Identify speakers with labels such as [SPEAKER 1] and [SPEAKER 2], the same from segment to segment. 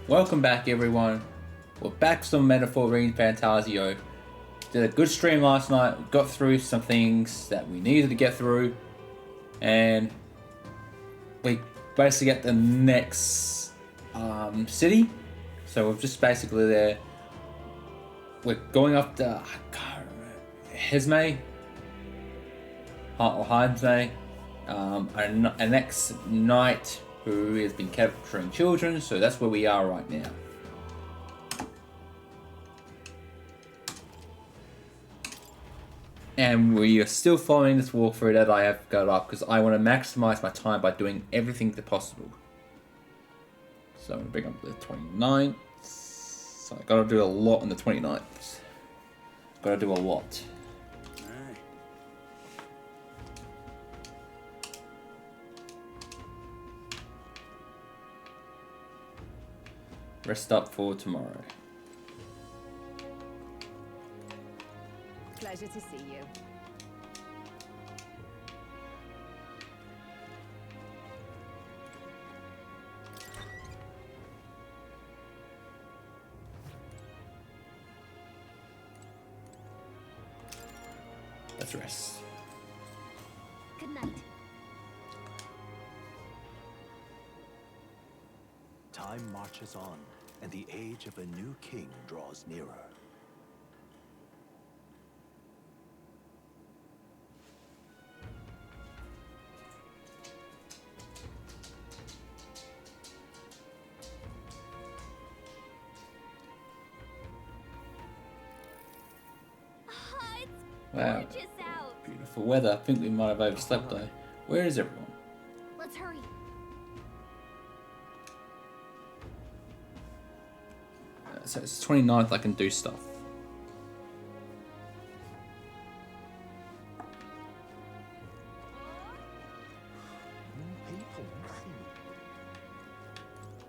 [SPEAKER 1] Welcome back, everyone. We're back to some Metaphor ReFantazio. Did a good stream last night. We got through some things that we needed to get through, and we basically get the next city. So we're just basically there. We're going up to Hesme or Hesme, our next knight who has been capturing children. So that's where we are right now. And we are still following this walkthrough that I have got up because I want to maximize my time by doing everything possible. So I'm going to bring up the 29th. So I got to do a lot on the 29th. Got to do a lot. Rest up for tomorrow.
[SPEAKER 2] Pleasure to see you.
[SPEAKER 1] Let's rest.
[SPEAKER 2] Good night.
[SPEAKER 3] Time marches on, and the age of a new king draws nearer.
[SPEAKER 1] Wow, beautiful weather. I think we might have overslept though. Where is everyone?
[SPEAKER 2] Let's hurry.
[SPEAKER 1] So it's 29th, I can do stuff.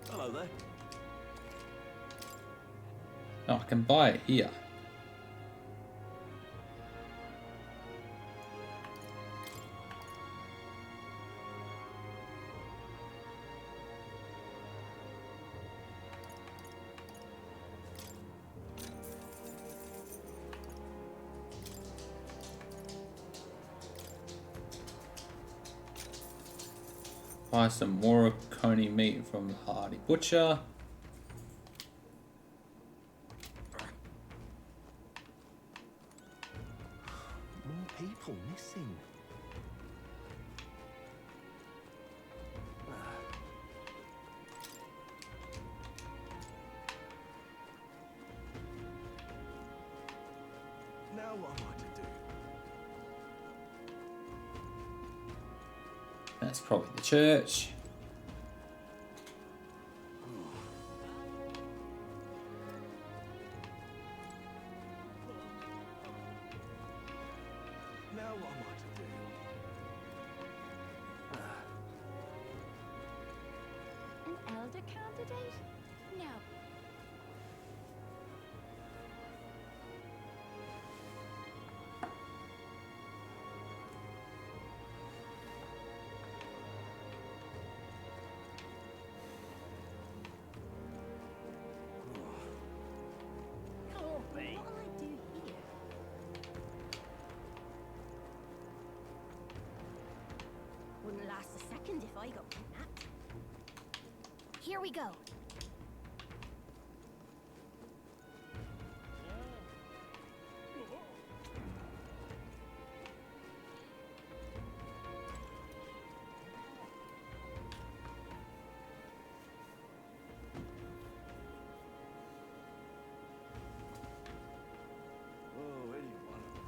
[SPEAKER 3] Hello there.
[SPEAKER 1] Oh, I can buy it here. Buy some more coney meat from the Hardy Butcher.
[SPEAKER 3] More people missing. Now what am I to do?
[SPEAKER 1] That's probably the church.
[SPEAKER 3] Now what am I to do?
[SPEAKER 2] An elder candidate? No. What will I do here? Wouldn't last a second if I got kidnapped. Here we go.
[SPEAKER 3] Oh, where do you want to?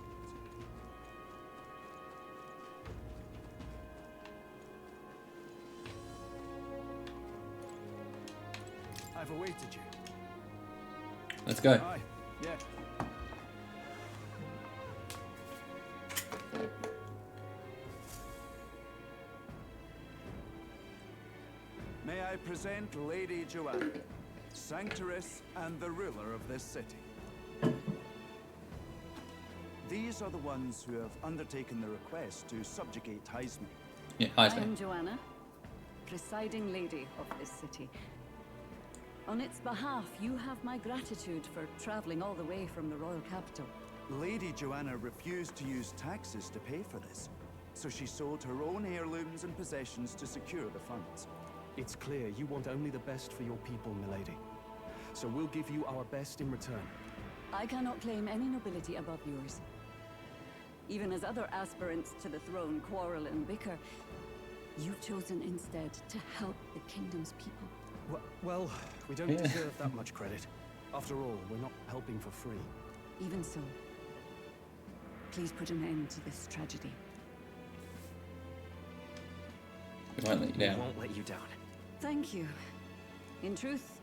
[SPEAKER 3] I've awaited you.
[SPEAKER 1] Let's go.
[SPEAKER 3] Aye, yeah. May I present Lady Joanna, Sanctoress and the ruler of this city. These are the ones who have undertaken the request to subjugate Heisme.
[SPEAKER 1] Yeah,
[SPEAKER 4] I
[SPEAKER 1] Heisme.
[SPEAKER 4] am Joanna, presiding lady of this city. On its behalf, you have my gratitude for traveling all the way from the royal capital.
[SPEAKER 3] Lady Joanna refused to use taxes to pay for this, so she sold her own heirlooms and possessions to secure the funds.
[SPEAKER 5] It's clear you want only the best for your people, milady. So we'll give you our best in return.
[SPEAKER 4] I cannot claim any nobility above yours. Even as other aspirants to the throne quarrel and bicker, you've chosen instead to help the kingdom's people.
[SPEAKER 5] Well, we don't deserve that much credit. After all, we're not helping for free.
[SPEAKER 4] Even so, please put an end to this tragedy.
[SPEAKER 1] We won't let you
[SPEAKER 5] We
[SPEAKER 1] down.
[SPEAKER 5] won't let you down.
[SPEAKER 4] Thank you. In truth,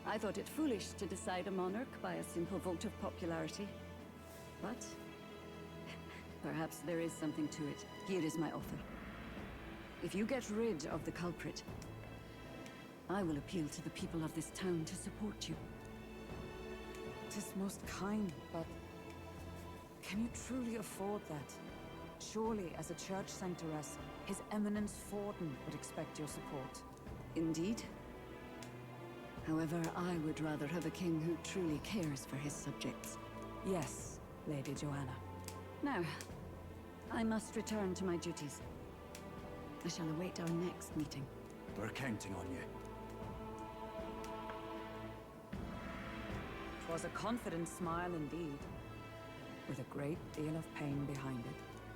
[SPEAKER 4] I thought it foolish to decide a monarch by a simple vote of popularity. But perhaps there is something to it. Here is my offer. If you get rid of the culprit, I will appeal to the people of this town to support you. 'Tis most kind, but can you truly afford that? Surely, as a church sanctoress, His Eminence Forden would expect your support. Indeed. However, I would rather have a king who truly cares for his subjects. Yes, Lady Joanna. Now, I must return to my duties. I shall await our next meeting.
[SPEAKER 3] We're counting on you.
[SPEAKER 4] 'Twas a confident smile indeed, with a great deal of pain behind it.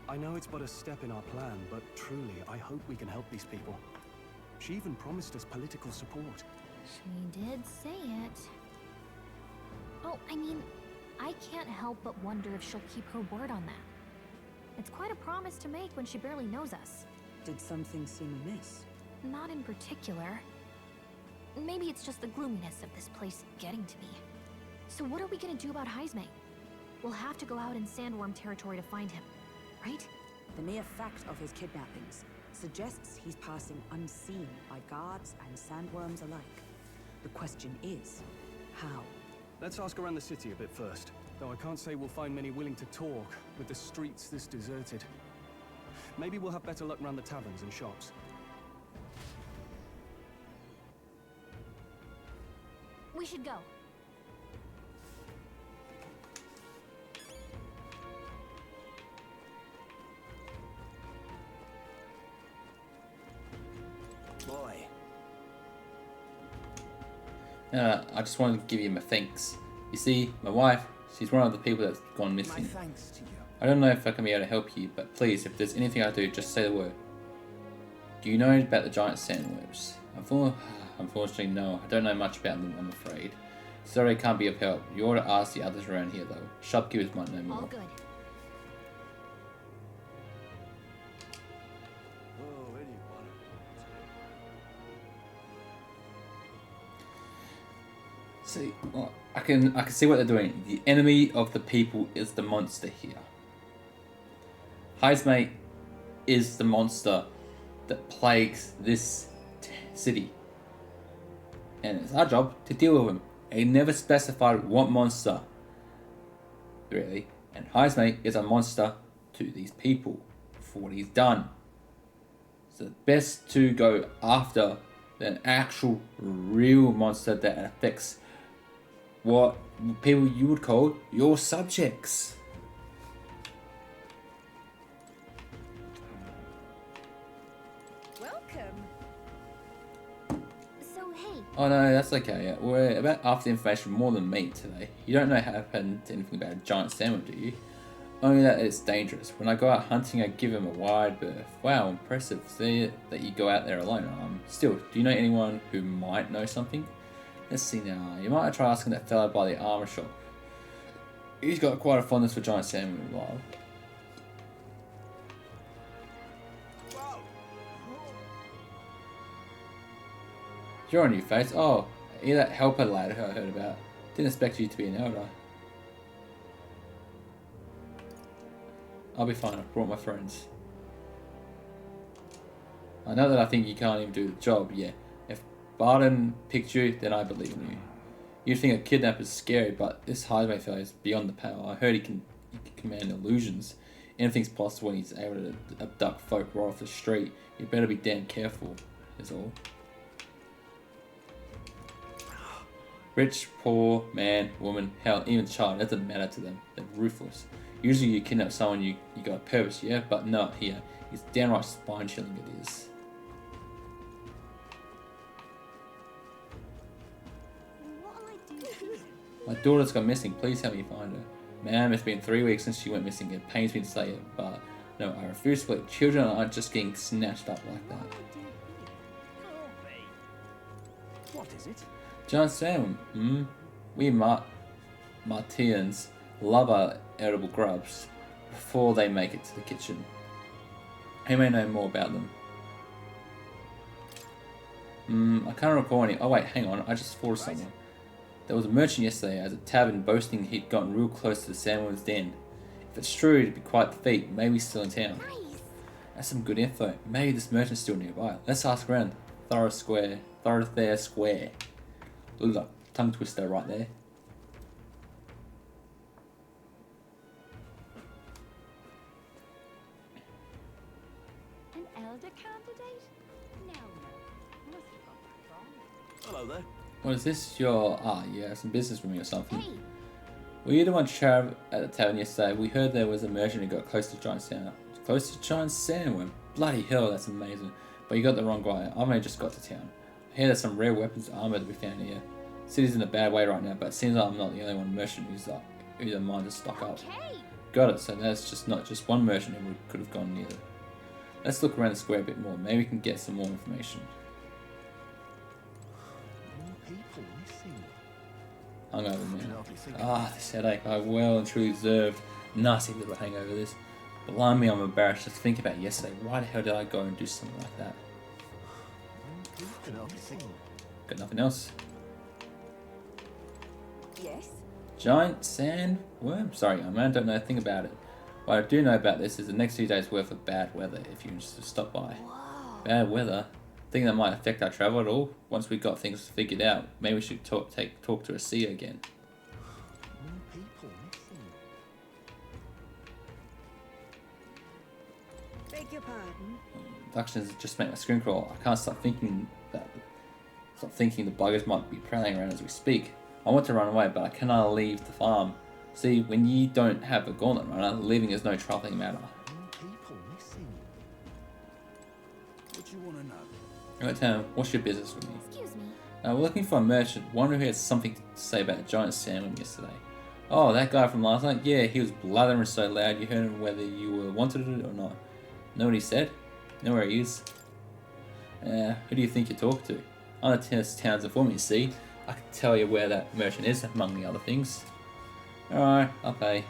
[SPEAKER 5] I know it's but a step in our plan, but truly, I hope we can help these people. She even promised us political support.
[SPEAKER 6] She did say it. Oh, I mean, I can't help but wonder if she'll keep her word on that. It's quite a promise to make when she barely knows us.
[SPEAKER 4] Did something seem amiss?
[SPEAKER 6] Not in particular. Maybe it's just the gloominess of this place getting to me. So what are we gonna do about Heisme? We'll have to go out in Sandworm territory to find him, right?
[SPEAKER 7] The mere fact of his kidnappings suggests he's passing unseen by guards and sandworms alike. The question is, how?
[SPEAKER 5] Let's ask around the city a bit first. Though I can't say we'll find many willing to talk with the streets this deserted. Maybe we'll have better luck around the taverns and shops.
[SPEAKER 6] We should go.
[SPEAKER 3] Boy.
[SPEAKER 1] I just wanted to give you my thanks. You see, my wife, she's one of the people that's gone
[SPEAKER 3] My
[SPEAKER 1] missing.
[SPEAKER 3] thanks to you.
[SPEAKER 1] I don't know if I can be able to help you, but please, if there's anything I do, just say the word. Do you know about the giant sandworms? Unfortunately, no. I don't know much about them, I'm afraid. Sorry I can't be of help. You ought to ask the others around here, though. Shopkeepers might know more.
[SPEAKER 6] All good.
[SPEAKER 3] Oh, where do you want it?
[SPEAKER 1] See, well, I can see what they're doing. The enemy of the people is the monster here. Heisme is the monster that plagues this city. And it's our job to deal with him. He never specified what monster, really. And Heisme is a monster to these people for what he's done. So best to go after an actual real monster that affects what people you would call your subjects.
[SPEAKER 7] Welcome.
[SPEAKER 6] So, hey,
[SPEAKER 1] Oh no, that's okay. We're about after information more than me today. You don't know how happened to anything about a giant sandworm, do you? Only that it's dangerous. When I go out hunting, I give him a wide berth. Wow, impressive. See that you go out there alone. Still, do you know anyone who might know something? Let's see now. You might try asking that fellow by the armor shop. He's got quite a fondness for giant sandworm alive.
[SPEAKER 3] Wow.
[SPEAKER 1] You're a new face. Oh, you're that helper lad who I heard about. Didn't expect you to be an elder. I'll be fine. I've brought my friends. I know that I think you can't even do the job. Yeah, if Barden picked you, then I believe in you. You'd think a kidnapper's scary, but this Heisme fellow is beyond the pale. I heard he can command illusions. Anything's possible when he's able to abduct folk right off the street. You better be damn careful, is all. Rich, poor, man, woman, hell, even child, it doesn't matter to them. They're ruthless. Usually you kidnap someone you got a purpose, yeah? But not here. It's downright spine-chilling it is.
[SPEAKER 2] What'll I do here?
[SPEAKER 1] My daughter's gone missing, please help me find her. Ma'am, it's been 3 weeks since she went missing. It pains me to say it, but no, I refuse to believe children aren't just getting snatched up like that.
[SPEAKER 2] What'll I do here?
[SPEAKER 5] What is it?
[SPEAKER 1] John Sam, we Martians love our edible grubs before they make it to the kitchen. Who may know more about them? I can't recall any. Oh wait, hang on, I just thought of someone. There was a merchant yesterday at a tavern boasting he'd gotten real close to the sandworm's den. If it's true, it'd be quite the feat. Maybe he's still in town.
[SPEAKER 6] Nice.
[SPEAKER 1] That's some good info. Maybe this merchant's still nearby. Let's ask around. Thoroughfare Square. Look like tongue twister right there.
[SPEAKER 4] An elder candidate? No. Must have got that wrong.
[SPEAKER 3] Hello there.
[SPEAKER 1] What is this? You have some business with me or something.
[SPEAKER 6] Hey,
[SPEAKER 1] Were you the one trav at the tavern yesterday? We heard there was a merchant who got close to Giant Sandworm. Close to Giant Sandworm? Bloody hell, that's amazing. But you got the wrong guy. I've only just got to town. I hear there's some rare weapons and armor to be found here. City's in a bad way right now, but it seems like I'm not the only one merchant who's a mind to stock up.
[SPEAKER 6] okay.
[SPEAKER 1] Got it, so that's just not just one merchant who could have gone near it. Let's look around the square a bit more. Maybe we can get some more information.
[SPEAKER 3] More people missing.
[SPEAKER 1] Hungover, man. This headache I well and truly deserved. Nasty little hangover this. Blimey, I'm embarrassed to think about yesterday. Why the hell did I go and do something like that? Got nothing else.
[SPEAKER 7] Yes?
[SPEAKER 1] Giant sandworm? Sorry, I don't know a thing about it. What I do know about this is the next few days worth of bad weather if you just stop by.
[SPEAKER 6] Whoa.
[SPEAKER 1] Bad weather? Think that might affect our travel at all? Once we got things figured out, maybe we should talk to a seer again.
[SPEAKER 3] More people missing.
[SPEAKER 7] Beg your pardon?
[SPEAKER 1] Inductions just make my screen crawl. I can't stop thinking the buggers might be prowling around as we speak. I want to run away, but I cannot leave the farm. See, when you don't have a gauntlet runner, leaving is no trifling matter.
[SPEAKER 3] More people missing. What do you want to know?
[SPEAKER 1] Right, Tam, what's your business with me?
[SPEAKER 6] Excuse me.
[SPEAKER 1] We're looking for a merchant, one who had something to say about a giant salmon yesterday. Oh, that guy from last night? Yeah, he was blathering so loud you heard him whether you were wanted it or not. Know what he said? Know where he is? Who do you think you're talking to? I'm the town's informant, you see. I can tell you where that merchant is, among the other things. Alright, I'll pay.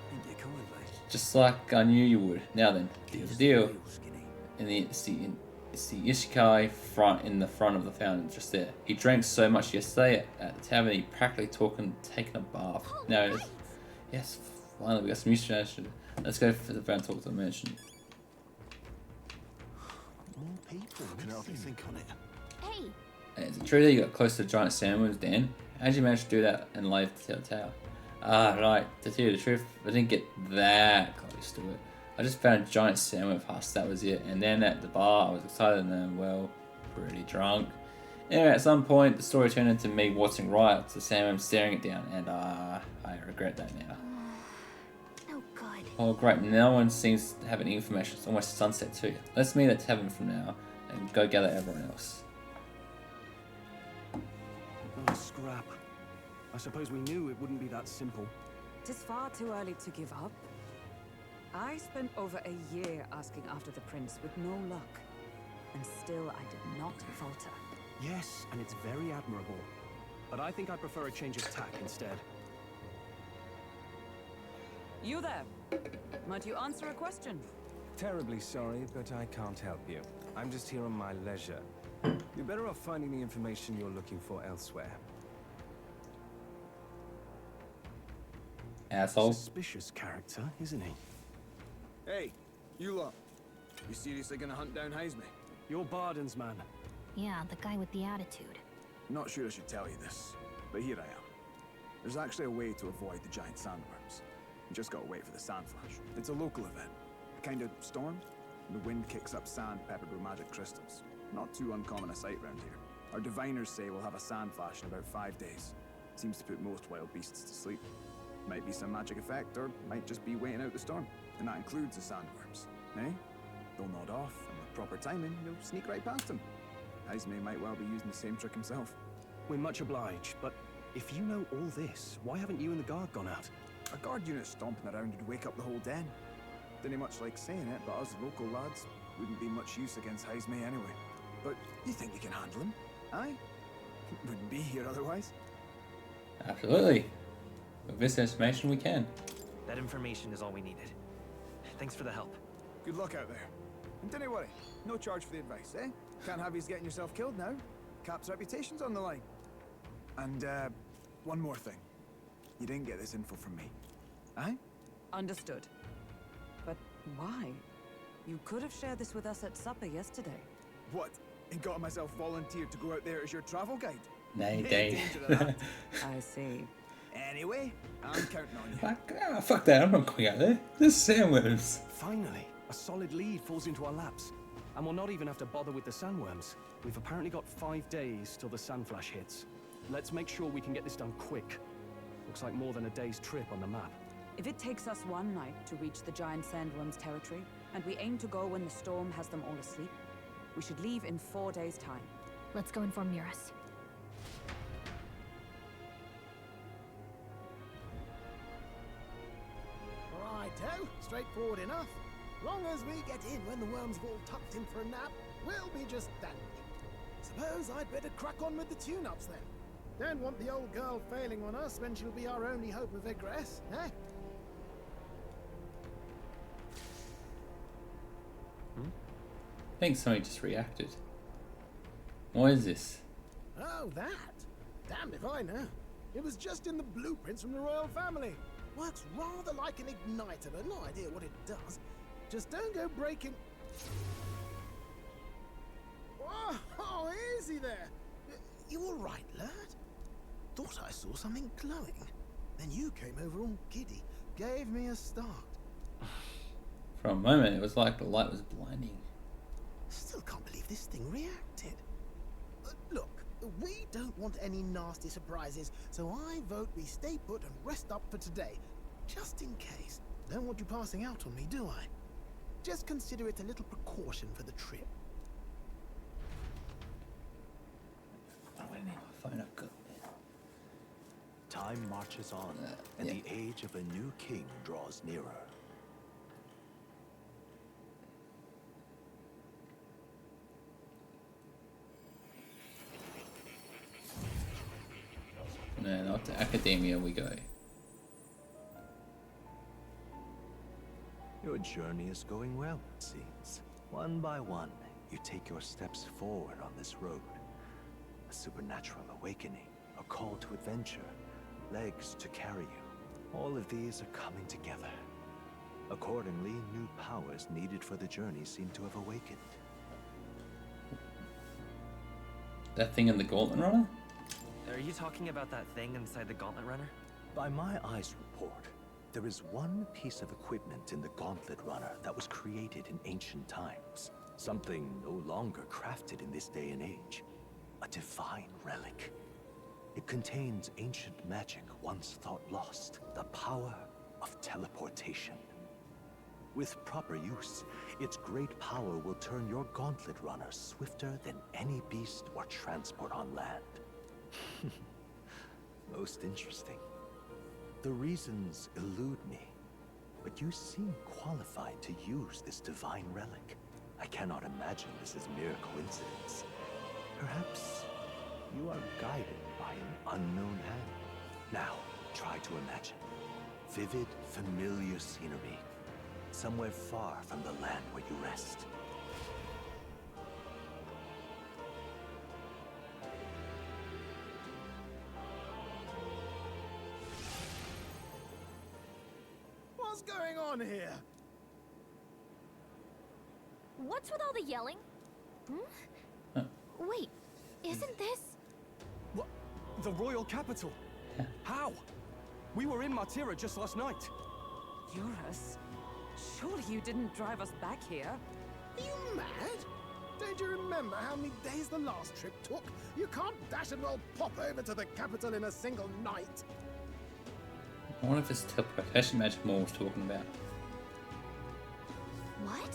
[SPEAKER 3] Think you're coming, mate?
[SPEAKER 1] Just like I knew you would. Now then, deal's a deal.
[SPEAKER 3] Real skinny.
[SPEAKER 1] And it's the Ishikai in the front of the fountain, just there. He drank so much yesterday at the tavern he practically taken a bath. Now it is. Yes, finally we got some information. Let's go for the van talk to the merchant.
[SPEAKER 3] More people. Can help you think on it.
[SPEAKER 6] Hey,
[SPEAKER 1] Is it true that you got close to the giant sandworms, Dan? How'd you manage to do that and leave the tower? Right. To tell you the truth, I didn't get that close to it. I just found a giant sandworm husk, that was it. And then at the bar, I was excited and then, well, pretty drunk. Anyway, at some point, the story turned into me watching right to the sandworm staring it down, and I regret that now.
[SPEAKER 6] no good.
[SPEAKER 1] Oh, great. No one seems to have any information. It's almost sunset too. Let's meet at tavern from now and go gather everyone else.
[SPEAKER 5] Oh, scrap. I suppose we knew it wouldn't be that simple.
[SPEAKER 7] Tis far too early to give up. I spent over a year asking after the prince with no luck. And still I did not falter.
[SPEAKER 5] Yes, and it's very admirable. But I think I prefer a change of tack instead.
[SPEAKER 7] You there. Might you answer a question?
[SPEAKER 8] Terribly sorry, but I can't help you. I'm just here on my leisure. You're better off finding the information you're looking for elsewhere.
[SPEAKER 1] Asshole.
[SPEAKER 5] Suspicious character, isn't he?
[SPEAKER 9] Hey, you lot. You seriously gonna hunt down Heisme?
[SPEAKER 5] You're Barden's man.
[SPEAKER 6] Yeah, the guy with the attitude.
[SPEAKER 9] Not sure I should tell you this, but here I am. There's actually a way to avoid the giant sandworms. You just gotta wait for the sand flash. It's a local event. A kind of storm. The wind kicks up sand peppered with magic crystals. Not too uncommon a sight round here. Our diviners say we'll have a sand flash in about 5 days. Seems to put most wild beasts to sleep. Might be some magic effect, or might just be waiting out the storm. And that includes the sandworms, eh? They'll nod off, and with proper timing, you'll sneak right past them. Heismay might well be using the same trick himself.
[SPEAKER 5] We're much obliged, but if you know all this, why haven't you and the guard gone out?
[SPEAKER 9] A guard unit stomping around would wake up the whole den. Didn't much like saying it, but us local lads wouldn't be much use against Heismay anyway. But you think you can handle him? Aye? Wouldn't be here otherwise.
[SPEAKER 1] Absolutely. With this information, we can.
[SPEAKER 10] That information is all we needed. Thanks for the help.
[SPEAKER 9] Good luck out there. And don't worry, no charge for the advice, eh? Can't have you getting yourself killed now. Cap's reputation's on the line. And, one more thing. You didn't get this info from me. Aye?
[SPEAKER 7] Understood. But why? You could have shared this with us at supper yesterday.
[SPEAKER 9] What? And got myself volunteered to go out there as your travel guide?
[SPEAKER 1] Nay,
[SPEAKER 9] No
[SPEAKER 1] day.
[SPEAKER 9] danger of that.
[SPEAKER 7] I see.
[SPEAKER 9] Anyway, I'm counting on you.
[SPEAKER 1] Fuck that, I'm not going out there. There's sandworms.
[SPEAKER 5] Finally, a solid lead falls into our laps. And we'll not even have to bother with the sandworms. We've apparently got 5 days till the sandflash hits. Let's make sure we can get this done quick. Looks like more than a day's trip on the map.
[SPEAKER 7] If it takes us one night to reach the giant sandworm's territory, and we aim to go when the storm has them all asleep, we should leave in 4 days' time.
[SPEAKER 6] Let's go inform Nearest.
[SPEAKER 11] Righto, straightforward enough. Long as we get in when the worms have all tucked in for a nap, we'll be just dandy. Suppose I'd better crack on with the tune-ups then. Don't want the old girl failing on us when she'll be our only hope of egress, eh?
[SPEAKER 1] I think somebody just reacted. What is this?
[SPEAKER 11] Oh, that? Damned if I know. It was just in the blueprints from the royal family. Works rather like an igniter, but no idea what it does. Just don't go breaking... Oh, easy there. You all right, lad? Thought I saw something glowing. Then you came over all giddy, gave me a start.
[SPEAKER 1] For a moment, it was like the light was blinding.
[SPEAKER 11] Still can't believe this thing reacted. Look, we don't want any nasty surprises, so I vote we stay put and rest up for today. Just in case. Don't want you passing out on me, do I? Just consider it a little precaution for the trip.
[SPEAKER 1] I don't need my phone. I've got
[SPEAKER 12] Time marches on, and
[SPEAKER 1] yeah.
[SPEAKER 12] the age of a new king draws nearer.
[SPEAKER 1] No, not to academia we go.
[SPEAKER 12] Your journey is going well, it seems. One by one, you take your steps forward on this road. A supernatural awakening, a call to adventure, legs to carry you. All of these are coming together. Accordingly, new powers needed for the journey seem to have awakened.
[SPEAKER 1] That thing in the Gauntlet Runner?
[SPEAKER 10] Are you talking about that thing inside the Gauntlet Runner?
[SPEAKER 12] By my eyes report, there is one piece of equipment in the Gauntlet Runner that was created in ancient times. Something no longer crafted in this day and age. A divine relic. It contains ancient magic once thought lost. The power of teleportation. With proper use, its great power will turn your Gauntlet Runner swifter than any beast or transport on land. Most interesting. The reasons elude me, but you seem qualified to use this divine relic. I cannot imagine this is mere coincidence. Perhaps you are guided by an unknown hand. Now, try to imagine. Vivid, familiar scenery. Somewhere far from the land where you rest.
[SPEAKER 11] What's going on here?
[SPEAKER 6] What's with all the yelling? Wait, isn't this...
[SPEAKER 5] What? The royal capital? How? We were in Martira just last night.
[SPEAKER 7] Eurus? Surely you didn't drive us back here?
[SPEAKER 11] Are you mad? Don't you remember remember how many days the last trip took? You can't dash and roll pop over to the capital in a single night.
[SPEAKER 1] I wonder if it's teleportation magic Maul was talking about.
[SPEAKER 6] What?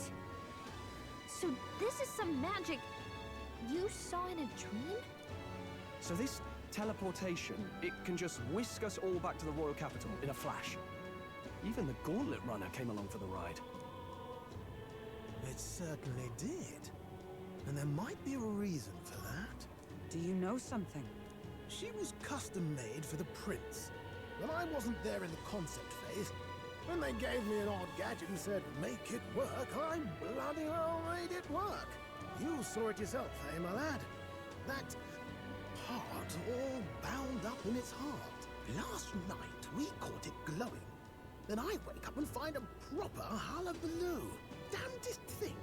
[SPEAKER 6] So this is some magic you saw in a dream?
[SPEAKER 5] So this teleportation, it can just whisk us all back to the royal capital in a flash. Even the Gauntlet Runner came along for the ride.
[SPEAKER 11] It certainly did. And there might be a reason for that.
[SPEAKER 7] Do you know something?
[SPEAKER 11] She was custom made for the prince. When I wasn't there in the concept phase, when they gave me an odd gadget and said, make it work, I bloody well made it work. You saw it yourself, eh, my lad? That part all bound up in its heart. Last night, we caught it glowing. Then I wake up and find a proper hullabaloo. Damnedest thing.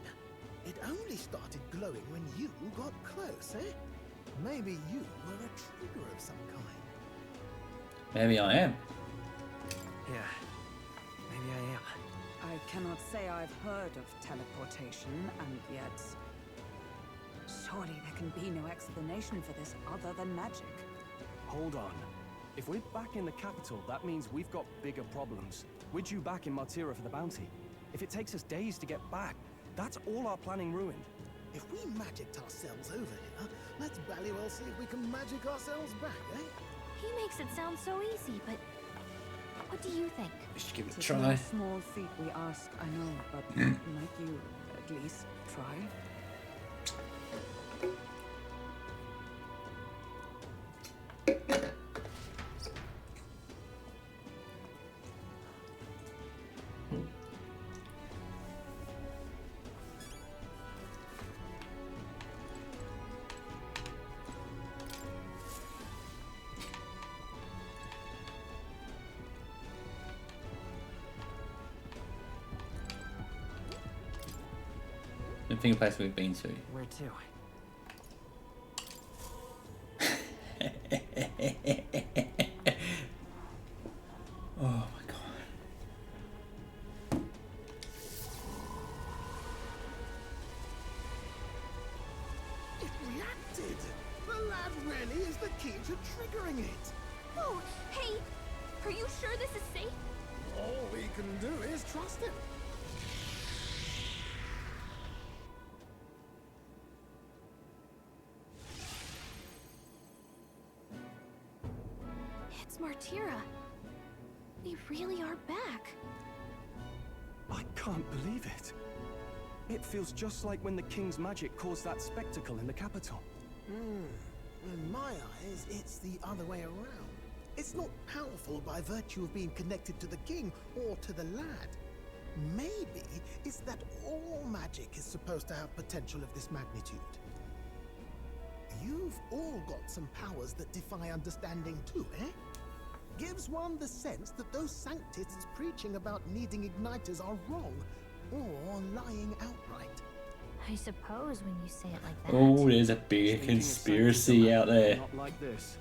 [SPEAKER 11] It only started glowing when you got close, eh? Maybe you were a trigger of some kind.
[SPEAKER 1] Maybe I am.
[SPEAKER 10] Yeah, maybe I am.
[SPEAKER 7] I cannot say I've heard of teleportation, and yet... surely there can be no explanation for this other than magic.
[SPEAKER 5] Hold on. If we're back in the capital, that means we've got bigger problems. We're due back in Martira for the bounty. If it takes us days to get back, that's all our planning ruined.
[SPEAKER 11] If we magicked ourselves over here, let's bally well see if we can magic ourselves back, eh?
[SPEAKER 6] He makes it sound so easy, but what do you think?
[SPEAKER 1] We should give it a
[SPEAKER 7] It's
[SPEAKER 1] try.
[SPEAKER 7] no small feat we ask, I know, but might you at least try?
[SPEAKER 1] The thing place we've been to.
[SPEAKER 10] Where to?
[SPEAKER 1] Oh my god.
[SPEAKER 11] It reacted! The lad really is the key to triggering it!
[SPEAKER 6] Oh, hey! Are you sure this is safe?
[SPEAKER 11] All we can do is trust him.
[SPEAKER 6] It's Martira. We really are back.
[SPEAKER 5] I can't believe it. It feels just like when the king's magic caused that spectacle in the capital.
[SPEAKER 11] In my eyes, it's the other way around. It's not powerful by virtue of being connected to the king or to the lad. Maybe it's that all magic is supposed to have potential of this magnitude. You've all got some powers that defy understanding too, eh? Gives one the sense that those sanctists preaching about needing igniters are wrong, or lying outright.
[SPEAKER 6] I suppose when you say it like that.
[SPEAKER 1] Oh, there's a big conspiracy out there.
[SPEAKER 5] Not like this.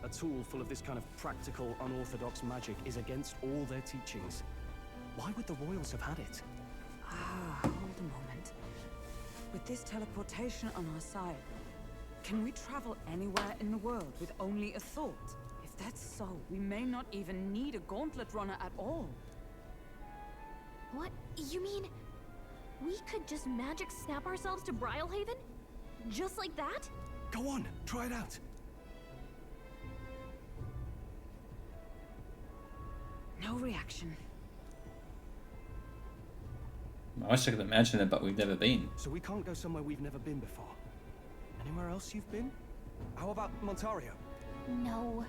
[SPEAKER 5] A tool full of this kind of practical, unorthodox magic is against all their teachings. Why would the royals have had it?
[SPEAKER 7] Ah, hold a moment. With this teleportation on our side, can we travel anywhere in the world with only a thought? If that's so, we may not even need a gauntlet runner at all.
[SPEAKER 6] What? You mean we could just magic snap ourselves to Brylehaven? Just like that?
[SPEAKER 5] Go on, try it out.
[SPEAKER 7] No reaction.
[SPEAKER 1] I wish I could imagine it, but we've never been.
[SPEAKER 5] So we can't go somewhere we've never been before. Anywhere else you've been? How about Montario?
[SPEAKER 6] No.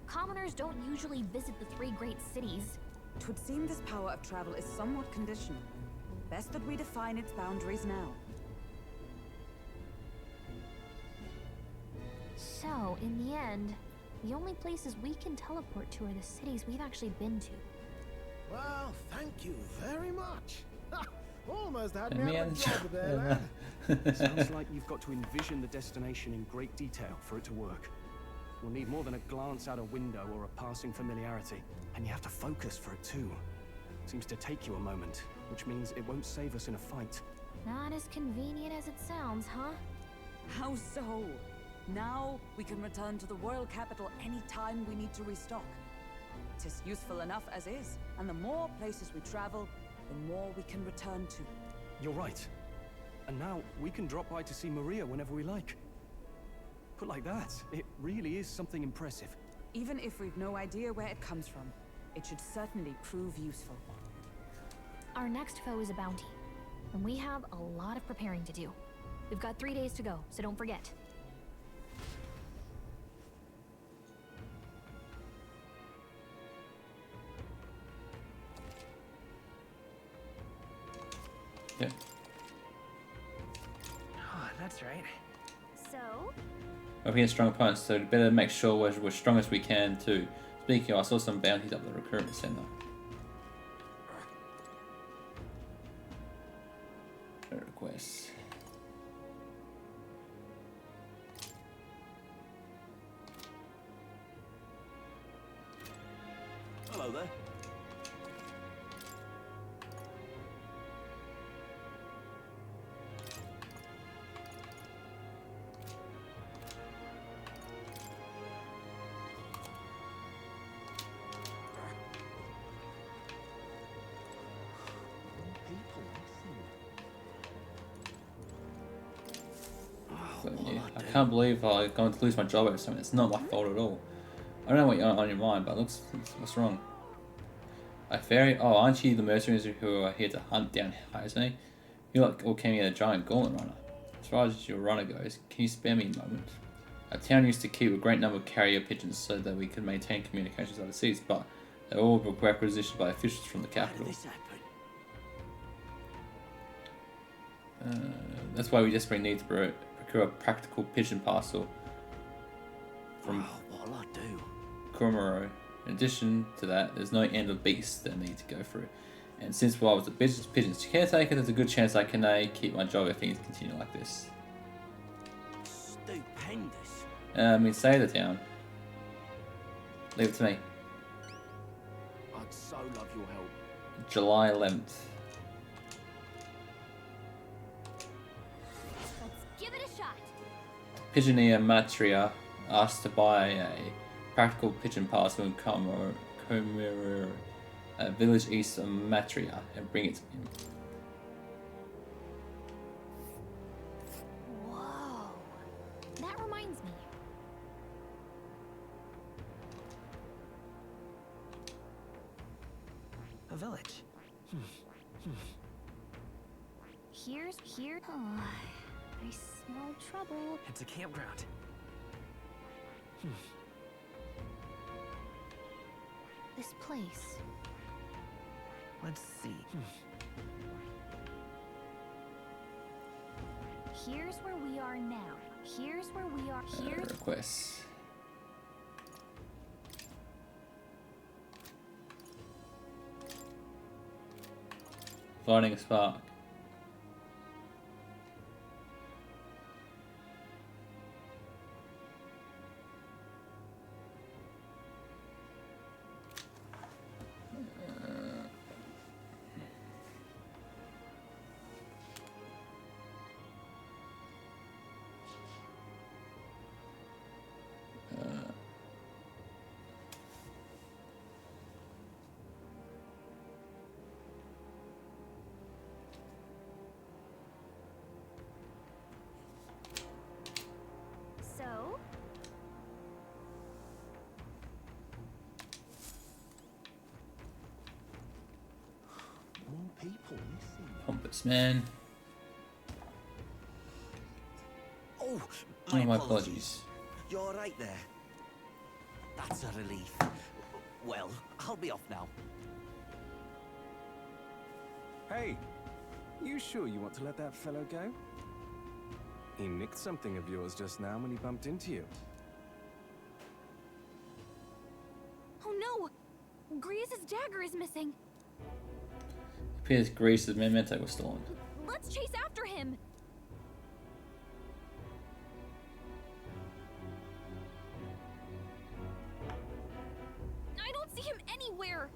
[SPEAKER 6] Commoners don't usually visit the three great cities.
[SPEAKER 7] Twould seem this power of travel is somewhat conditional. Best that we define its boundaries now.
[SPEAKER 6] So, in the end, the only places we can teleport to are the cities we've actually been to.
[SPEAKER 11] Well, thank you very much. Almost had
[SPEAKER 1] And
[SPEAKER 11] me
[SPEAKER 1] me
[SPEAKER 11] out of
[SPEAKER 1] and
[SPEAKER 11] a job there, lad.
[SPEAKER 5] Sounds like you've got to envision the destination in great detail for it to work. We'll need more than a glance out a window or a passing familiarity, and you have to focus for it too. Seems to take you a moment, which means it won't save us in a fight.
[SPEAKER 6] Not as convenient as it sounds, huh?
[SPEAKER 7] How so? Now we can return to the royal capital any time we need to restock. It is useful enough as is, and the more places we travel, the more we can return to.
[SPEAKER 5] You're right. And now we can drop by to see Maria whenever we like. Put like that, it really is something impressive.
[SPEAKER 7] Even if we've no idea where it comes from, it should certainly prove useful.
[SPEAKER 6] Our next foe is a bounty, and we have a lot of preparing to do. We've got 3 days to go, so don't forget.
[SPEAKER 1] Yeah.
[SPEAKER 10] Oh, that's right.
[SPEAKER 6] So,
[SPEAKER 1] We're against strong opponents, so better make sure we're strong as we can too. Speaking of, I saw some bounties up the recruitment center. Requests.
[SPEAKER 12] Hello there.
[SPEAKER 1] Yeah, I can't believe I'm going to lose my job over something. It's not my fault at all. I don't know what you're on your mind, but what's wrong? A fairy? Oh, aren't you the mercenaries who are here to hunt down Heisme? You all came here a giant gauntlet runner. As far as your runner goes, can you spare me a moment? Our town used to keep a great number of carrier pigeons so that we could maintain communications overseas, but they all were requisitioned by officials from the capital. That's why we desperately need to procure a practical pigeon parcel from
[SPEAKER 12] What'll I do?
[SPEAKER 1] Kurumaro. In addition to that, there's no end of beasts that I need to go through. And since I was a pigeon's caretaker, there's a good chance I can keep my job if things continue like this.
[SPEAKER 12] Stupendous.
[SPEAKER 1] Save the town. Leave it to me.
[SPEAKER 12] I'd so love your help.
[SPEAKER 1] July 11th.
[SPEAKER 6] let's give it a shot.
[SPEAKER 1] Pigeoneer Matria asked to buy a practical pigeon parcel in Kumuru, a village east of Matria, and bring it to him.
[SPEAKER 6] Whoa. That reminds me.
[SPEAKER 10] A village.
[SPEAKER 6] Here. Oh, I smell trouble.
[SPEAKER 10] It's a campground.
[SPEAKER 6] This place.
[SPEAKER 10] Let's see.
[SPEAKER 6] Here's where we are now. Here's where we are. Here's
[SPEAKER 1] Requests. Finding a spark.
[SPEAKER 6] so.
[SPEAKER 12] More people missing.
[SPEAKER 1] Pompous man.
[SPEAKER 12] Oh,
[SPEAKER 1] My apologies.
[SPEAKER 12] You're all right there. That's a relief. Well, I'll be off now.
[SPEAKER 8] Hey, you sure you want to let that fellow go? He nicked something of yours just now when he bumped into you.
[SPEAKER 6] Oh no! Grease's dagger is missing.
[SPEAKER 1] Appears Grease's memento was stolen.
[SPEAKER 6] Let's chase after him. I don't see him anywhere.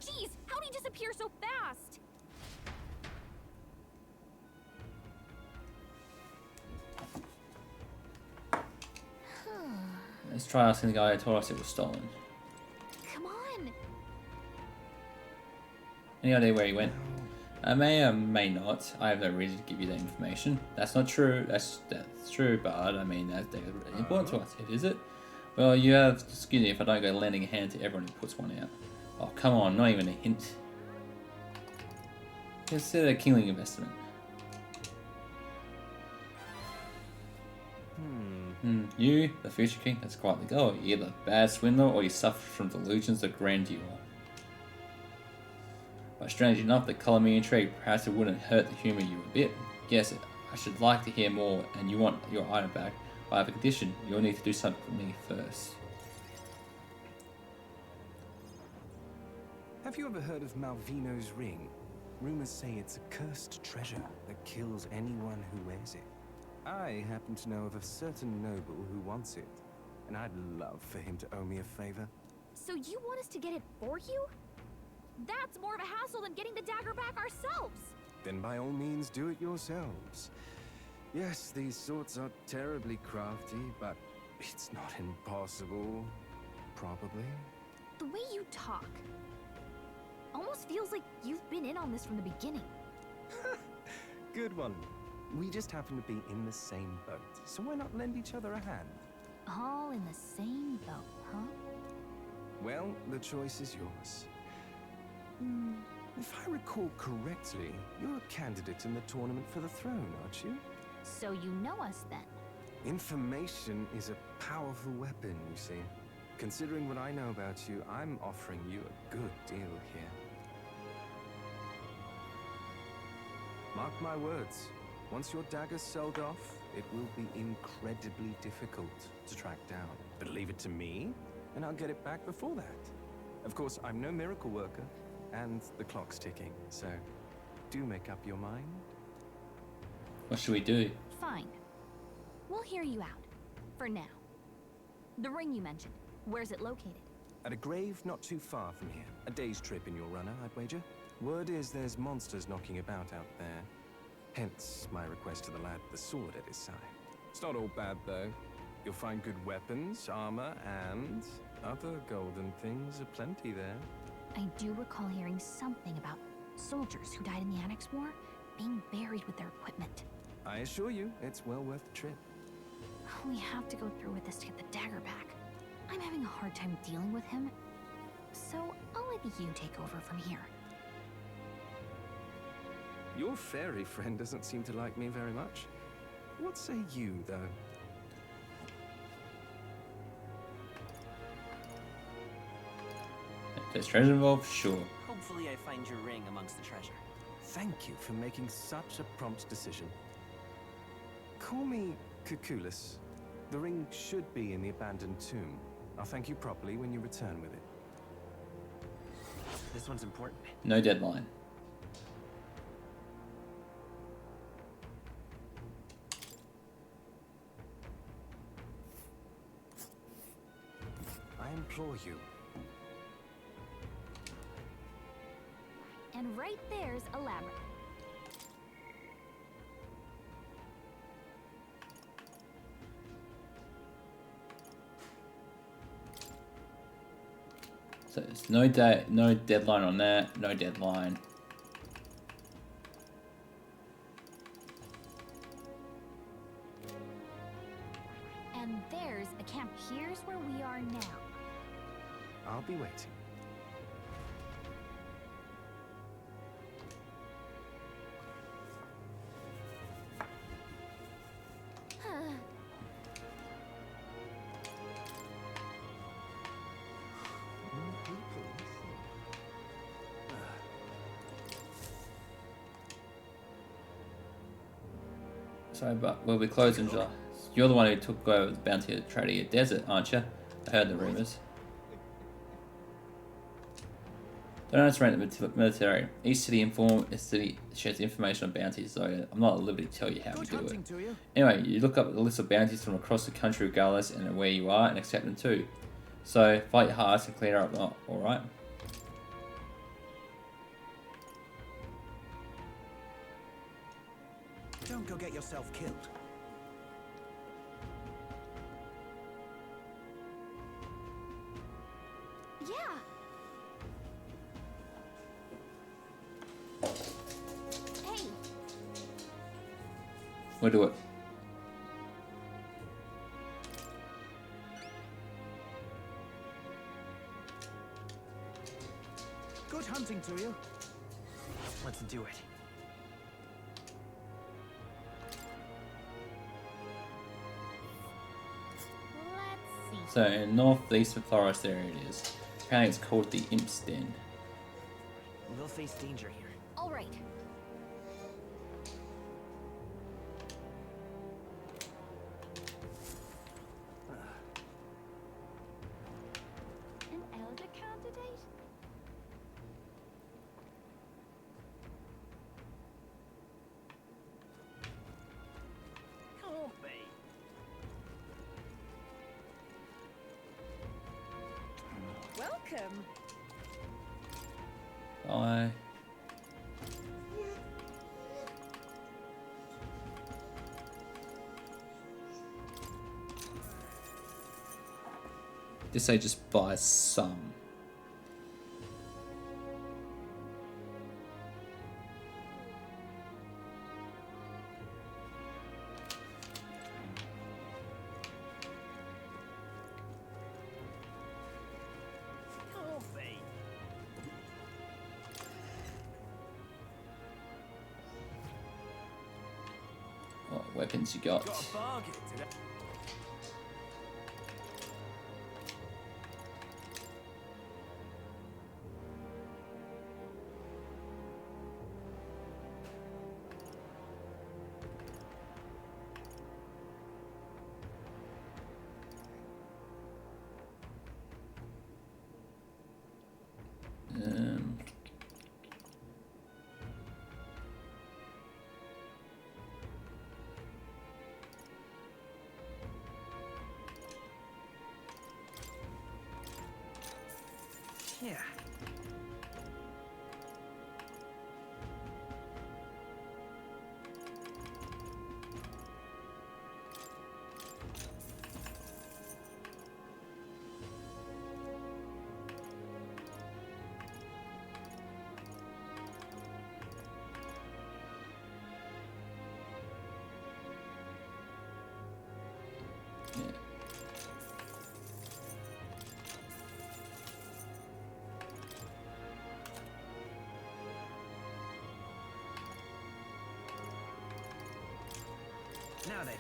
[SPEAKER 6] Jeez, how'd he disappear so fast?
[SPEAKER 1] Let's try asking the guy who told us it was stolen.
[SPEAKER 6] Come on.
[SPEAKER 1] Any idea where he went? I may or may not. I have no reason to give you that information. That's not true. That's true, but I mean that's really important to us. Is it? Well, you have. Excuse me if I don't go lending a hand to everyone who puts one out. Oh, come on, not even a hint. Consider a killing investment. You, the future king, that's quite the goal. You're either a bad swindler or you suffer from delusions of grandeur. But strange enough, the colour me intrigued. Perhaps it wouldn't hurt to humour you a bit. Yes, I should like to hear more, and you want your item back. But I have a condition. You'll need to do something for me first.
[SPEAKER 8] Have you ever heard of Malvino's ring? Rumors say it's a cursed treasure that kills anyone who wears it. I happen to know of a certain noble who wants it, and I'd love for him to owe me a favor.
[SPEAKER 6] So you want us to get it for you? That's more of a hassle than getting the dagger back ourselves.
[SPEAKER 8] Then by all means do it yourselves. Yes, these swords are terribly crafty, but it's not impossible. Probably.
[SPEAKER 6] The way you talk almost feels like you've been in on this from the beginning.
[SPEAKER 8] Good one. We just happen to be in the same boat, so why not lend each other a hand?
[SPEAKER 6] All in the same boat, huh?
[SPEAKER 8] Well, the choice is yours. If I recall correctly, you're a candidate in the tournament for the throne, aren't you?
[SPEAKER 6] So you know us then?
[SPEAKER 8] Information is a powerful weapon, you see. Considering what I know about you, I'm offering you a good deal here. Mark my words. Once your dagger's sold off, it will be incredibly difficult to track down. But leave it to me, and I'll get it back before that. Of course, I'm no miracle worker, and the clock's ticking, so do make up your mind.
[SPEAKER 1] What should we do?
[SPEAKER 6] Fine. We'll hear you out. For now. The ring you mentioned, where's it located?
[SPEAKER 8] At a grave not too far from here. A day's trip in your runner, I'd wager. Word is there's monsters knocking about out there. Hence my request to the lad with the sword at his side. It's not all bad, though. You'll find good weapons, armor, and other golden things aplenty there.
[SPEAKER 6] I do recall hearing something about soldiers who died in the Annex War being buried with their equipment.
[SPEAKER 8] I assure you, it's well worth the trip.
[SPEAKER 6] We have to go through with this to get the dagger back. I'm having a hard time dealing with him, so I'll let you take over from here.
[SPEAKER 8] Your fairy friend doesn't seem to like me very much. What say you, though?
[SPEAKER 1] If there's treasure involved, sure.
[SPEAKER 10] Hopefully I find your ring amongst the treasure.
[SPEAKER 8] Thank you for making such a prompt decision. Call me Cuculus. The ring should be in the abandoned tomb. I'll thank you properly when you return with it.
[SPEAKER 10] This one's important.
[SPEAKER 1] No deadline.
[SPEAKER 8] I implore you.
[SPEAKER 6] And right there's a labyrinth.
[SPEAKER 1] So there's no deadline on that, no deadline.
[SPEAKER 6] And there's a camp. Here's where we are now.
[SPEAKER 8] I'll be waiting.
[SPEAKER 1] Sorry, but we'll be closed in July. You're the one who took over the bounty of Tradia Desert, aren't you? I heard the rumors. Don't underestimate the military. Each city shares information on bounties, so I'm not at liberty to tell you how we do it. Anyway, you look up the list of bounties from across the country regardless and where you are and accept them too. So fight your hardest and clear up, alright?
[SPEAKER 3] Don't go get yourself killed.
[SPEAKER 1] We'll do it.
[SPEAKER 3] Good hunting to you.
[SPEAKER 10] Let's do it.
[SPEAKER 6] Let's see.
[SPEAKER 1] So in northeast of Forest, there it is. Apparently it's called the Imp's Den.
[SPEAKER 10] We'll face danger here.
[SPEAKER 6] All right.
[SPEAKER 4] An elder candidate?
[SPEAKER 10] Can't be.
[SPEAKER 4] Welcome.
[SPEAKER 1] Bye. Just say just buy some.
[SPEAKER 10] Can't be.
[SPEAKER 1] What weapons you got?
[SPEAKER 9] Got a bargain today.
[SPEAKER 1] Um,
[SPEAKER 10] Yeah.
[SPEAKER 1] yeah.
[SPEAKER 10] Now then.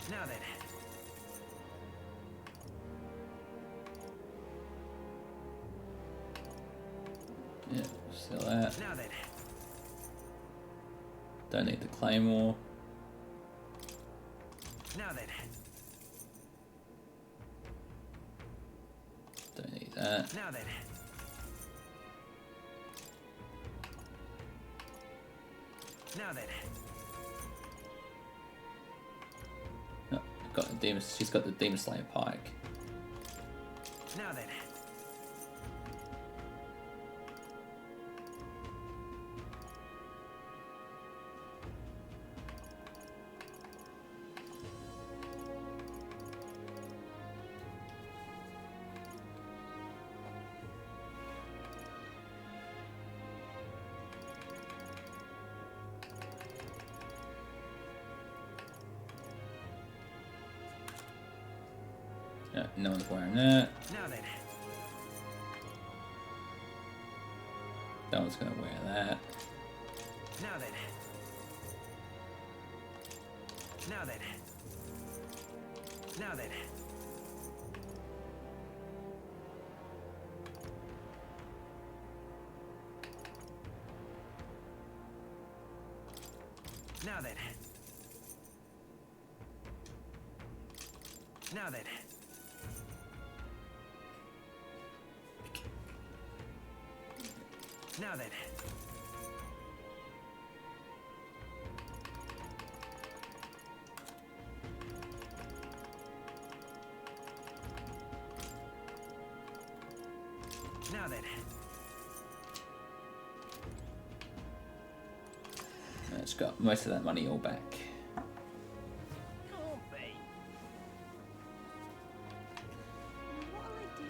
[SPEAKER 10] Now then.
[SPEAKER 1] Yeah, sell that.
[SPEAKER 10] Now then.
[SPEAKER 1] Don't need the claymore.
[SPEAKER 10] Now then.
[SPEAKER 1] Don't need that.
[SPEAKER 10] Now then. Now then.
[SPEAKER 1] No, got the demon. She's got the demon slayer pike.
[SPEAKER 10] Now then.
[SPEAKER 1] Yeah, no one's wearing that.
[SPEAKER 10] Now then.
[SPEAKER 1] No one's gonna wear that.
[SPEAKER 10] Now then. Now then. Now then. Now then. Now then. Now then. Now then.
[SPEAKER 1] It's got most of that money all back.
[SPEAKER 10] Can't be.
[SPEAKER 4] What'll I do?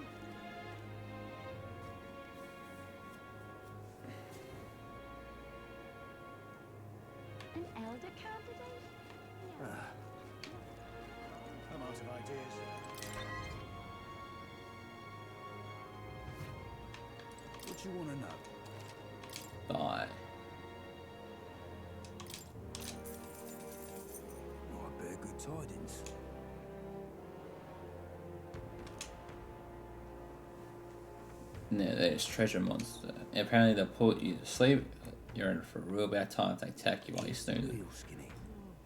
[SPEAKER 4] An elder
[SPEAKER 3] out of ideas. What you want to know?
[SPEAKER 1] Die.
[SPEAKER 3] I bear good tidings.
[SPEAKER 1] Yeah, there's treasure monster. And apparently they'll put you to sleep. You're in for a real bad time if they attack you while you're snoozing.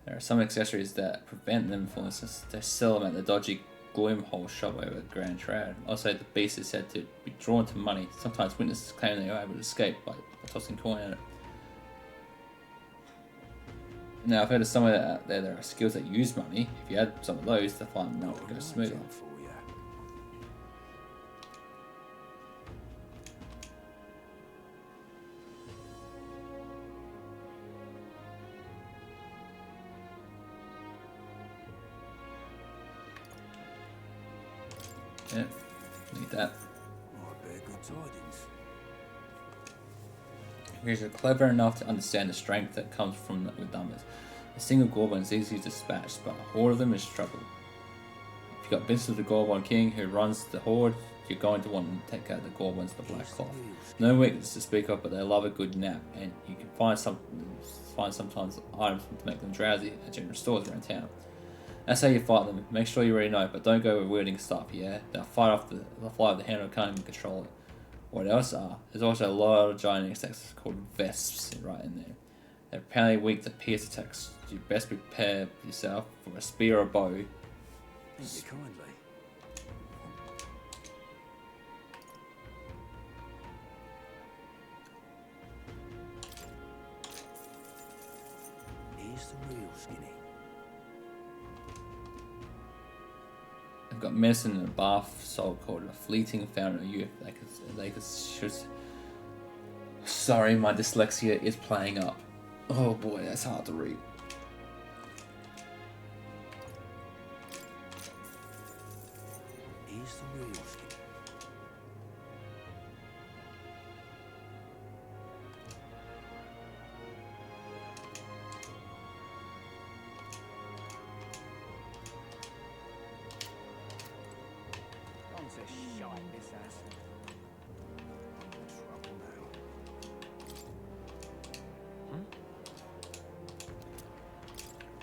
[SPEAKER 1] There are some accessories that prevent them, for instance, they sell them at the dodgy Gloomhole shop over at Grand Trad. Also, the beast is said to be drawn to money. Sometimes witnesses claim they are able to escape by tossing coin at it. Now, I've heard of somewhere out there are skills that use money. If you add some of those, the fight might go smoother. Yeah, need that. If you're clever enough to understand the strength that comes from with numbers, a single Gorbon is easy to dispatch, but a horde of them is trouble. If you've got business with the Gorbon King who runs the horde, you're going to want to take out the Gorbons of the Black Cloth. No weakness to speak of, but they love a good nap, and you can find sometimes items to make them drowsy at general stores around town. That's how you fight them. Make sure you already know, but don't go with wielding stuff, yeah? They'll fly off the handle, can't even control it. What else are? There's also a lot of giant insects called vesps right in there. They're apparently weak to pierce attacks. You best prepare yourself for a spear or bow.
[SPEAKER 3] Thank you kindly. Here's the real skinny.
[SPEAKER 1] I've got medicine in a bath soul called a fleeting fountain of youth. Sorry, my dyslexia is playing up. Oh boy, that's hard to read.
[SPEAKER 3] Here's the real skinny.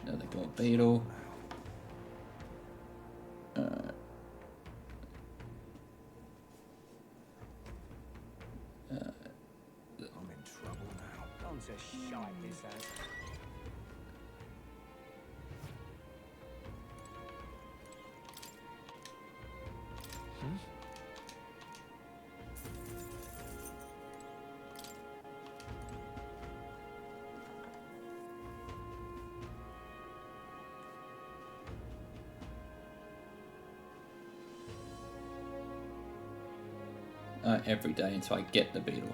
[SPEAKER 1] Now they got beetle.
[SPEAKER 3] I'm in trouble now. Onto shite this ass.
[SPEAKER 1] Every day until I get the beetle.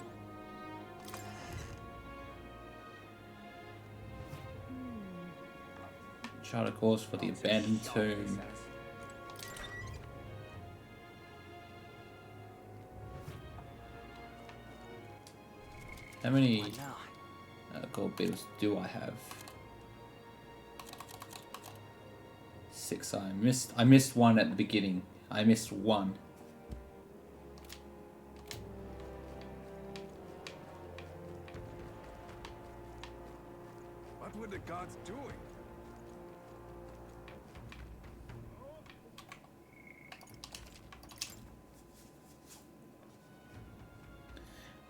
[SPEAKER 1] Chart a course for the abandoned tomb. How many gold beetles do I have? 6. I missed one at the beginning. I missed one.
[SPEAKER 9] What were the gods doing?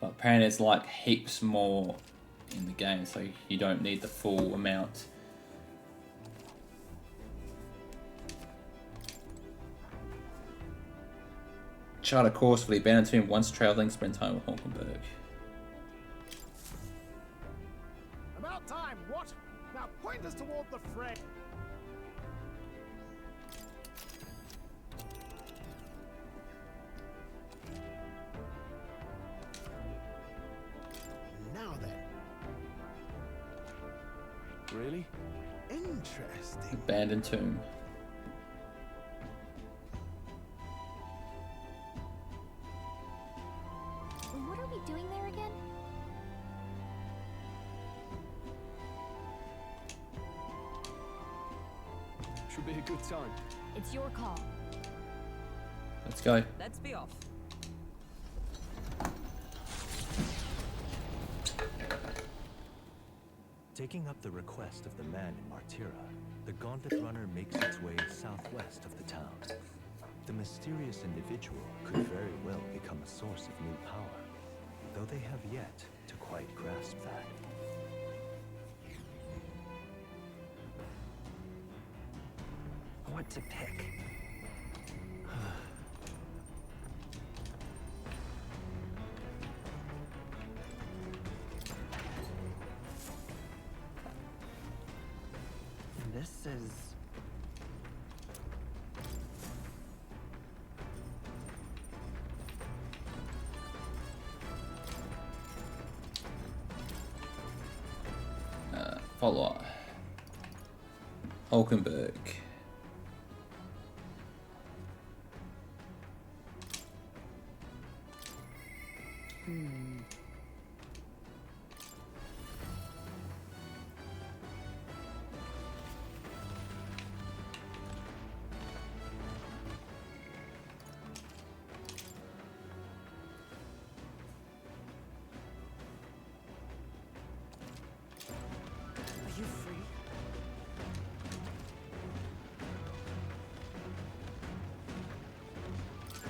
[SPEAKER 1] But apparently it's like heaps more in the game, so you don't need the full amount. Chart a course for the abandoned tomb once traveling, spend time with Hulkenberg.
[SPEAKER 11] About time, what? Now point us toward the fray. Now then.
[SPEAKER 5] Really?
[SPEAKER 11] Interesting.
[SPEAKER 1] Abandoned tomb.
[SPEAKER 6] What are we doing there again?
[SPEAKER 5] Should be a good time.
[SPEAKER 6] It's your call.
[SPEAKER 1] Let's go.
[SPEAKER 7] Let's be off.
[SPEAKER 12] Taking up the request of the man in Martira, the Gauntlet Runner makes its way southwest of the town. The mysterious individual could very well become a source of new power, though they have yet to quite grasp that.
[SPEAKER 10] What to pick? This is...
[SPEAKER 1] Follow Hulkenberg.
[SPEAKER 7] Are you free?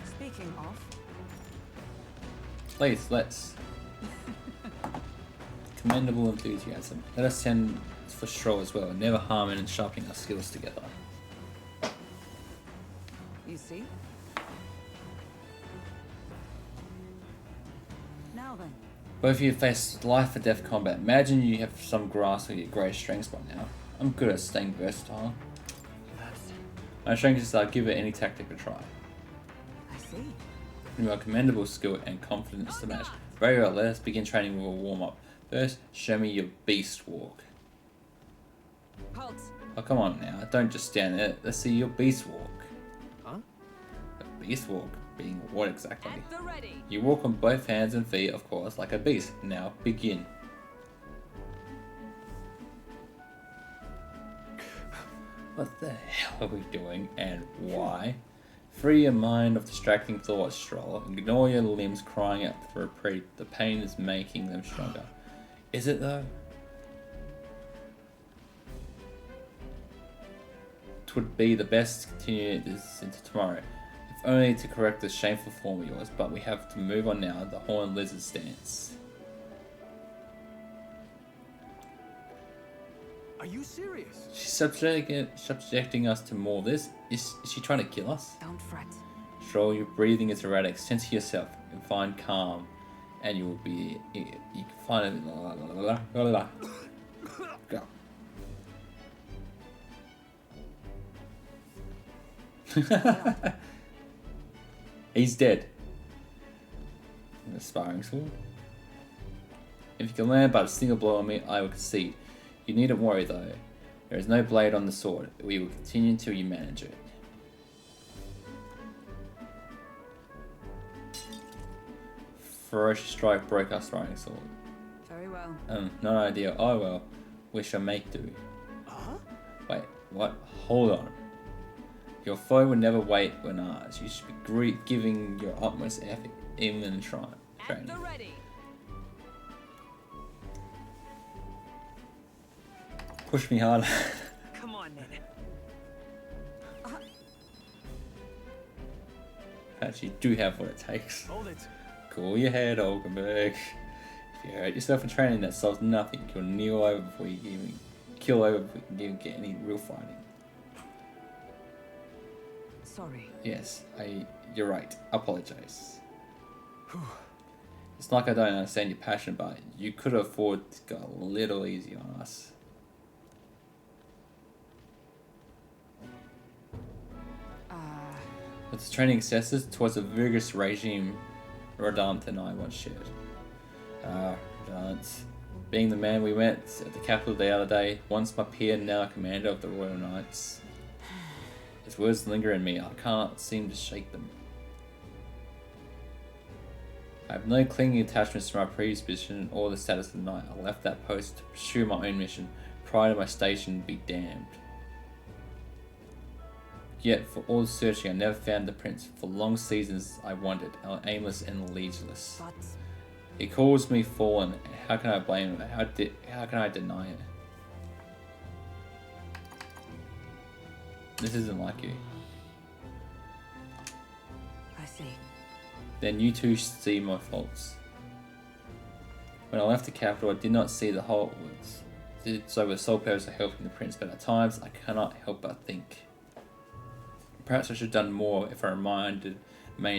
[SPEAKER 7] Speaking of,
[SPEAKER 1] Please, let's. Commendable enthusiasm. Let us send for Stroll as well, never harming and sharpening our skills together.
[SPEAKER 7] you see? Now then,
[SPEAKER 1] Both of you face life or death combat. Imagine you have some grasp of your greatest strengths by now. I'm good at staying versatile. My strength is that I'll give it any tactic a try.
[SPEAKER 7] I see.
[SPEAKER 1] You have commendable skill and confidence to match. Very well, let us begin training with a warm-up. First, show me your beast walk.
[SPEAKER 7] Halt.
[SPEAKER 1] Oh, come on now, don't just stand there. Let's see your beast walk.
[SPEAKER 5] Huh?
[SPEAKER 1] A beast walk being what exactly?
[SPEAKER 7] At the ready.
[SPEAKER 1] You walk on both hands and feet, of course, like a beast. Now, begin. What the hell are we doing and why? Free your mind of distracting thoughts, Stroll. Ignore your limbs crying out for reprieve. The pain is making them stronger. Is it though? Twould be the best to continue this into tomorrow. If only to correct this shameful form of yours, but we have to move on now. The horned lizard stance.
[SPEAKER 5] Are you serious?
[SPEAKER 1] She's subjecting us to more of this. Is she trying to kill us?
[SPEAKER 7] Don't fret.
[SPEAKER 1] Stroll, your breathing is erratic. Center yourself and find calm, and you will be. You can find it. Go. He's dead. And a sparring sword. If you can land but a single blow on me, I will concede. You needn't worry though. There is no blade on the sword. We will continue until you manage it. Ferocious strike broke our throwing sword.
[SPEAKER 7] Very well.
[SPEAKER 1] No idea. Oh well. We shall make do.
[SPEAKER 5] Huh?
[SPEAKER 1] Wait, what? Hold on. Your foe will never wait when ours. You should be giving your utmost effort, even in training.
[SPEAKER 7] At the ready.
[SPEAKER 1] Push me harder.
[SPEAKER 10] Come on, then.
[SPEAKER 1] Perhaps you do have what it takes.
[SPEAKER 5] Hold it.
[SPEAKER 1] Cool your head, Olgenberg. If you hurt yourself in training, that solves nothing. You'll kneel over before you even kill over before you even get any real fighting.
[SPEAKER 7] Sorry.
[SPEAKER 1] Yes, you're right. Apologize. It's like I don't understand your passion, but you could afford to go a little easy on us. With the training successes towards a vigorous regime Rodant and I once shared. Rodant. Being the man we met at the capital the other day, once my peer, now commander of the Royal Knights. His words linger in me, I can't seem to shake them. I have no clinging attachments to my previous position or the status of the knight. I left that post to pursue my own mission. Pride of my station be damned. Yet, for all the searching, I never found the prince. For long seasons, I wandered, aimless and leisureless.
[SPEAKER 7] But
[SPEAKER 1] He calls me fallen. How can I blame him? How can I deny it? This isn't like you.
[SPEAKER 7] I see.
[SPEAKER 1] Then you too see my faults. When I left the capital, I did not see the whole. Did so with the sole purpose of helping the prince, but at times I cannot help but think. Perhaps I should have done more if I remained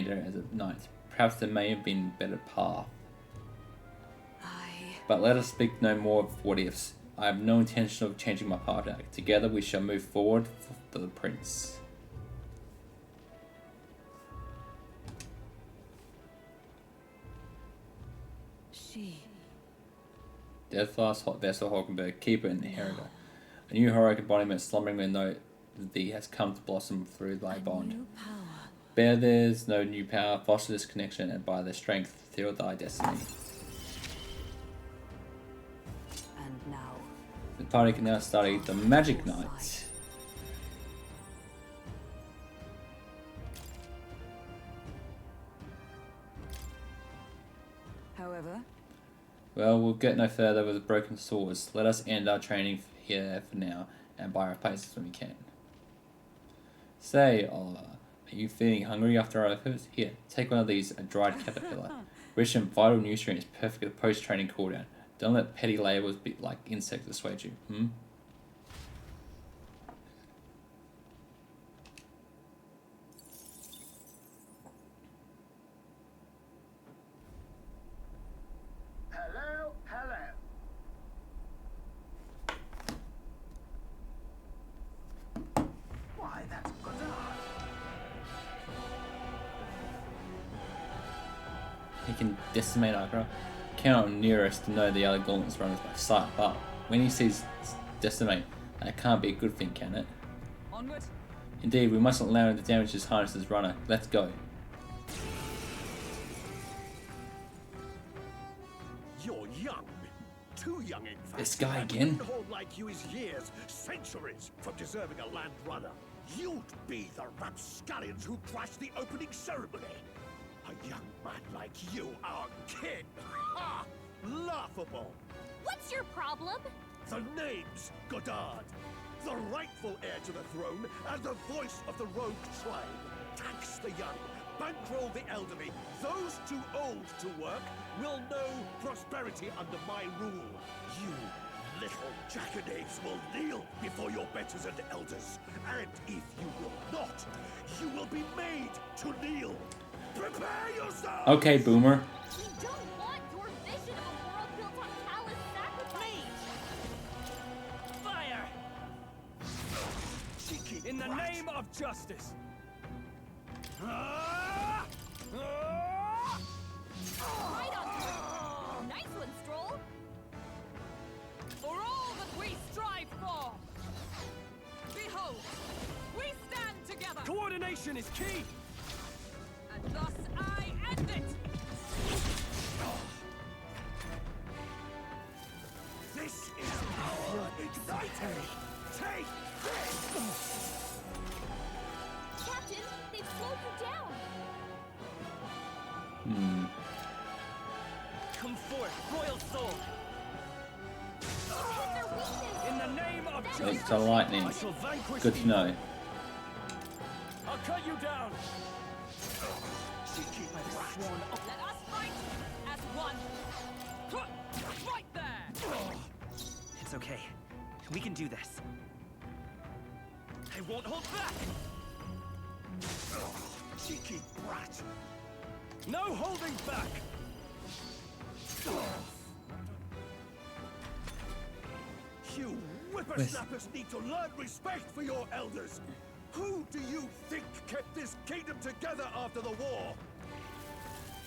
[SPEAKER 1] as a knight. Perhaps there may have been a better path. But let us speak no more of what ifs. I have no intention of changing my path now. Together we shall move forward for the prince.
[SPEAKER 7] She.
[SPEAKER 1] Deathlast Vessel Hulkenberg, keeper and inheritor. A new heroic embodiment slumbering with no thee has come to blossom through thy bond. Bear there's no new power, foster this connection, and by their strength fulfill thy destiny.
[SPEAKER 7] And now.
[SPEAKER 1] The party can now study the Magic Knight.
[SPEAKER 7] However,
[SPEAKER 1] Well, we'll get no further with broken swords. Let us end our training here for now, and buy our places when we can. Say, Oliver, are you feeling hungry after our efforts? Here, take one of these, a dried caterpillar. Rich and vital nutrients, perfect for post-training cooldown. Don't let petty labels be like insects dissuade you.
[SPEAKER 13] Hello, hello. Why, that's Godard.
[SPEAKER 1] He can decimate Agra. Cannot near us to know the other gauntlets runners by sight, but when he sees decimate, that can't be a good thing, can it?
[SPEAKER 7] onward.
[SPEAKER 1] Indeed, we mustn't allow him to damage his highness's runner. Let's go.
[SPEAKER 14] You're young. Too young, in fact.
[SPEAKER 1] This guy
[SPEAKER 14] And
[SPEAKER 1] again?
[SPEAKER 14] Greenhorn like you is years, centuries from deserving a land runner. You'd be the rapscallions who crashed the opening ceremony. A young man like you, our king. Ha! Laughable.
[SPEAKER 6] What's your problem?
[SPEAKER 14] The name's Godard. The rightful heir to the throne and the voice of the rogue tribe. Tax the young, bankroll the elderly. Those too old to work will know prosperity under my rule. You little jackanapes will kneel before your betters and elders. And if you will not, you will be made to kneel. Prepare yourself!
[SPEAKER 1] Okay, Boomer.
[SPEAKER 6] We don't want your vision of a world built on callous sacrifice.
[SPEAKER 5] Fire!
[SPEAKER 14] Cheeky
[SPEAKER 5] In the
[SPEAKER 14] brat.
[SPEAKER 5] name of justice.
[SPEAKER 14] Ah! Ah!
[SPEAKER 6] Right on. Nice one, Stroll.
[SPEAKER 7] For all that we strive for. Behold, we stand together.
[SPEAKER 5] Coordination is key.
[SPEAKER 7] And thus I end it.
[SPEAKER 14] This is power ignited! Take this!
[SPEAKER 6] Captain, they've slowed you down.
[SPEAKER 5] Come forth, royal soul.
[SPEAKER 6] Hit their weakness.
[SPEAKER 5] In the name of
[SPEAKER 1] It's
[SPEAKER 5] justice.
[SPEAKER 1] a lightning.
[SPEAKER 5] I shall vanquish
[SPEAKER 1] Good to
[SPEAKER 5] evil.
[SPEAKER 1] know.
[SPEAKER 5] I'll cut you down.
[SPEAKER 14] Cheeky brat!
[SPEAKER 7] Let us fight as one. Right there.
[SPEAKER 10] It's okay. We can do this.
[SPEAKER 5] I won't hold back.
[SPEAKER 14] Cheeky brat!
[SPEAKER 5] No holding back.
[SPEAKER 14] You whippersnappers need to learn respect for your elders! Who do you think kept this kingdom together after the war?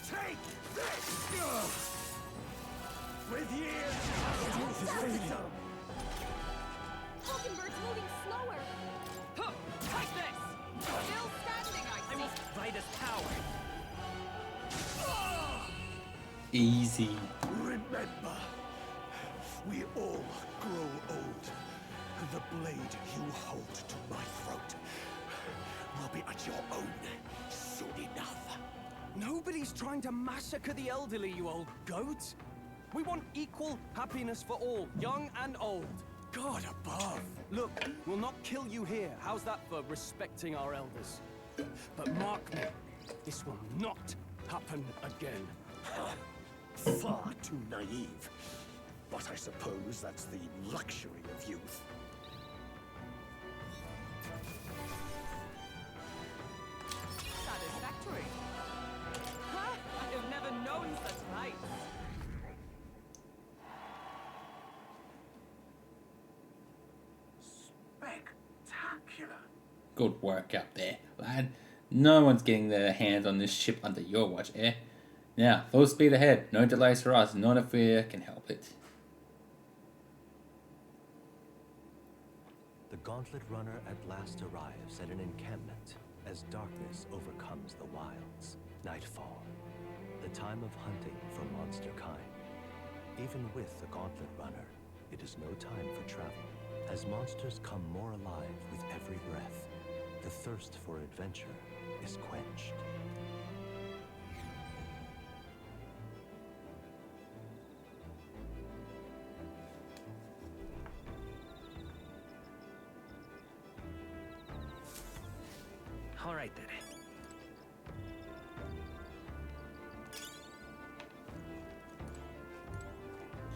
[SPEAKER 14] Take this! With years
[SPEAKER 6] Hulkenberg's moving slower.
[SPEAKER 7] Huh, take this. Still standing, I see.
[SPEAKER 10] Fight us power.
[SPEAKER 1] Easy.
[SPEAKER 14] remember, we all grow old. The blade you hold to my throat will be at your own soon enough.
[SPEAKER 5] Nobody's trying to massacre the elderly, you old goat. We want equal happiness for all, young and old. God above. Look, we'll not kill you here. How's that for respecting our elders? But mark me, this will not happen again.
[SPEAKER 14] Far too naive. But I suppose that's the luxury of youth.
[SPEAKER 7] Satisfactory. Ha! I have never known such heights.
[SPEAKER 14] Spectacular.
[SPEAKER 1] Good work up there, lad. No one's getting their hands on this ship under your watch, eh? Now, full speed ahead. No delays for us, not if we can help it.
[SPEAKER 12] The Gauntlet Runner at last arrives at an encampment as darkness overcomes the wilds. Nightfall, the time of hunting for monster kind. Even with the Gauntlet Runner, it is no time for travel, as monsters come more alive with every breath. The thirst for adventure is quenched.
[SPEAKER 10] All right then.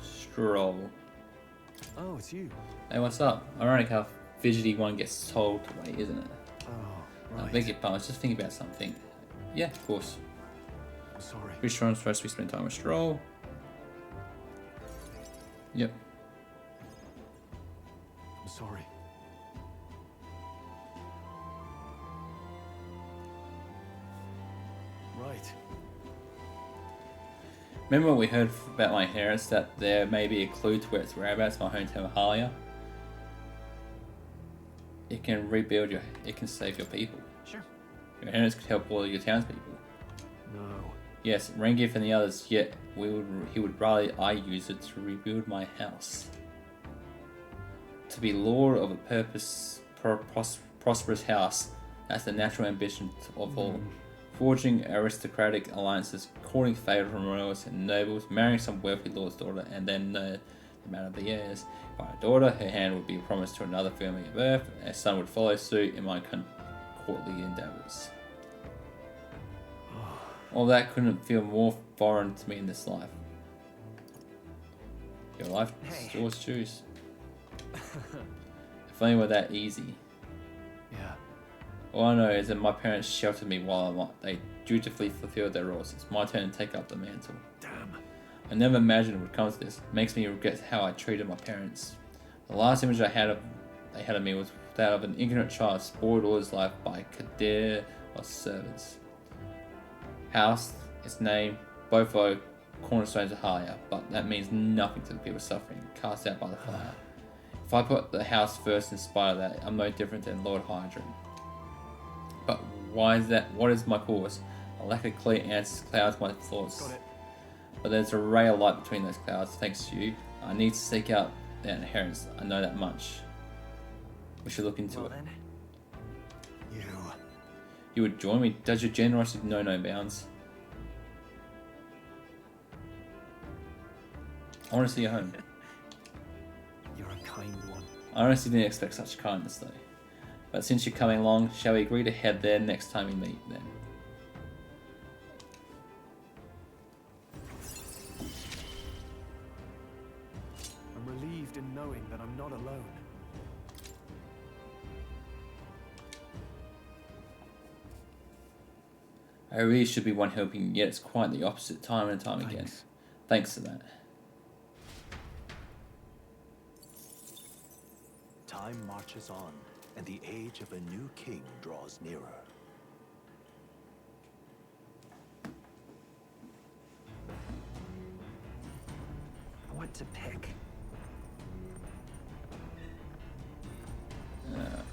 [SPEAKER 1] Stroll.
[SPEAKER 5] Oh, it's you.
[SPEAKER 1] Hey, what's up? Ironic how fidgety one gets told to wait, isn't it?
[SPEAKER 5] Oh,
[SPEAKER 1] I
[SPEAKER 5] right.
[SPEAKER 1] beg your pardon, I was just thinking about something. Yeah, of course.
[SPEAKER 5] I'm sorry.
[SPEAKER 1] Pretty sure I'm supposed to be spending time with Stroll. Yep.
[SPEAKER 5] I'm sorry. Right.
[SPEAKER 1] Remember what we heard about my inheritance, that there may be a clue to where its whereabouts, my hometown of Halia? It can rebuild your, it can save your people.
[SPEAKER 10] Sure.
[SPEAKER 1] Your inheritance could help all your townspeople.
[SPEAKER 5] No.
[SPEAKER 1] Yes, Rengif and the others, yet he would rather I use it to rebuild my house. To be lord of a prosperous house, that's the natural ambition of all. Forging aristocratic alliances, courting favour from royals and nobles, marrying some wealthy lord's daughter, and then the amount of the heirs. By a daughter, her hand would be promised to another family of earth, and a son would follow suit in my courtly endeavours. All that couldn't feel more foreign to me in this life. Your life is yours to choose. If only it were that easy.
[SPEAKER 5] Yeah.
[SPEAKER 1] All I know is that my parents sheltered me while they dutifully fulfilled their roles. It's my turn to take up the mantle.
[SPEAKER 5] Damn.
[SPEAKER 1] I never imagined it would come to this. It makes me regret how I treated my parents. The last image they had of me was that of an ignorant child spoiled all his life by Kadir or servants. House, its name, both are cornerstones of Halia, but that means nothing to the people suffering, cast out by the fire. If I put the house first in spite of that, I'm no different than Lord Hydron. But why is that? What is my cause? A lack of clear answers clouds my thoughts.
[SPEAKER 5] Got it.
[SPEAKER 1] But there's a ray of light between those clouds, thanks to you. I need to seek out that inheritance. I know that much. We should look into it.
[SPEAKER 10] Then.
[SPEAKER 1] You would join me? Does your generosity know no bounds? I want to see you home.
[SPEAKER 5] You're a kind one.
[SPEAKER 1] I honestly didn't expect such kindness though. But since you're coming along, shall we agree to head there next time we meet then?
[SPEAKER 5] I'm relieved in knowing that I'm not alone.
[SPEAKER 1] I really should be one helping, yet it's quite the opposite time and time again. Thanks for that.
[SPEAKER 12] Time marches on, and the age of a new king draws nearer.
[SPEAKER 10] What to pick?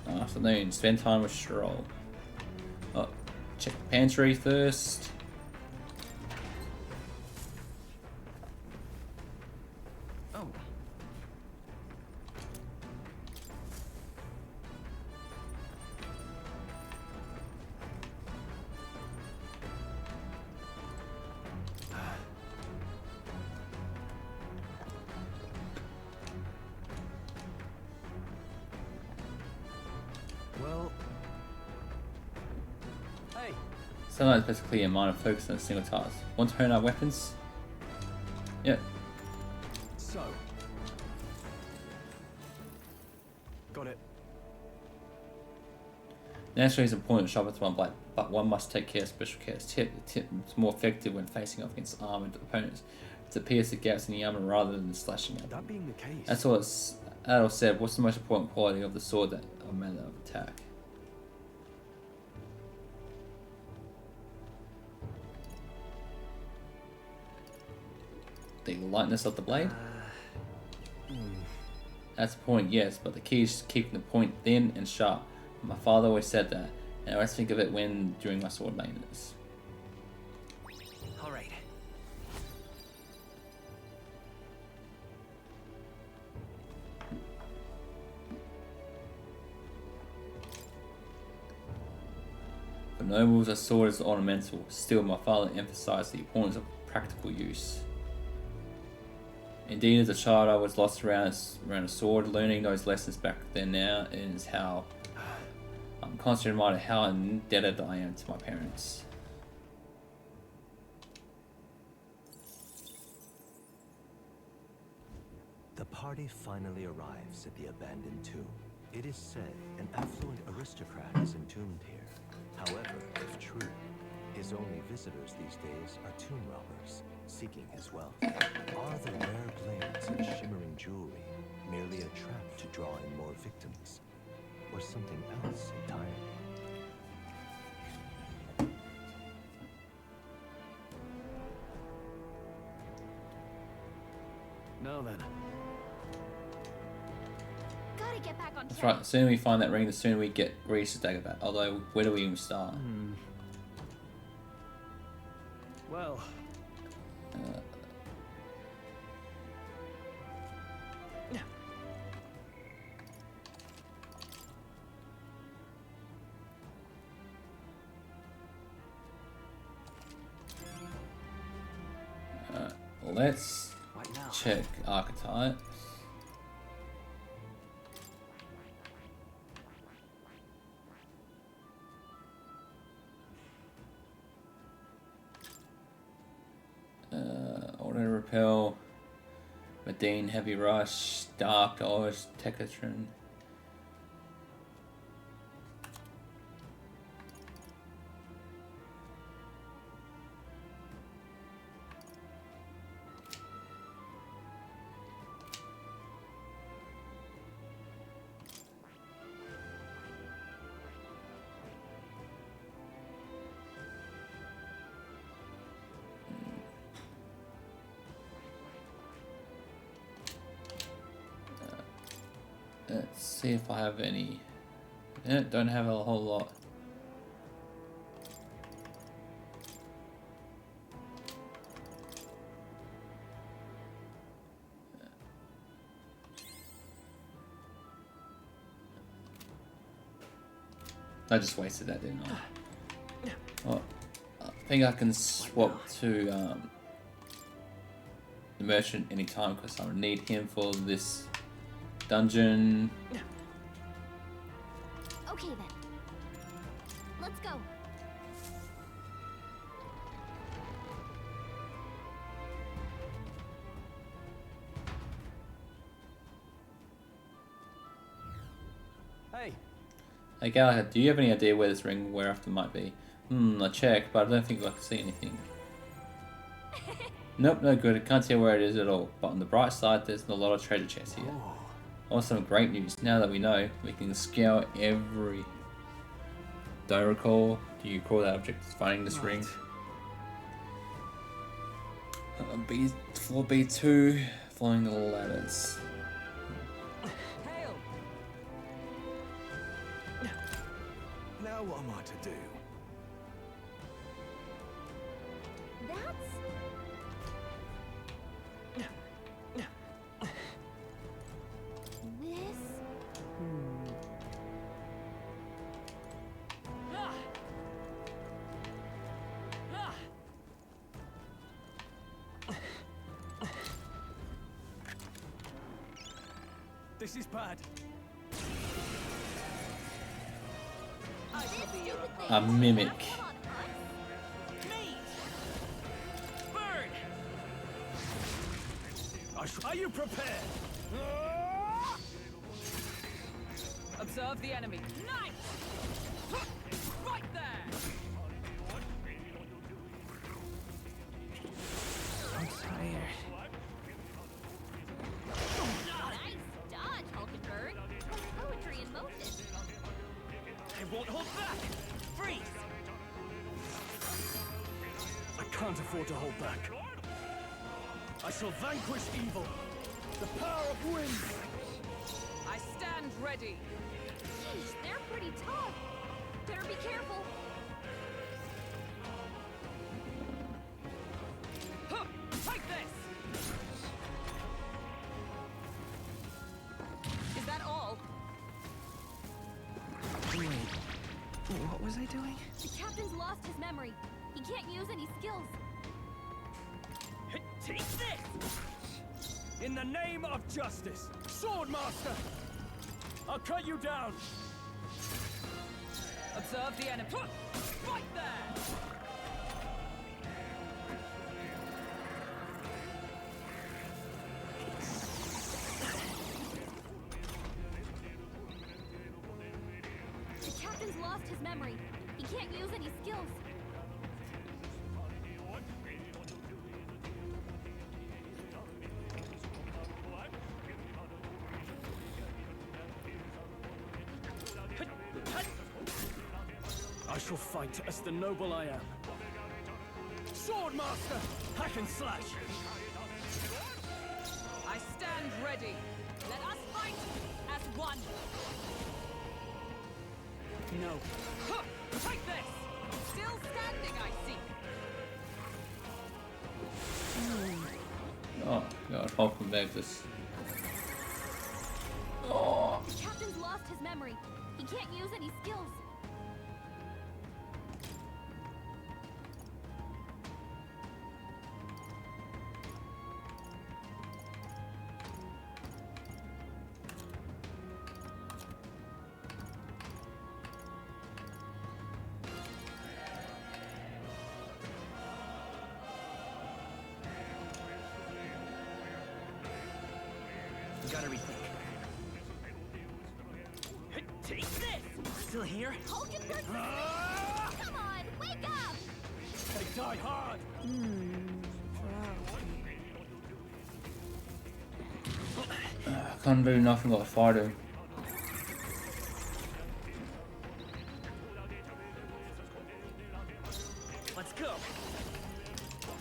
[SPEAKER 1] Afternoon, spend time with Stroll. Oh, check the pantry first.
[SPEAKER 10] Oh.
[SPEAKER 1] Sometimes it's basically a mind and focus on a single task. Want to hone our weapons? Yep.
[SPEAKER 5] So. Got it.
[SPEAKER 1] Naturally, it's important to sharpen one blade, but one must take care of special care. It's more effective when facing off against armored opponents to pierce the gaps in the armor rather than slashing at them.
[SPEAKER 5] That being the case.
[SPEAKER 1] That's all Adol said. What's the most important quality of the sword that a manner of attack? The lightness of the blade? That's the point, yes, but the key is keeping the point thin and sharp. My father always said that, and I always think of it when doing my sword maintenance.
[SPEAKER 10] All right.
[SPEAKER 1] For nobles, a sword is ornamental. Still, my father emphasized the importance of practical use. Indeed, as a child, I was lost around a sword. Learning those lessons back then now is how I'm constantly reminded how indebted I am to my parents.
[SPEAKER 12] The party finally arrives at the abandoned tomb. It is said an affluent aristocrat is entombed here. However, if true, his only visitors these days are tomb robbers, seeking his wealth. Are the rare blades and shimmering jewelry merely a trap to draw in more victims? Or something else entirely?
[SPEAKER 5] Now then.
[SPEAKER 6] Gotta get back on
[SPEAKER 1] That's
[SPEAKER 6] track.
[SPEAKER 1] right, the sooner we find that ring, the sooner we get Reese's dagger back. Although, where do we even start?
[SPEAKER 5] Well.
[SPEAKER 1] Let's check archetypes. Auto repel, Medine, heavy rush, dark dodge, Tekatron. Let's see if I have any. Yeah, don't have a whole lot. I just wasted that, didn't I? Well, I think I can swap to the merchant anytime because I need him for this dungeon.
[SPEAKER 6] Okay then. Let's go.
[SPEAKER 5] Hey.
[SPEAKER 1] Hey Gallagher, do you have any idea where this ring whereafter might be? I checked, but I don't think I can see anything. Nope, no good. I can't tell where it is at all. But on the bright side, there's a lot of treasure chests here. Also, great news. Now that we know, we can scour every... Do I recall? Do you recall that object as finding this ring? Floor B2, following the ladders.
[SPEAKER 5] Now what am I to do? This is bad.
[SPEAKER 1] A mimic.
[SPEAKER 5] Are you prepared?
[SPEAKER 7] Observe the enemy. Nice! Right there!
[SPEAKER 10] I'm tired.
[SPEAKER 2] Nice dodge, Hulkenberg. Poetry in motion.
[SPEAKER 5] I won't hold back! Freeze! I can't afford to hold back. I shall vanquish evil. The power of wind!
[SPEAKER 7] I stand ready.
[SPEAKER 6] Sheesh, they're pretty tough. Better be careful.
[SPEAKER 7] Huh, take this! Is that all?
[SPEAKER 10] Wait, what was I doing?
[SPEAKER 6] The captain's lost his memory. He can't use any skills.
[SPEAKER 5] Take this! In the name of justice, Swordmaster! I'll cut you down!
[SPEAKER 7] Observe the enemy. Right there!
[SPEAKER 6] The captain's lost his memory. He can't use any skills.
[SPEAKER 5] I shall fight as the noble I am. Swordmaster! Hack and slash!
[SPEAKER 7] I stand ready. Let us fight as one.
[SPEAKER 5] No.
[SPEAKER 7] Huh, take this! Still standing, I see.
[SPEAKER 1] Oh god, Hulkenberg this. Oh.
[SPEAKER 6] The captain's lost his memory. He can't use any skills.
[SPEAKER 10] Gotta rethink.
[SPEAKER 5] Take this!
[SPEAKER 10] Still here?
[SPEAKER 6] Hulkenberg! Come on, wake up!
[SPEAKER 5] They die hard!
[SPEAKER 1] I can't do nothing but fight him.
[SPEAKER 10] Let's go.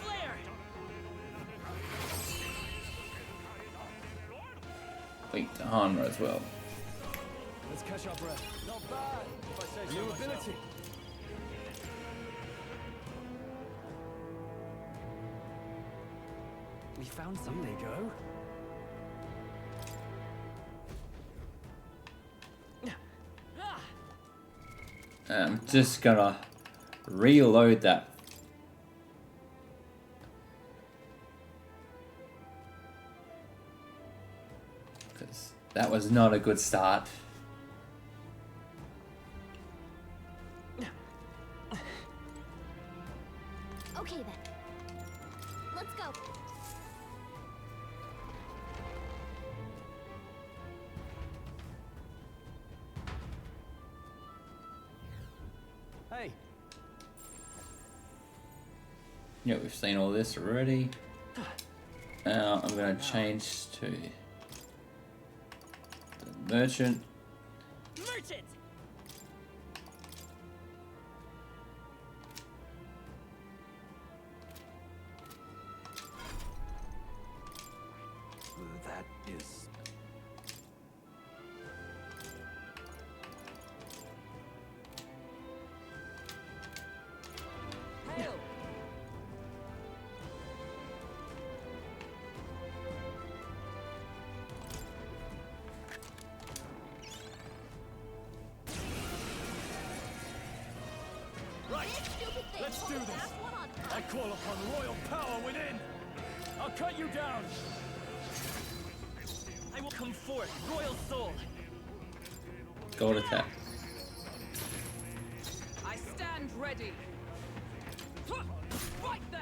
[SPEAKER 10] Flare!
[SPEAKER 1] Beat the Hanra as well.
[SPEAKER 5] Let's catch our breath. Not bad, if I say so. New ability.
[SPEAKER 10] We found
[SPEAKER 5] There
[SPEAKER 10] something.
[SPEAKER 5] they go.
[SPEAKER 1] I'm just gonna reload that. Because that was not a good start.
[SPEAKER 6] Okay then. Let's go.
[SPEAKER 5] Hey,
[SPEAKER 1] Yeah, we've seen all this already. Now I'm gonna change to the merchant.
[SPEAKER 7] Merchant!
[SPEAKER 12] That is...
[SPEAKER 7] Hail!
[SPEAKER 5] right!
[SPEAKER 6] Stupid thing.
[SPEAKER 5] Let's do this.
[SPEAKER 6] Last one on
[SPEAKER 5] I call upon royal power within! I'll cut you down!
[SPEAKER 10] I will come forth, royal soul.
[SPEAKER 1] Gold attack.
[SPEAKER 7] I stand ready. Huh, right there!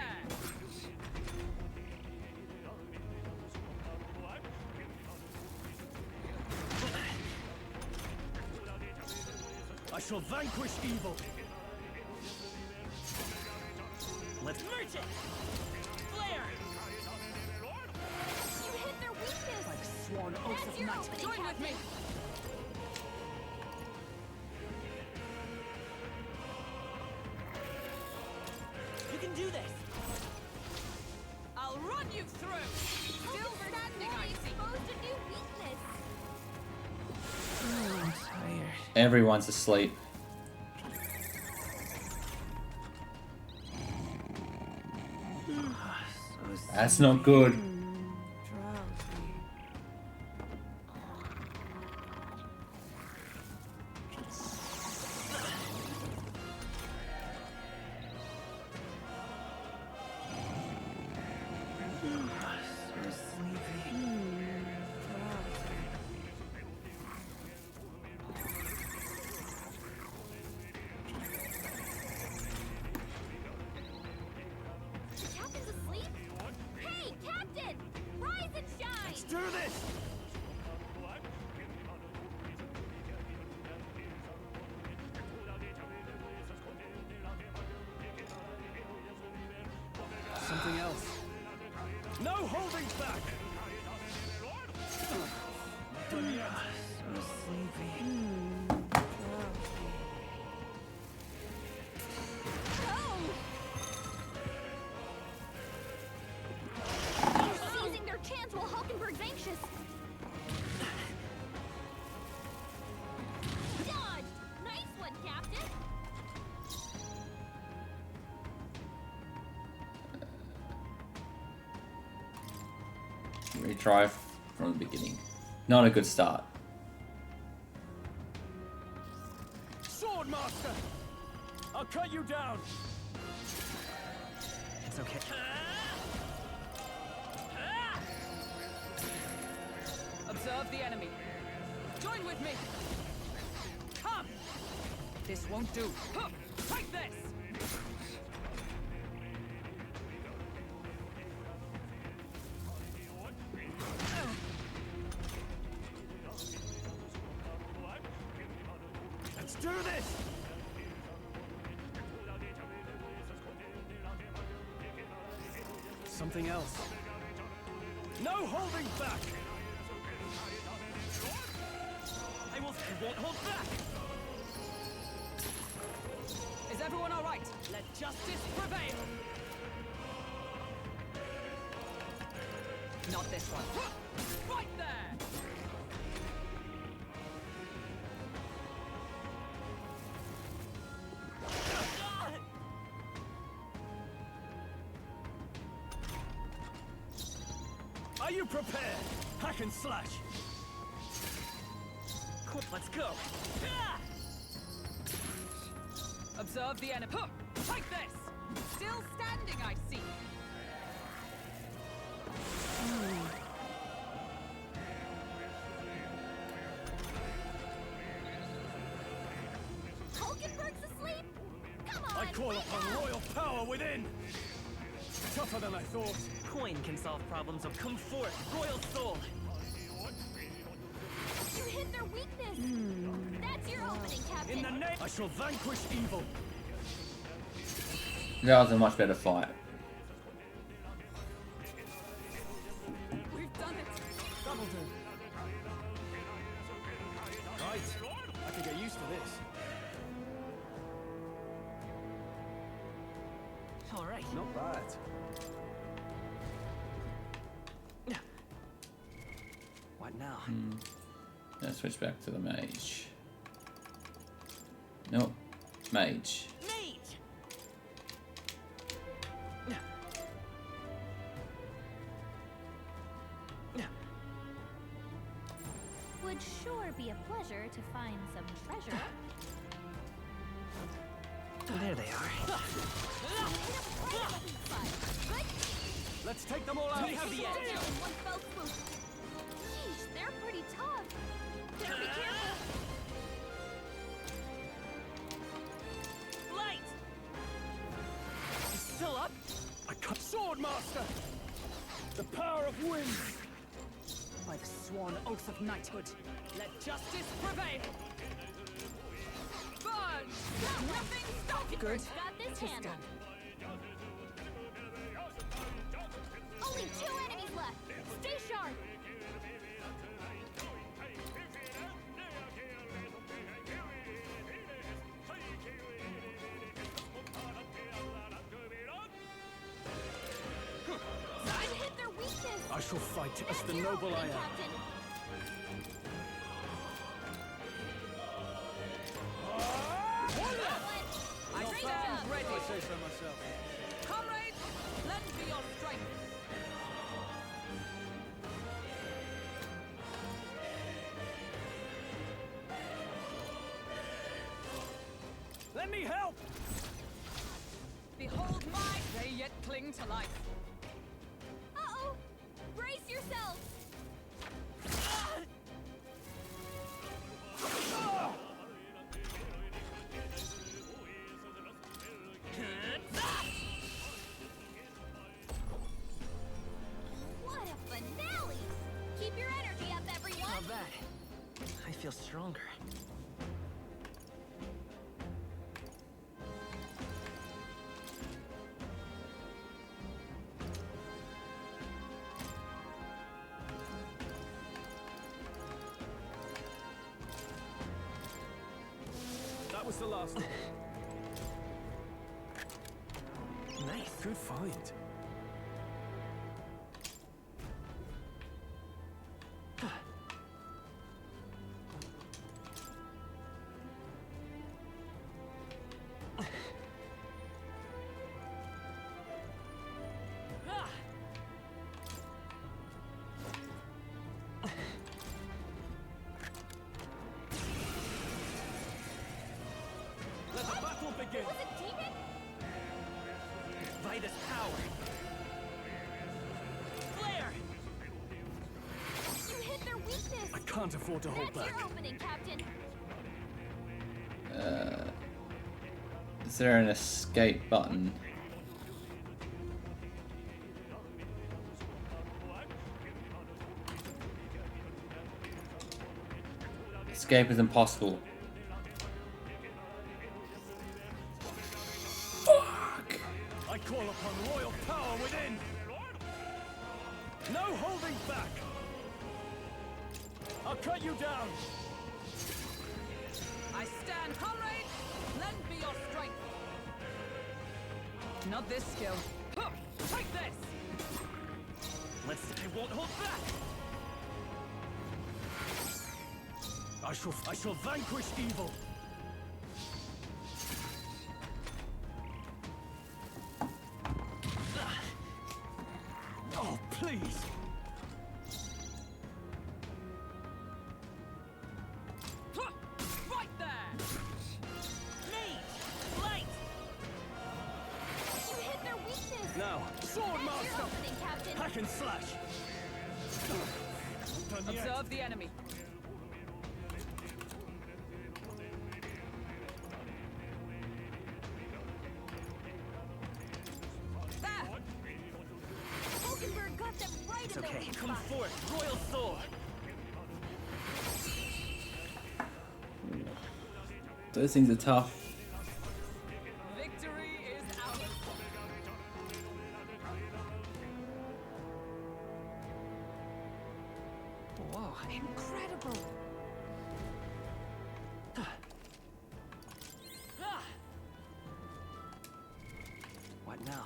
[SPEAKER 5] shall vanquish evil.
[SPEAKER 10] Let's merge it! Flare!
[SPEAKER 2] You hit their weakness!
[SPEAKER 7] By the sworn oath
[SPEAKER 2] That's
[SPEAKER 7] of
[SPEAKER 2] your
[SPEAKER 7] night.
[SPEAKER 2] opening,
[SPEAKER 7] Join with me!
[SPEAKER 2] Captain.
[SPEAKER 10] You can do this!
[SPEAKER 7] I'll run you through! Still standing, I see!
[SPEAKER 2] Exposed a new weakness!
[SPEAKER 10] I'm tired.
[SPEAKER 1] Everyone's asleep. That's not good.
[SPEAKER 2] The captain's asleep? Hey, Captain! Rise and shine!
[SPEAKER 5] Let's do this! Something else. No holding back! Done yet.
[SPEAKER 10] So sleepy.
[SPEAKER 2] They're seizing their chance while Hulkenberg's anxious! Dodged! Nice one, Captain!
[SPEAKER 1] Retry from the beginning. Not a good start.
[SPEAKER 5] Swordmaster! I'll cut you down!
[SPEAKER 10] It's okay.
[SPEAKER 7] Observe the enemy. Join with me! Come! This won't do. Huh. Take this!
[SPEAKER 5] Let's do this! Something else. No holding back!
[SPEAKER 10] I won't hold back!
[SPEAKER 7] Is everyone all right? Let justice prevail! Not this one. Right there!
[SPEAKER 5] Are you prepared? Hack and slash!
[SPEAKER 10] Cool, let's go!
[SPEAKER 7] Observe the enemy. Huh. Take this! Still standing, I see.
[SPEAKER 2] Hulkenberg's asleep? Come on!
[SPEAKER 5] I call
[SPEAKER 2] wake
[SPEAKER 5] upon
[SPEAKER 2] up!
[SPEAKER 5] royal power within! Tougher than I thought.
[SPEAKER 10] Coin can solve problems, so come forth, royal soul!
[SPEAKER 2] You hit their weakness! That's your opening, Captain!
[SPEAKER 5] In the name, I shall vanquish evil.
[SPEAKER 1] That was a much better fight.
[SPEAKER 7] We've done it! Double do.
[SPEAKER 5] Right. I can get used to this.
[SPEAKER 10] All right.
[SPEAKER 5] Not bad.
[SPEAKER 10] What now?
[SPEAKER 1] Let's switch back to the mage. Nope. Mage.
[SPEAKER 10] Mage!
[SPEAKER 2] Would sure be a pleasure to find some treasure.
[SPEAKER 10] There they are.
[SPEAKER 5] Let's take them all out.
[SPEAKER 10] We have the edge.
[SPEAKER 2] In one fell swoop. Yeesh, they're pretty tough. Better be careful.
[SPEAKER 10] Light!
[SPEAKER 5] Still up? I cut Swordmaster! The power of wind!
[SPEAKER 7] By the sworn oath of knighthood, let justice prevail! Burn! Good.
[SPEAKER 2] Got this
[SPEAKER 7] Tis
[SPEAKER 2] handled.
[SPEAKER 7] done.
[SPEAKER 6] Only 2 enemies left. Stay sharp. Time to hit their weakness.
[SPEAKER 5] I shall fight as the
[SPEAKER 6] Your
[SPEAKER 5] noble I
[SPEAKER 6] opening,
[SPEAKER 5] am.
[SPEAKER 6] Captain.
[SPEAKER 7] I
[SPEAKER 6] Great
[SPEAKER 7] stand
[SPEAKER 6] job.
[SPEAKER 7] ready.
[SPEAKER 5] Say so myself.
[SPEAKER 7] Comrades, lend me your strength.
[SPEAKER 5] Let me help!
[SPEAKER 7] Behold they yet cling to life.
[SPEAKER 6] Uh-oh. Brace yourselves. What a finale! Keep your energy up, everyone.
[SPEAKER 10] Not bad. I feel stronger.
[SPEAKER 5] That was the last one.
[SPEAKER 10] Nice.
[SPEAKER 5] Good fight. Let the battle begin.
[SPEAKER 6] Was it demon?
[SPEAKER 10] Vitus power. Flare.
[SPEAKER 6] You hit their weakness.
[SPEAKER 5] I can't afford to hold
[SPEAKER 6] That's
[SPEAKER 5] back.
[SPEAKER 6] your opening, Captain.
[SPEAKER 1] Is there an escape button? Escape is impossible. Fuck!
[SPEAKER 5] I call upon royal power within. No holding back. I'll cut you down.
[SPEAKER 7] I stand, comrades. Lend me your strength. Not this skill. Huh, take this.
[SPEAKER 10] Let's see. I won't hold back.
[SPEAKER 5] I shall vanquish evil. Oh, please.
[SPEAKER 7] Huh, right there.
[SPEAKER 10] Mage! Light!
[SPEAKER 6] You hit their weakness.
[SPEAKER 5] Now, sword
[SPEAKER 6] That's your
[SPEAKER 5] master.
[SPEAKER 6] opening, Captain.
[SPEAKER 5] Hack and slash. Done yet.
[SPEAKER 7] Observe the enemy. There.
[SPEAKER 6] Hulkenberg got them right
[SPEAKER 10] It's
[SPEAKER 6] in their
[SPEAKER 10] okay.
[SPEAKER 6] weak
[SPEAKER 10] Come
[SPEAKER 6] spot.
[SPEAKER 10] forth, Royal Soul.
[SPEAKER 1] Those things are tough.
[SPEAKER 7] Victory is ours.
[SPEAKER 10] Whoa.
[SPEAKER 7] Incredible.
[SPEAKER 10] What now?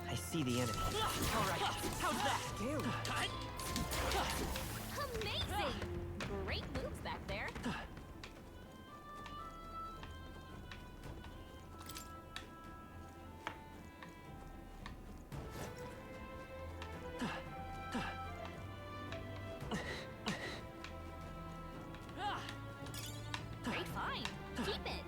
[SPEAKER 10] I see the enemy. All right. How's that?
[SPEAKER 6] Amazing. Great moves back there. Great find. Keep it.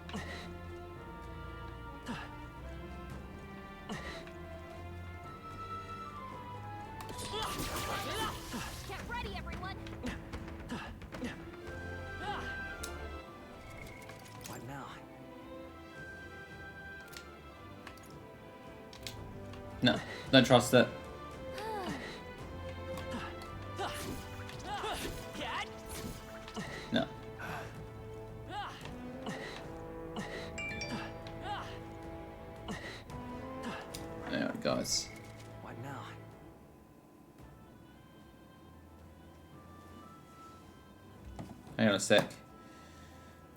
[SPEAKER 6] Get ready, everyone.
[SPEAKER 1] No, don't trust it. No. Alright, guys.
[SPEAKER 10] What now?
[SPEAKER 1] Hang on a sec.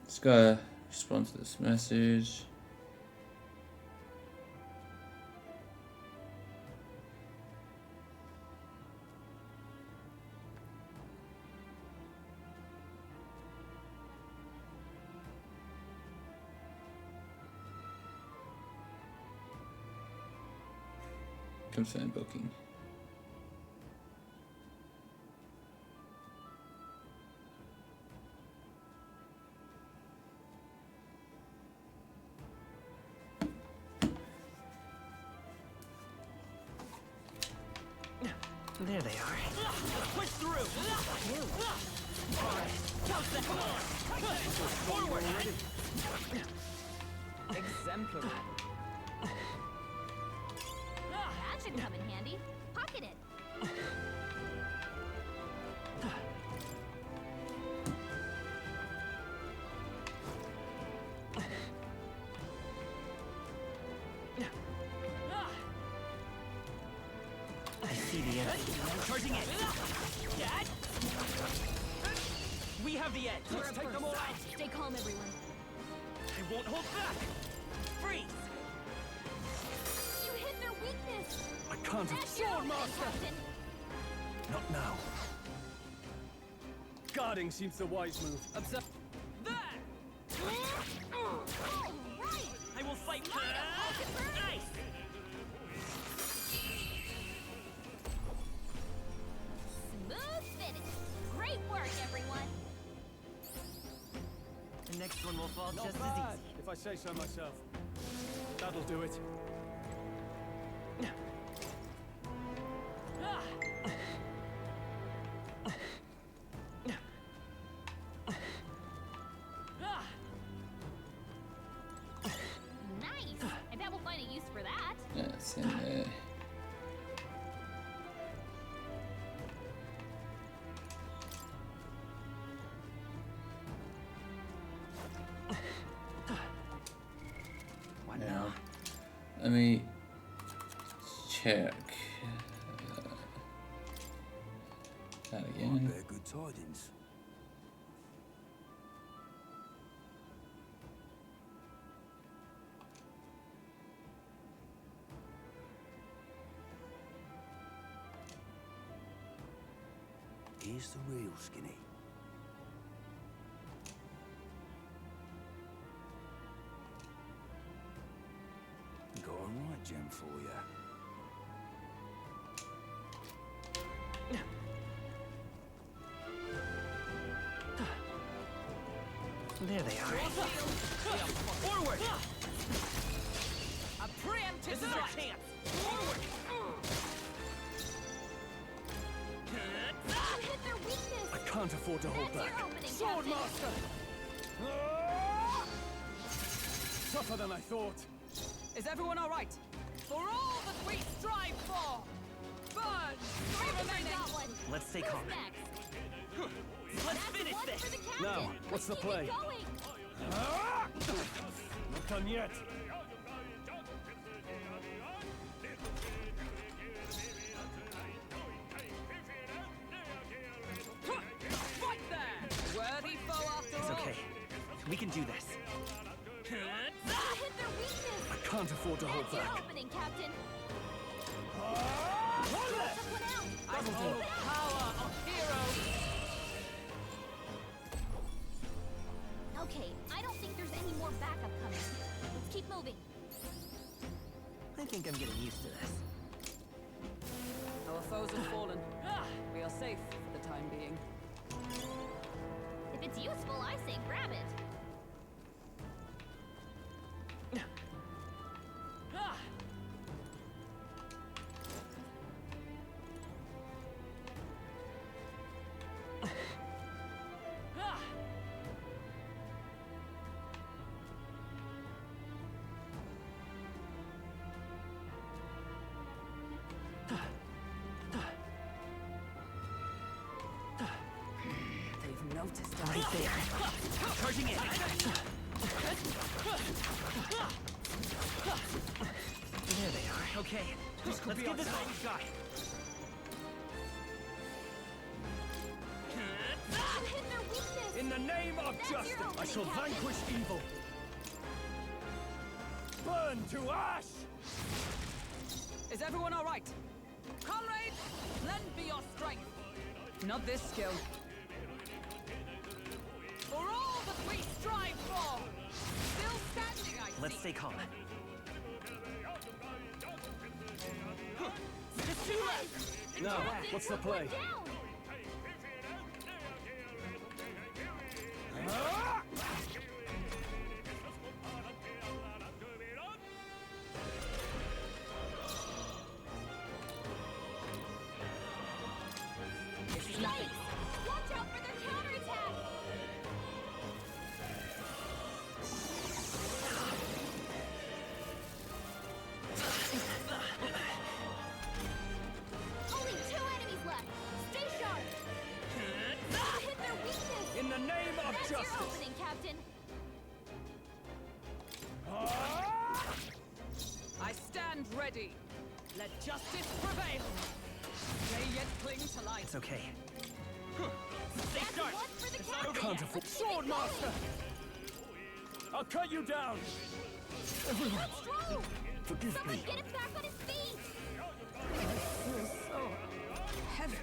[SPEAKER 1] Let's go respond to this message. Confirm booking.
[SPEAKER 10] There they are. Push through. Forward.
[SPEAKER 7] Exemplary.
[SPEAKER 2] That should come in handy. Pocket it.
[SPEAKER 10] I see the enemy. Charging in. We have the edge. Let's take them all out.
[SPEAKER 2] Stay calm, everyone.
[SPEAKER 10] I won't hold back. Freeze.
[SPEAKER 2] You hit their weakness.
[SPEAKER 5] I can't have...
[SPEAKER 2] Sword Master.
[SPEAKER 5] Not now. Guarding seems the wise move. Observe.
[SPEAKER 10] There.
[SPEAKER 2] All right.
[SPEAKER 10] I will fight. Nice.
[SPEAKER 2] Smooth finish. Great work, everyone.
[SPEAKER 10] The next one will fall
[SPEAKER 5] Not
[SPEAKER 10] just
[SPEAKER 5] bad,
[SPEAKER 10] as easy.
[SPEAKER 5] if I say so myself. That'll do it.
[SPEAKER 2] Nice. I bet we'll find a use for that.
[SPEAKER 1] Yeah, it's in there.
[SPEAKER 10] What
[SPEAKER 1] Now,
[SPEAKER 10] now?
[SPEAKER 1] let me check that again.
[SPEAKER 3] Bear good tidings. Here's the real skinny. Got a right gem for you.
[SPEAKER 10] There they are. Forward.
[SPEAKER 7] A preemptive
[SPEAKER 10] This is our chance. Forward.
[SPEAKER 2] You hit their weakness.
[SPEAKER 5] I can't afford to hold
[SPEAKER 2] That's
[SPEAKER 5] back.
[SPEAKER 2] your opening,
[SPEAKER 7] Sword
[SPEAKER 2] Captain.
[SPEAKER 7] Master!
[SPEAKER 5] Tougher than I thought.
[SPEAKER 7] Is everyone all right? For all that we strive for! Burn! Three remaining!
[SPEAKER 2] Got one.
[SPEAKER 10] Let's stay
[SPEAKER 2] Who's
[SPEAKER 10] calm.
[SPEAKER 2] next?
[SPEAKER 10] Let's
[SPEAKER 2] That's
[SPEAKER 10] finish
[SPEAKER 2] one
[SPEAKER 10] this.
[SPEAKER 2] for the captain.
[SPEAKER 5] Now, what's the
[SPEAKER 2] Keep
[SPEAKER 5] play?
[SPEAKER 2] it going.
[SPEAKER 5] Not done yet.
[SPEAKER 7] Fight there! Worthy foe after
[SPEAKER 10] It's
[SPEAKER 7] all.
[SPEAKER 10] okay. We can do this.
[SPEAKER 2] You hit their weakness.
[SPEAKER 5] I can't afford to hold
[SPEAKER 2] That's your
[SPEAKER 5] back.
[SPEAKER 2] opening, Captain.
[SPEAKER 5] One left.
[SPEAKER 2] Someone else.
[SPEAKER 7] I hold the power of heroes!
[SPEAKER 2] Okay, I don't think there's any more backup coming. Let's keep moving.
[SPEAKER 10] I think I'm getting used to this.
[SPEAKER 7] Our foes have fallen. We are safe for the time being.
[SPEAKER 2] If it's useful, I say grab it.
[SPEAKER 5] Charging in. There they are. Okay, let's give this all we got. In the name of justice, I shall vanquish evil. Burn to ash!
[SPEAKER 7] Is everyone all right? Comrades, lend me your strength. Not this skill. For all that we strive for. Still standing, I see.
[SPEAKER 10] Let's stay calm.
[SPEAKER 5] Just two left. Now, what's the play?
[SPEAKER 2] Watch out for their counterattack! Only 2 enemies left. Stay sharp. Hit their weakness.
[SPEAKER 5] In the name of
[SPEAKER 2] That's
[SPEAKER 5] justice.
[SPEAKER 2] your opening, Captain.
[SPEAKER 7] I stand ready. Let justice prevail. They yet cling to life.
[SPEAKER 10] It's okay.
[SPEAKER 5] Stay sharp.
[SPEAKER 2] One for the
[SPEAKER 5] I
[SPEAKER 2] Captain.
[SPEAKER 5] can't afford. Sword Master! I'll cut you down. Everyone,
[SPEAKER 2] Let's roll.
[SPEAKER 5] forgive
[SPEAKER 2] Someone
[SPEAKER 5] me.
[SPEAKER 2] get him back on his feet.
[SPEAKER 7] So heavy.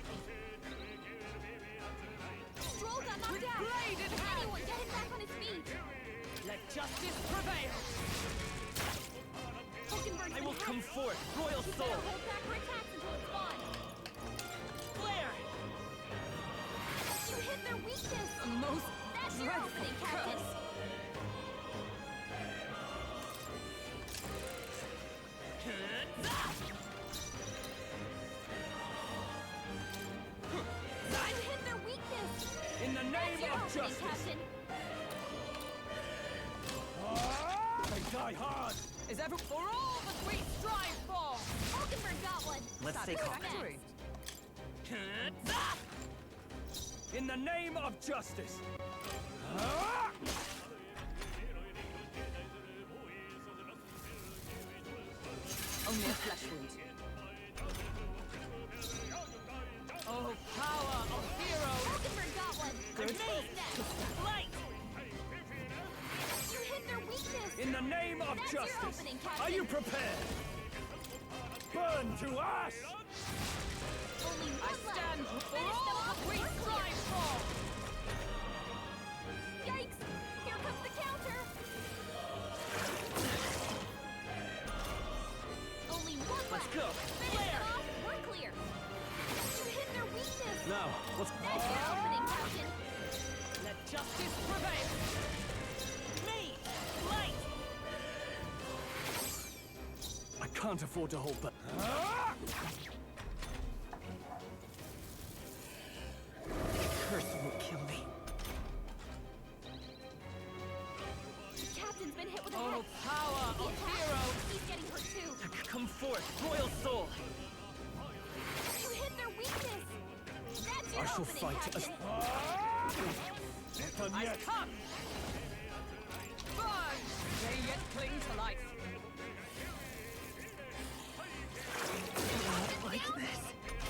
[SPEAKER 2] Stroll got knocked out.
[SPEAKER 7] Blade in hand.
[SPEAKER 2] Anyone get him back on his feet.
[SPEAKER 7] Let justice prevail.
[SPEAKER 2] Hulkenberg's
[SPEAKER 10] I
[SPEAKER 2] been
[SPEAKER 10] will
[SPEAKER 2] hit.
[SPEAKER 10] come forth, royal
[SPEAKER 2] You
[SPEAKER 10] soul.
[SPEAKER 2] better hold back for attacks until it's gone.
[SPEAKER 10] Flare!
[SPEAKER 2] You hit their weakness.
[SPEAKER 7] A most
[SPEAKER 2] That's your
[SPEAKER 7] dreadful
[SPEAKER 2] opening, Captain.
[SPEAKER 7] curse.
[SPEAKER 2] You hit their weakness.
[SPEAKER 5] In the name
[SPEAKER 2] That's your
[SPEAKER 5] of
[SPEAKER 2] opening,
[SPEAKER 5] justice.
[SPEAKER 2] Captain.
[SPEAKER 5] They die hard.
[SPEAKER 7] Is ever for all that we strive for.
[SPEAKER 2] Hulkenberg got one.
[SPEAKER 10] Let's stay calm.
[SPEAKER 7] Satisfactory.
[SPEAKER 5] In the name of justice.
[SPEAKER 7] Only a flesh wound. Oh, power of heroes!
[SPEAKER 2] Hulkenberg got one.
[SPEAKER 5] Good.
[SPEAKER 2] Light. You hit their weakness.
[SPEAKER 5] In the name of
[SPEAKER 2] That's your
[SPEAKER 5] justice.
[SPEAKER 2] opening, Captain.
[SPEAKER 5] Are you prepared? Burn to ash!
[SPEAKER 2] Only
[SPEAKER 7] I
[SPEAKER 2] one
[SPEAKER 7] stand
[SPEAKER 2] left.
[SPEAKER 7] for
[SPEAKER 2] Finish them
[SPEAKER 7] all
[SPEAKER 2] off.
[SPEAKER 7] that we
[SPEAKER 2] We're clear.
[SPEAKER 7] strive for.
[SPEAKER 2] Yikes! Here comes the counter. Only one
[SPEAKER 10] Let's
[SPEAKER 2] left.
[SPEAKER 10] go.
[SPEAKER 2] Finish them off. We're clear. You hit their weakness.
[SPEAKER 5] Now, let's...
[SPEAKER 2] That's your opening, Captain.
[SPEAKER 7] Let justice prevail.
[SPEAKER 10] Me! Light!
[SPEAKER 5] I can't afford to hold back.
[SPEAKER 10] Curse won't kill me.
[SPEAKER 2] The Captain's been hit with a
[SPEAKER 7] Oh,
[SPEAKER 2] hex.
[SPEAKER 7] power
[SPEAKER 2] The
[SPEAKER 7] of
[SPEAKER 2] attack.
[SPEAKER 7] heroes!
[SPEAKER 2] He's getting hurt too.
[SPEAKER 10] Come forth, royal soul.
[SPEAKER 2] You hit their weakness. That's your
[SPEAKER 5] I shall
[SPEAKER 2] opening,
[SPEAKER 5] fight
[SPEAKER 2] Captain.
[SPEAKER 5] Not done
[SPEAKER 7] I
[SPEAKER 5] yet.
[SPEAKER 7] come! Burn! They yet cling to life.
[SPEAKER 10] Like this.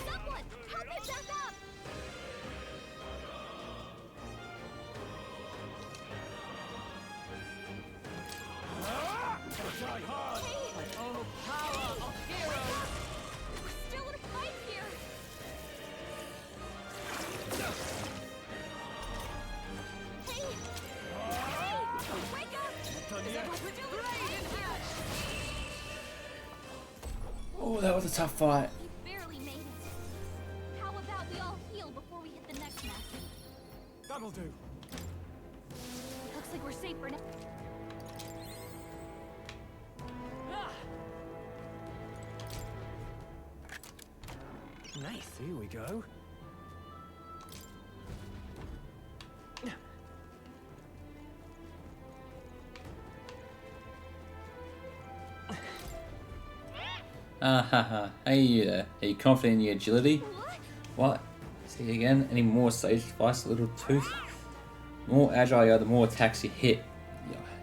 [SPEAKER 2] Someone, help him back up.
[SPEAKER 5] Die hard!
[SPEAKER 2] Hey,
[SPEAKER 7] Oh, power of heroes!
[SPEAKER 2] we're still in a fight here. Hey! Hey! Wake up!
[SPEAKER 5] Done
[SPEAKER 7] Is
[SPEAKER 5] yet.
[SPEAKER 7] everyone with blade in hand?
[SPEAKER 1] Oh, that was a tough fight.
[SPEAKER 2] We barely made it. How about we all heal before we hit the next mess?
[SPEAKER 5] That'll do.
[SPEAKER 2] Looks like we're safe for now.
[SPEAKER 10] Nice.
[SPEAKER 5] Here we go.
[SPEAKER 1] Ah ha ha. Hey you there. Are you confident in your agility?
[SPEAKER 2] What?
[SPEAKER 1] What? See again? Any more sage advice, little tooth? more agile you are, the more attacks you hit.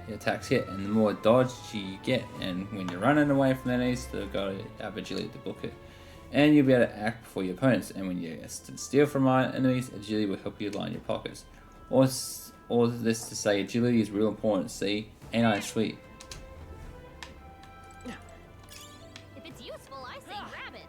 [SPEAKER 1] Your attacks hit, and the more dodge you get. And when you're running away from enemies, they've got to have agility to book it. And you'll be able to act before your opponents. And when you steal from enemies, agility will help you line your pockets. All this to say, agility is real important. See, ain't I sweet?
[SPEAKER 6] If it's useful, I say grab it.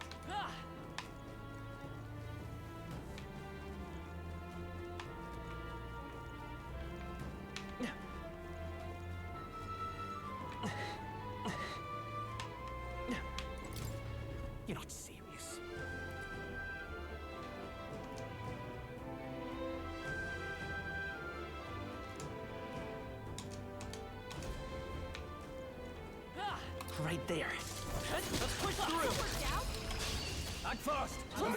[SPEAKER 5] You're not serious.
[SPEAKER 10] Right there.
[SPEAKER 5] Let's push through. Act fast.
[SPEAKER 6] I've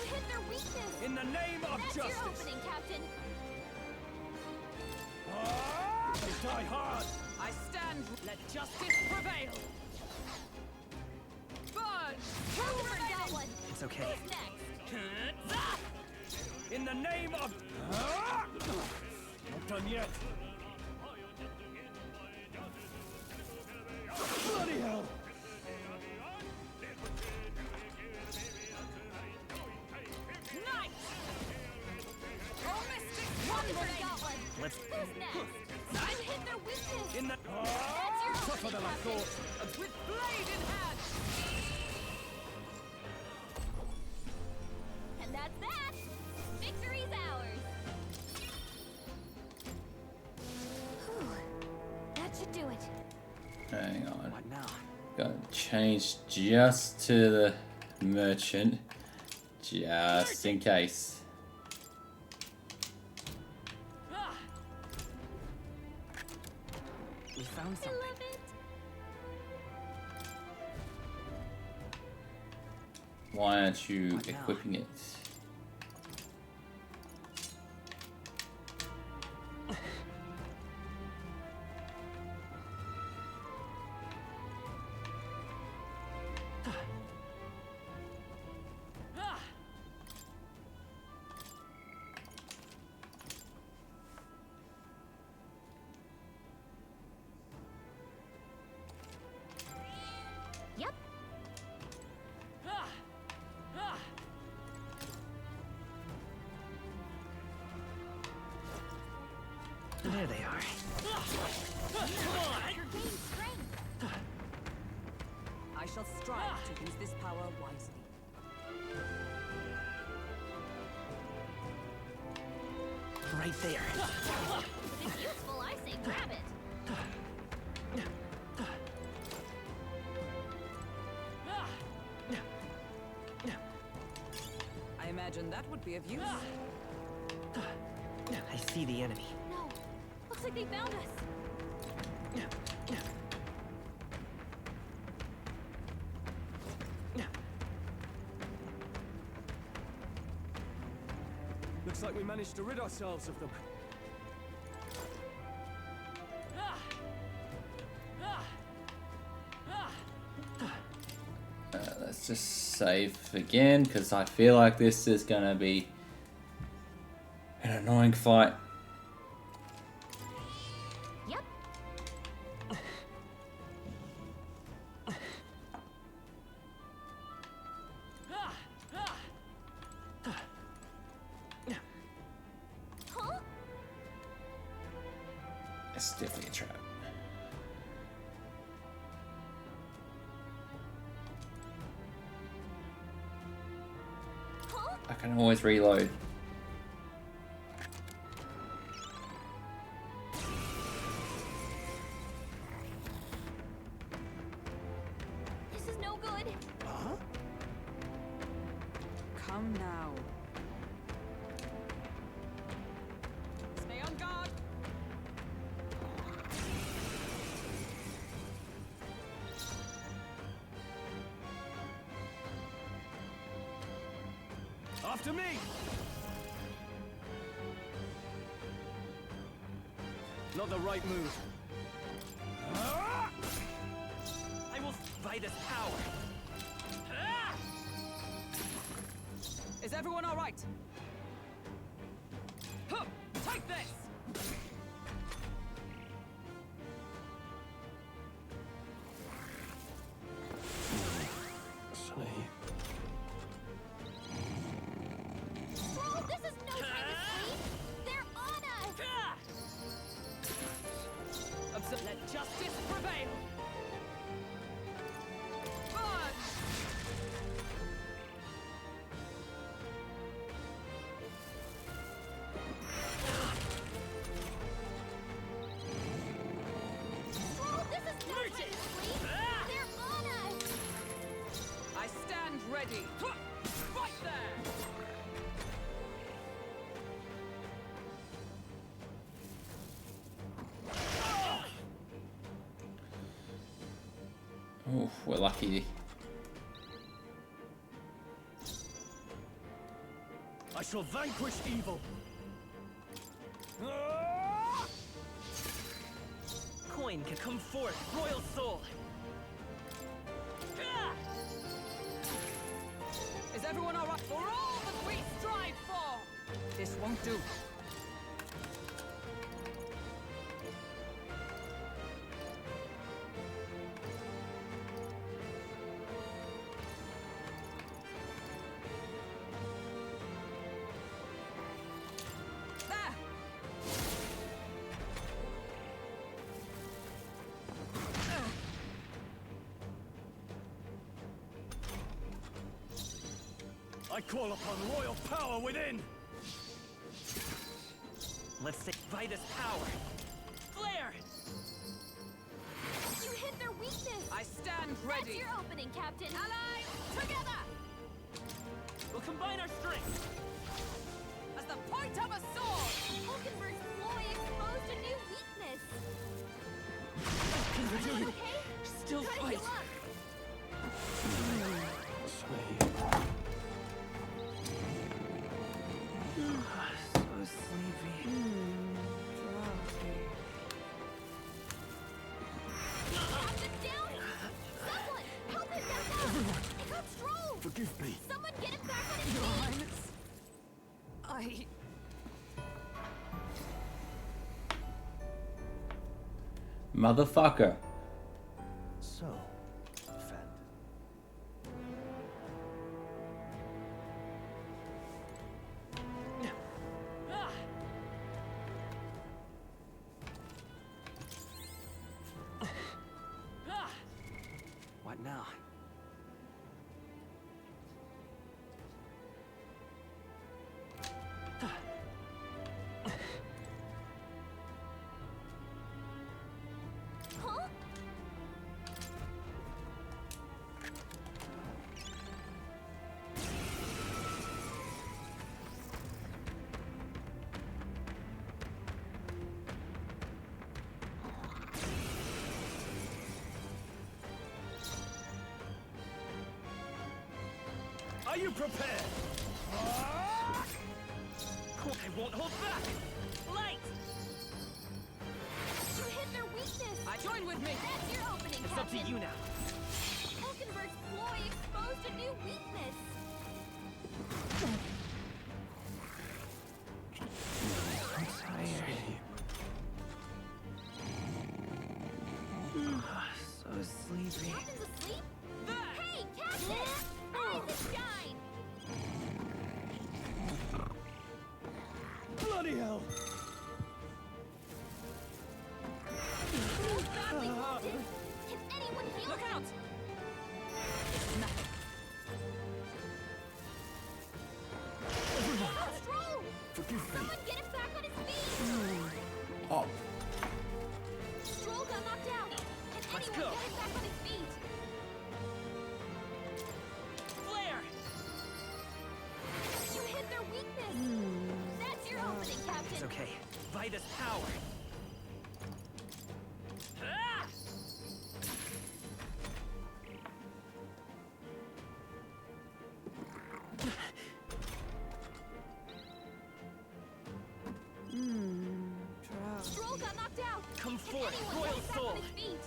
[SPEAKER 6] hit their weakness.
[SPEAKER 5] In the name of
[SPEAKER 6] That's
[SPEAKER 5] justice.
[SPEAKER 6] your opening, Captain.
[SPEAKER 5] You die hard.
[SPEAKER 7] I stand. Let justice prevail. Burn.
[SPEAKER 6] Over that one.
[SPEAKER 10] It's okay.
[SPEAKER 6] Who's next?
[SPEAKER 5] In the name of... Not done yet. Bloody hell!
[SPEAKER 7] Night. Oh, mystic
[SPEAKER 6] Over that one.
[SPEAKER 10] Let's...
[SPEAKER 6] Who's next? I've hit their weakness.
[SPEAKER 5] In the...
[SPEAKER 6] That's your
[SPEAKER 5] Tougher
[SPEAKER 6] opening,
[SPEAKER 5] than I
[SPEAKER 6] Captain.
[SPEAKER 5] thought.
[SPEAKER 7] with blade in hand.
[SPEAKER 6] And that's that. Victory's ours. Whew. That should do it.
[SPEAKER 1] Hang on.
[SPEAKER 10] What now?
[SPEAKER 1] Got to change just to the merchant, just in case.
[SPEAKER 10] We found
[SPEAKER 6] I
[SPEAKER 10] something.
[SPEAKER 6] love it.
[SPEAKER 1] Why aren't you
[SPEAKER 10] What now?
[SPEAKER 1] equipping it?
[SPEAKER 6] Yep.
[SPEAKER 10] There they are.
[SPEAKER 6] You're gaining strength.
[SPEAKER 7] I shall strive to use this power wisely.
[SPEAKER 10] Right there.
[SPEAKER 6] If it's useful, I say grab it.
[SPEAKER 7] I imagine that would be of use.
[SPEAKER 10] I see the enemy.
[SPEAKER 6] No. Looks like they found us.
[SPEAKER 5] Looks like we managed to rid ourselves of them.
[SPEAKER 1] Let's just save again, because I feel like this is gonna be an annoying fight.
[SPEAKER 6] Yep. Huh?
[SPEAKER 1] It's definitely a trap.
[SPEAKER 6] Huh?
[SPEAKER 1] I can always reload.
[SPEAKER 6] This is no good.
[SPEAKER 7] Come now. Stay on guard.
[SPEAKER 5] After me! Not the right move.
[SPEAKER 10] I will by this power.
[SPEAKER 7] Is everyone all right? Take this!
[SPEAKER 6] Stroll, this is no time to sleep! They're on us!
[SPEAKER 7] Let justice prevail! Fudge!
[SPEAKER 6] Stroll, this is no time to sleep! They're on us!
[SPEAKER 7] I stand ready! Right there!
[SPEAKER 1] Oof, we're lucky.
[SPEAKER 14] I shall vanquish evil.
[SPEAKER 10] Coin can come forth, royal soul.
[SPEAKER 7] Is everyone alright? For all that we strive for! This won't do. There!
[SPEAKER 14] I call upon royal power within.
[SPEAKER 10] Let's say Vitus power.
[SPEAKER 7] Flare!
[SPEAKER 6] You hit their weakness!
[SPEAKER 7] I stand
[SPEAKER 6] That's
[SPEAKER 7] ready!
[SPEAKER 6] your opening, Captain!
[SPEAKER 7] Allies, together!
[SPEAKER 10] We'll combine our strength.
[SPEAKER 7] As the point of a sword!
[SPEAKER 6] Hulkenberg's ploy exposed a new weakness!
[SPEAKER 7] Are you
[SPEAKER 6] Okay?
[SPEAKER 7] Still
[SPEAKER 6] Try to
[SPEAKER 7] fight!
[SPEAKER 6] heal up.
[SPEAKER 7] So sleepy. Drowsy.
[SPEAKER 6] Captain down! Someone! Help him back up! It got Stroll!
[SPEAKER 14] Forgive me.
[SPEAKER 6] Someone get him back on his
[SPEAKER 7] Your
[SPEAKER 6] feet!
[SPEAKER 7] Highness,
[SPEAKER 1] Motherfucker.
[SPEAKER 12] So, friend.
[SPEAKER 7] Ah! Ah!
[SPEAKER 5] What now?
[SPEAKER 6] Huh?
[SPEAKER 14] Are you prepared?
[SPEAKER 10] I won't hold back. Light.
[SPEAKER 6] You hit their weakness!
[SPEAKER 7] Join with me!
[SPEAKER 6] That's your opening,
[SPEAKER 10] It's up to
[SPEAKER 6] Captain!
[SPEAKER 10] you now.
[SPEAKER 6] Hulkenberg's ploy exposed a new weakness!
[SPEAKER 7] So sleepy.
[SPEAKER 6] Captain's asleep? Hey, Captain! Rise and shine!
[SPEAKER 14] Bloody hell!
[SPEAKER 6] Stroll's badly wounded! Can anyone heal
[SPEAKER 7] Look
[SPEAKER 6] him?
[SPEAKER 7] out! It's nothing.
[SPEAKER 6] Oh, Stroll!
[SPEAKER 14] Forgive me.
[SPEAKER 6] Someone get him back on his feet!
[SPEAKER 1] Oh,
[SPEAKER 6] Stroll got knocked out! Can
[SPEAKER 10] Let's
[SPEAKER 6] anyone
[SPEAKER 10] go.
[SPEAKER 6] get him back on his feet?
[SPEAKER 10] Flare.
[SPEAKER 6] You hit their weakness! That's your opening, Captain!
[SPEAKER 10] It's okay. Vitus power. Ah!
[SPEAKER 6] Stroll got knocked out!
[SPEAKER 10] Come
[SPEAKER 6] Can
[SPEAKER 10] forth,
[SPEAKER 6] anyone
[SPEAKER 10] royal
[SPEAKER 6] get him back
[SPEAKER 10] soul.
[SPEAKER 6] on his feet?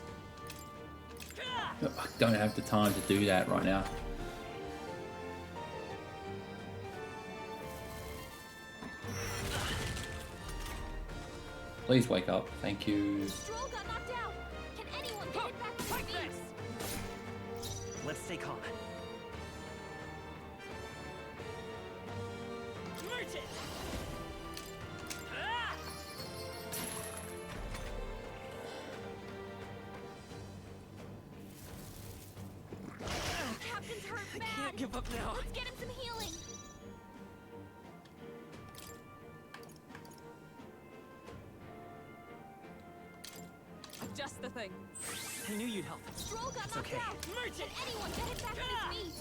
[SPEAKER 10] Ah!
[SPEAKER 1] I don't have the time to do that right now. Please wake up. Thank you.
[SPEAKER 6] Stroll got knocked out. Can anyone get it back to his feet?
[SPEAKER 10] Let's stay calm.
[SPEAKER 13] Merchant!
[SPEAKER 6] Captain's hurt
[SPEAKER 10] I
[SPEAKER 6] bad.
[SPEAKER 10] can't give up now.
[SPEAKER 6] Let's get him some healing.
[SPEAKER 7] Just the thing.
[SPEAKER 10] I knew you'd help.
[SPEAKER 6] Stroll got
[SPEAKER 10] It's
[SPEAKER 6] knocked
[SPEAKER 10] okay.
[SPEAKER 6] out. Can anyone get him back to his feet?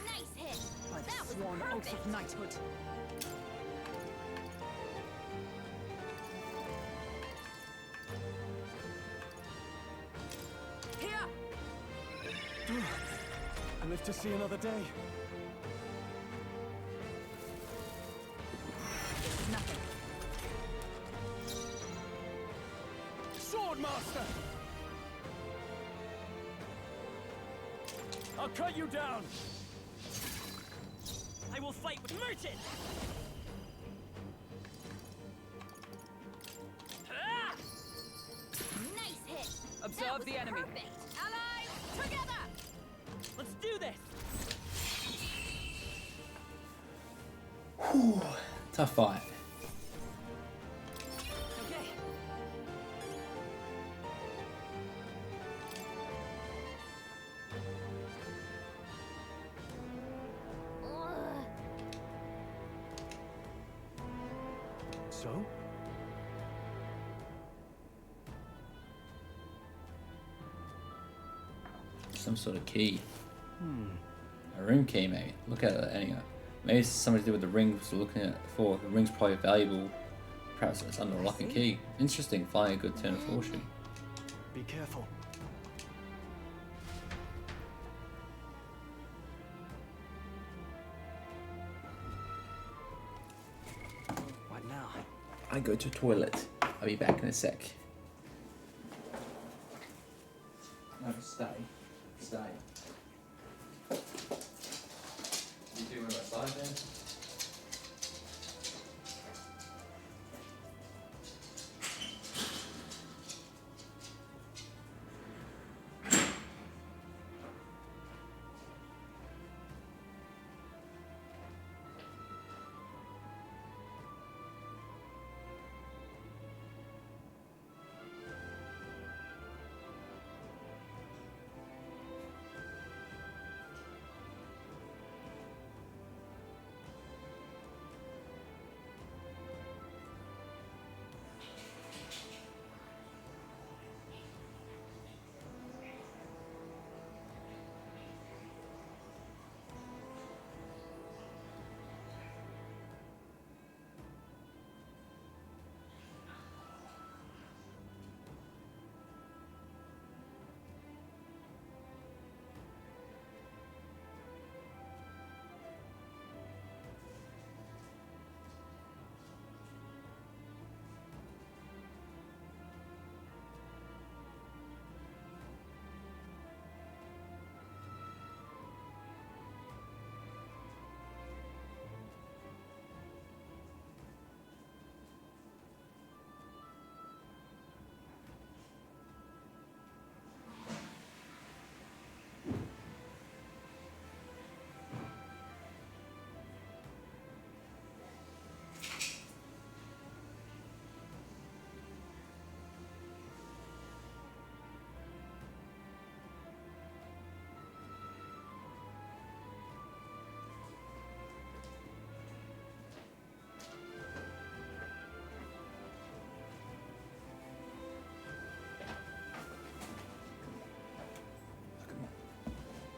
[SPEAKER 6] Nice hit.
[SPEAKER 7] I've
[SPEAKER 6] That was
[SPEAKER 7] sworn oaths
[SPEAKER 6] perfect.
[SPEAKER 7] of knighthood.
[SPEAKER 5] I live to see another day.
[SPEAKER 7] Nothing.
[SPEAKER 5] Swordmaster! I'll cut you down!
[SPEAKER 13] I will fight with Merchant!
[SPEAKER 6] Nice hit.
[SPEAKER 7] Observe
[SPEAKER 6] That was
[SPEAKER 7] the enemy.
[SPEAKER 6] Perfect. Allies, together.
[SPEAKER 13] Let's do this!
[SPEAKER 1] Whew. Tough fight.
[SPEAKER 13] Okay.
[SPEAKER 6] Ugh.
[SPEAKER 5] So?
[SPEAKER 1] Some sort of key. A room key, maybe. Look at it anyway. Maybe it's something to do with the ring we're looking at for. The ring's probably valuable. Perhaps it's under a lock and key. Interesting. Finally a good turn of fortune.
[SPEAKER 5] Be careful.
[SPEAKER 10] What now?
[SPEAKER 1] I go to toilet. I'll be back in a sec. No, stay. Stay. You two were outside then?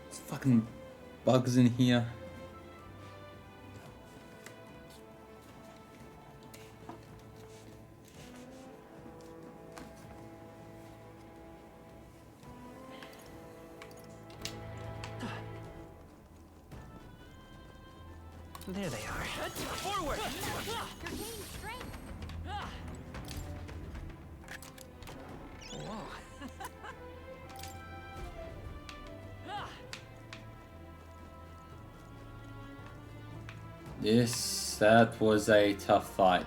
[SPEAKER 1] There's fucking bugs in here.
[SPEAKER 10] There they are.
[SPEAKER 13] Forward!
[SPEAKER 6] You're gaining strength.
[SPEAKER 10] Whoa.
[SPEAKER 1] That was a tough fight.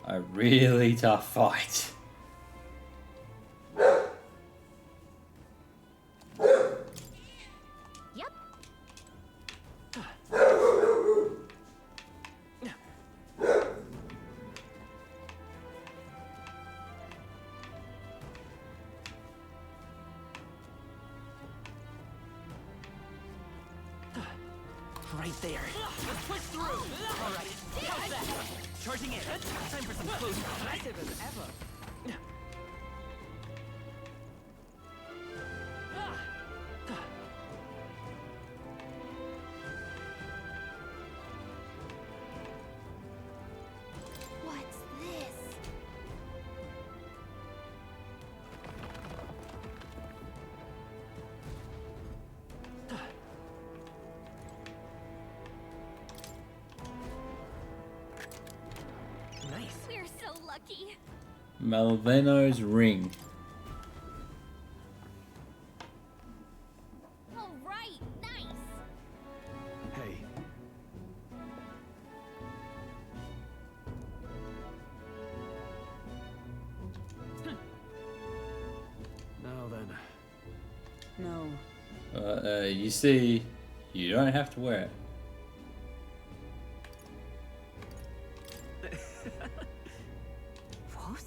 [SPEAKER 1] a really tough fight.
[SPEAKER 6] Yep.
[SPEAKER 10] Right there.
[SPEAKER 13] Let's push through. All right. How's that?
[SPEAKER 10] Charging in. Time for some close combat.
[SPEAKER 7] Impressive as ever.
[SPEAKER 6] What's this?
[SPEAKER 10] Nice.
[SPEAKER 6] We're so lucky.
[SPEAKER 1] Malvino's ring.
[SPEAKER 6] All right, nice.
[SPEAKER 5] Hey. Now then.
[SPEAKER 7] No.
[SPEAKER 1] You see, you don't have to wear it.
[SPEAKER 7] What?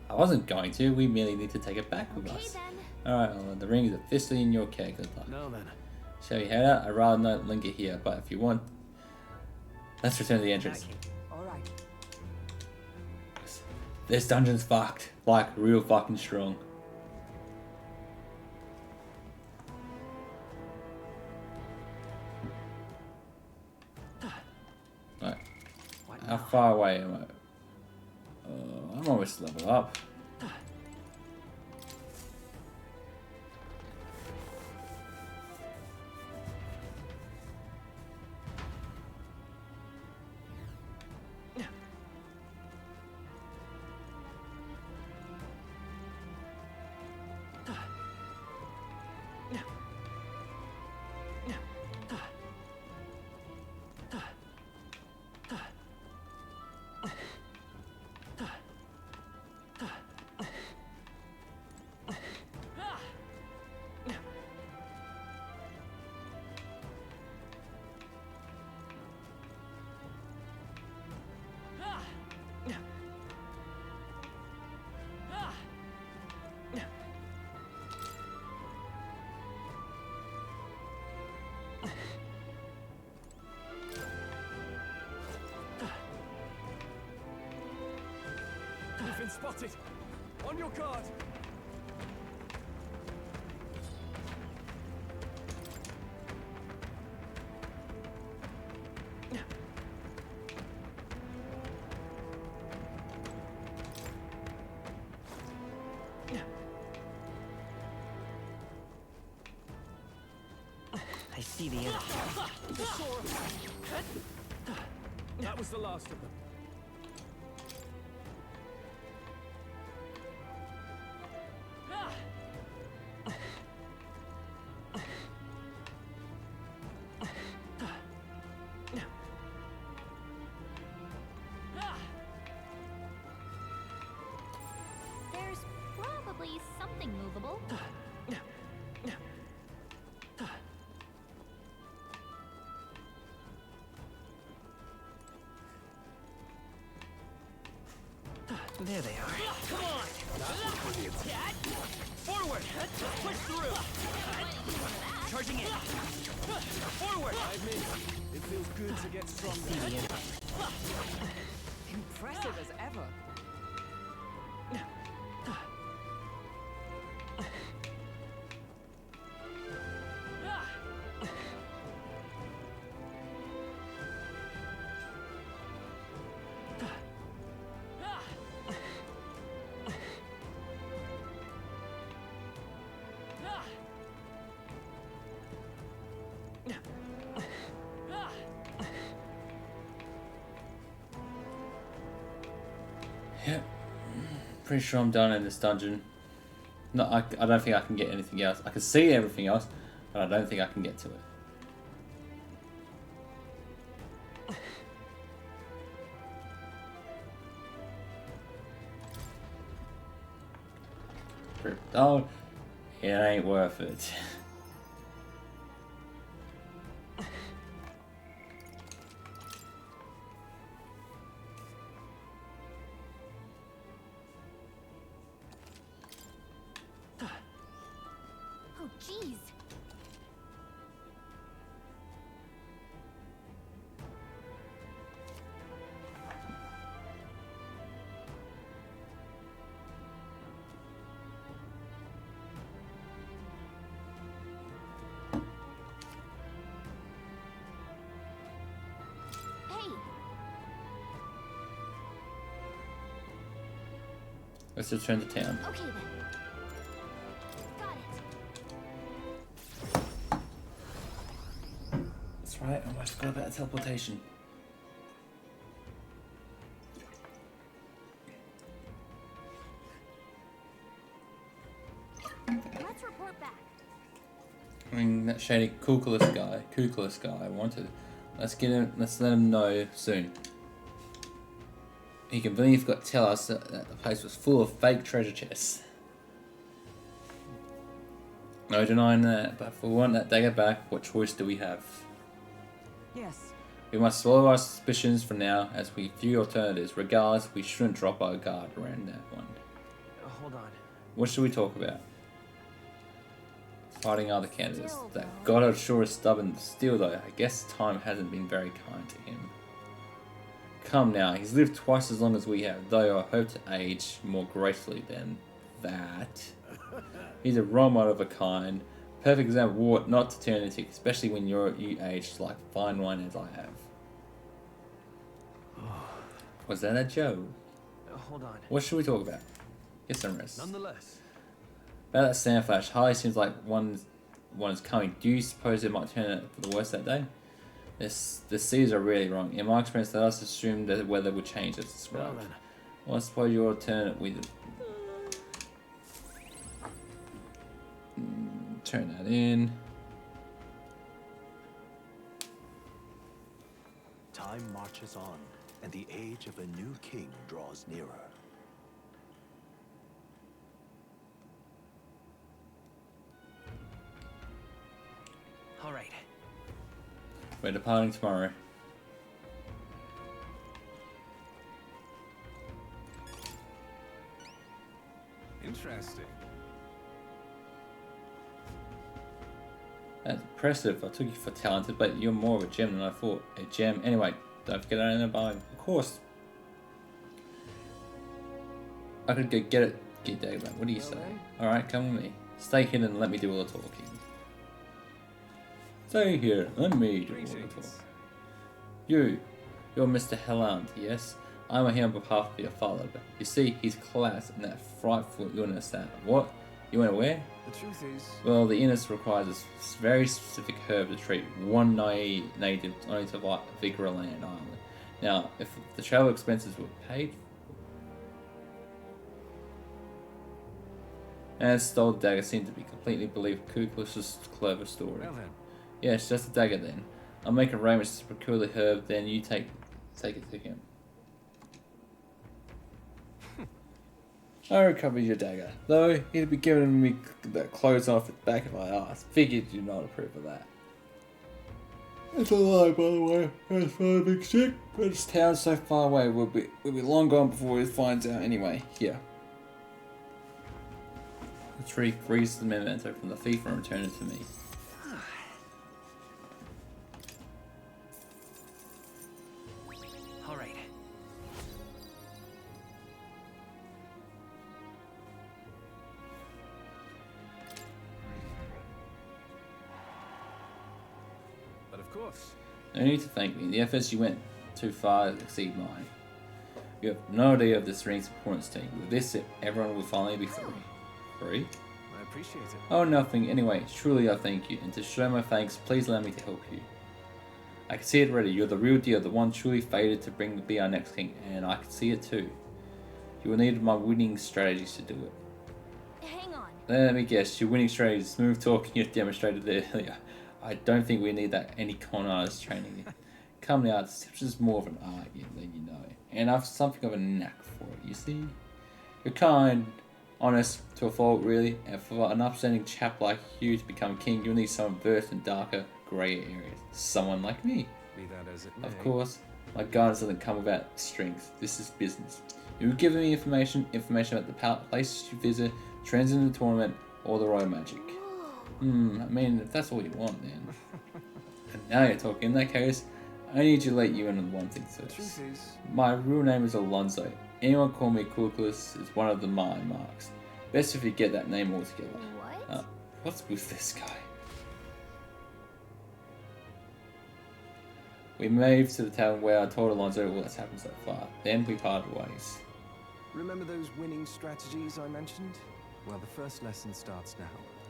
[SPEAKER 1] I wasn't going to. We merely need to take it back with
[SPEAKER 6] Okay
[SPEAKER 1] us.
[SPEAKER 6] then.
[SPEAKER 1] Alright, well, the ring is officially in your care. Good luck.
[SPEAKER 5] Now then.
[SPEAKER 1] Shall we head out? I'd rather not linger here, but if you want, let's return to the entrance.
[SPEAKER 7] All right.
[SPEAKER 1] This dungeon's fucked. Like, real fucking strong. Right. How far away am I? I'm almost level up.
[SPEAKER 5] You've been spotted. On your guard.
[SPEAKER 10] I see the enemy.
[SPEAKER 5] That was the last of them.
[SPEAKER 6] There's probably something movable.
[SPEAKER 10] There they are.
[SPEAKER 13] Come on. Forward. Let's push through.
[SPEAKER 10] Charging in.
[SPEAKER 13] Forward.
[SPEAKER 5] It feels good to get
[SPEAKER 10] See the
[SPEAKER 5] stronger.
[SPEAKER 10] enemy.
[SPEAKER 7] Impressive as ever.
[SPEAKER 1] Yep. Pretty sure I'm done in this dungeon. No, I don't think I can get anything else. I can see everything else, but I don't think I can get to it. trip. Oh, it ain't worth it.
[SPEAKER 6] Oh, jeez. Hey,
[SPEAKER 1] Let's return to town.
[SPEAKER 6] okay then. Got it.
[SPEAKER 1] That's right, I almost forgot about teleportation.
[SPEAKER 6] Let's report back.
[SPEAKER 1] I mean, that shady Kukulus guy I wanted. Let's let him know soon. He conveniently forgot to tell us that the place was full of fake treasure chests. No denying that, but if we want that dagger back, what choice do we have?
[SPEAKER 7] Yes.
[SPEAKER 1] We must swallow our suspicions for now, as we few alternatives. Regardless, we shouldn't drop our guard around that one.
[SPEAKER 10] Hold on.
[SPEAKER 1] What should we talk about? Fighting other candidates.
[SPEAKER 6] Still,
[SPEAKER 1] That
[SPEAKER 6] though.
[SPEAKER 1] Goddard sure is stubborn. Still though, I guess time hasn't been very kind to him. Come now, he's lived twice as long as we have, though I hope to age more gracefully than that. He's a role model of a kind. Perfect example of what not to turn into, especially when you age like fine wine as I have. Was that a joke?
[SPEAKER 10] Hold on.
[SPEAKER 1] What should we talk about? Get some rest.
[SPEAKER 5] Nonetheless,
[SPEAKER 1] About that sand flash, Harley seems like one is coming. Do you suppose it might turn out for the worse that day? The seas are really wrong. In my experience, let us assume that the weather will change as described.
[SPEAKER 5] well then.
[SPEAKER 1] Well, I suppose your alternate with it. Turn that in.
[SPEAKER 12] Time marches on, and the age of a new king draws nearer.
[SPEAKER 10] All right.
[SPEAKER 1] We're departing tomorrow.
[SPEAKER 8] Interesting.
[SPEAKER 1] That's impressive. I took you for talented, but you're more of a gem than I thought. A gem. Anyway, don't forget I know about. Of course. I could go get it. Get Dagobah. What do you say? Alright, come with me. Stay hidden and let me do all the talking. Stay here. Let me do all the talking. You're Mr. Helland, yes? I'm here on behalf of your father, but you see, he's collapsed in that frightful illness that... What? You went where?
[SPEAKER 8] The truth is...
[SPEAKER 1] Well, the illness requires a very specific herb to treat one native only to Vigorland Island. Now, if the travel expenses were paid... And stole the dagger seemed to be completely believed Kukulus' clever story.
[SPEAKER 8] Well then.
[SPEAKER 1] Yes, just a dagger then. I'll make arrangements to procure the herb, then you take it to him. I recovered your dagger, though he'd be giving me the clothes off its back if I asked. Figured you'd not approve of that. It's a lie, by the way. That's not a big stick. But this town's so far away, we'll be long gone before he finds out anyway. Here. The tree frees the memento from the thief and return it to me.
[SPEAKER 10] All right.
[SPEAKER 5] But of course.
[SPEAKER 1] No need to thank me. The efforts you went too far exceed mine. You have no idea of this ring's importance to you. With this, everyone will finally be free. Free?
[SPEAKER 5] I appreciate it.
[SPEAKER 1] Oh, nothing. Anyway, truly I thank you. And to show my thanks, please allow me to help you. I can see it already. You're the real deal, the one truly fated to be our next king. And I can see it too. You will need my winning strategies to do it.
[SPEAKER 6] Hang on.
[SPEAKER 1] Let me guess, your winning strategy is smooth talking you demonstrated earlier. I don't think we need that any con artist training. Come now, deception is more of an art than you know. And I've something of a knack for it, you see? You're kind, Honest to a fault, really, and for an upstanding chap like you to become king, you'll need someone versed in darker, grey areas. Someone like me.
[SPEAKER 8] Be that as it may.
[SPEAKER 1] Of course, my guidance doesn't come without strings. This is business. You've given me information about the places you visit, trends in the tournament, or the royal magic. I mean, if that's all you want, then. And now you're talking. In that case, I need to let you in on one thing first. My real name is Alonso. Anyone call me Kukulus is one of the mine marks. Best if you get that name altogether.
[SPEAKER 6] What?
[SPEAKER 1] What's with this guy? We moved to the town where I told Alonso all that's happened so far. Then we parted ways.
[SPEAKER 8] Remember those winning strategies I mentioned? Well, the first lesson starts now.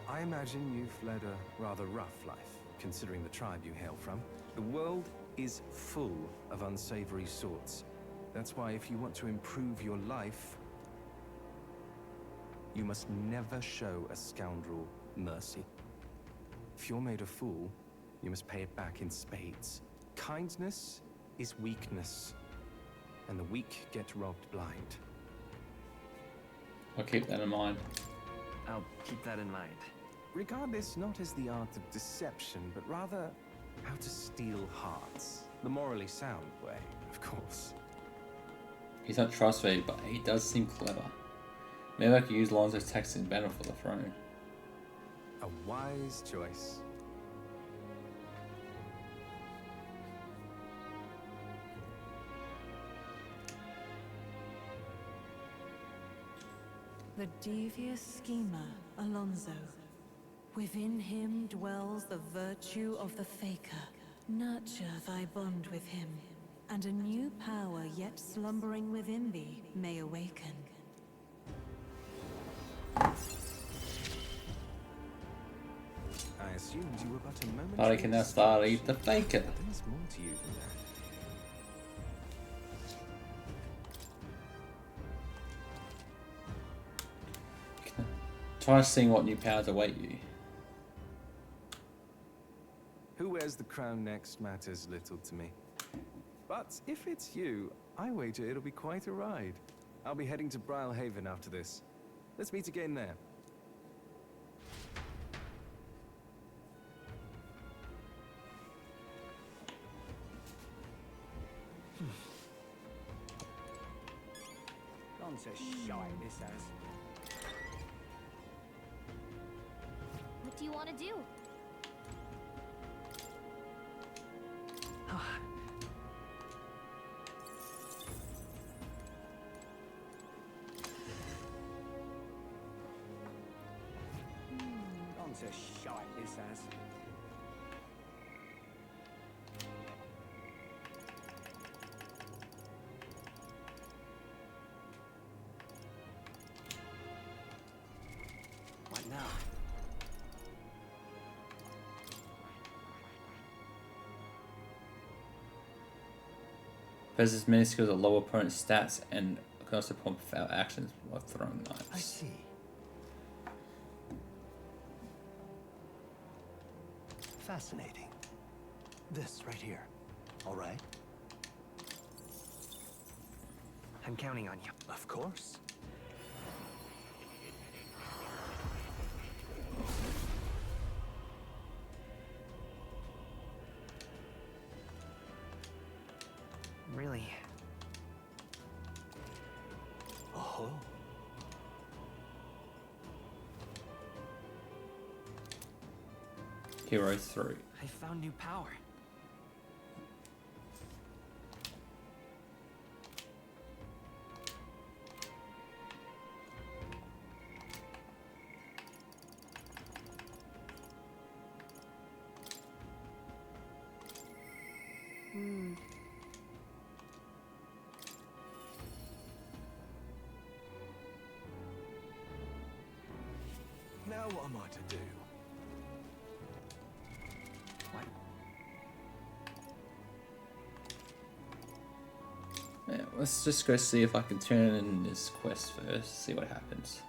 [SPEAKER 8] I imagine you've led a rather rough life, considering the tribe you hail from. The world is full of unsavory sorts. That's why if you want to improve your life, you must never show a scoundrel mercy. If you're made a fool, you must pay it back in spades. Kindness is weakness, and the weak get robbed blind.
[SPEAKER 1] I'll keep that in mind.
[SPEAKER 10] I'll keep that in mind.
[SPEAKER 8] Regard this not as the art of deception, but rather how to steal hearts. The morally sound way, of course.
[SPEAKER 1] He's not trustworthy, but he does seem clever. Maybe I could use Lonzo's tactics in battle for the throne.
[SPEAKER 8] A wise choice.
[SPEAKER 7] The devious schemer, Alonso. Within him dwells the virtue of the Faker. Nurture thy bond with him, and a new power yet slumbering within thee may awaken.
[SPEAKER 8] I assumed you were but a moment.
[SPEAKER 1] But I can now start to eat the faker.
[SPEAKER 8] There's more to you than that.
[SPEAKER 1] Try seeing what new powers await you.
[SPEAKER 8] Who wears the crown next matters little to me. But if it's you, I wager it'll be quite a ride. I'll be heading to Brylehaven after this. Let's meet again there.
[SPEAKER 13] Gone to shite, this has.
[SPEAKER 6] What do you want to do?
[SPEAKER 13] Gone to shite, this has. What now?
[SPEAKER 1] Possesses many skills that lower opponent's stats and can also perform foul actions while throwing knives.
[SPEAKER 12] I see. Fascinating. This right here. All right?
[SPEAKER 10] I'm counting on you.
[SPEAKER 12] Of course.
[SPEAKER 10] Really?
[SPEAKER 12] Oh.
[SPEAKER 1] Hero 3.
[SPEAKER 10] I found new power.
[SPEAKER 8] Now what am I to do?
[SPEAKER 1] Yeah, let's just go see if I can turn in this quest first, see what happens.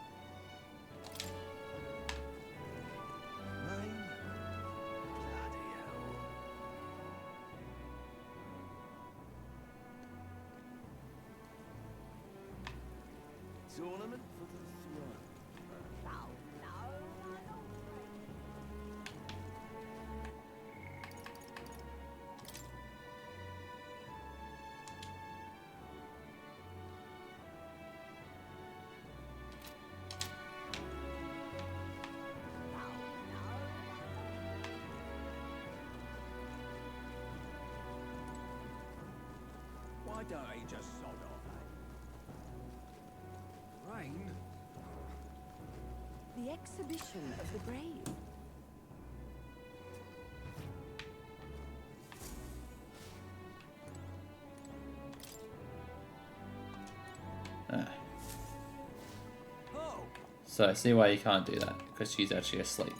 [SPEAKER 14] Tournament for the throne.
[SPEAKER 13] don't he just sod off, eh? Rain?
[SPEAKER 7] The exhibition of the brave.
[SPEAKER 1] Ah. So I see why you can't do that, because she's actually asleep.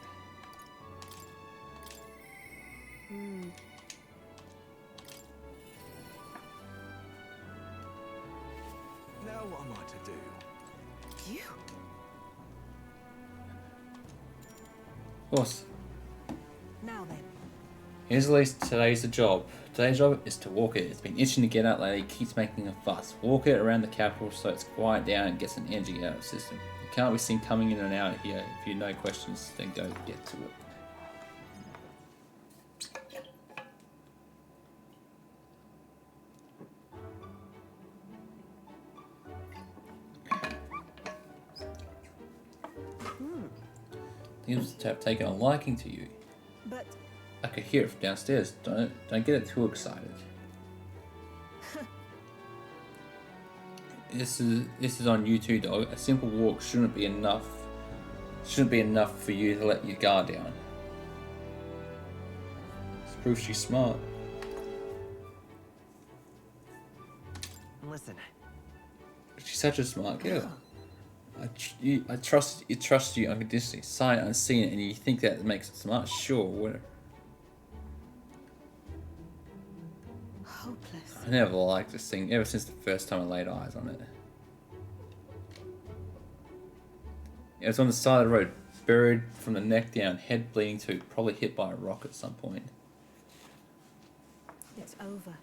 [SPEAKER 8] Now what am I to do?
[SPEAKER 7] You?
[SPEAKER 1] Of course.
[SPEAKER 7] Now then.
[SPEAKER 1] Here's at least today's the job. Today's job is to walk it. It's been itching to get out lately, keeps making a fuss. Walk it around the capital so it's quiet down and gets an energy out of the system. You can't be seen coming in and out of here. If you have no questions, then go get to it. Seems to have taken a liking to you.
[SPEAKER 7] But
[SPEAKER 1] I could hear it from downstairs. Don't get it too excited. This is on you too, dog. A simple walk shouldn't be enough. Shouldn't be enough for you to let your guard down. This proves she's smart.
[SPEAKER 10] Listen.
[SPEAKER 1] She's such a smart girl. I trust you unconditionally, sight unseen, and you think that makes it smart? Sure, whatever.
[SPEAKER 7] hopeless.
[SPEAKER 1] I never liked this thing ever since the first time I laid eyes on it. It was on the side of the road, buried from the neck down, head bleeding too, probably hit by a rock at some point.
[SPEAKER 7] It's over.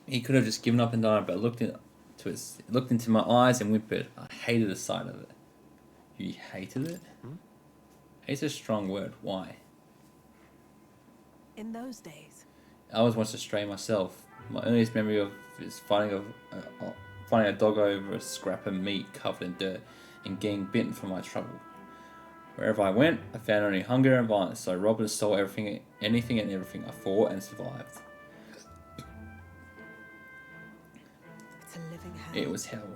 [SPEAKER 1] He could have just given up and died, but looked into my eyes and whimpered. I hated the sight of it. You hated it? Hate's a strong word. Why?
[SPEAKER 7] In those days.
[SPEAKER 1] I was once a stray myself. My earliest memory of is finding a dog over a scrap of meat covered in dirt and getting bitten for my trouble. Wherever I went, I found only hunger and violence, so I robbed and stole anything and everything I fought and survived.
[SPEAKER 7] It's a living hell.
[SPEAKER 1] It was hell.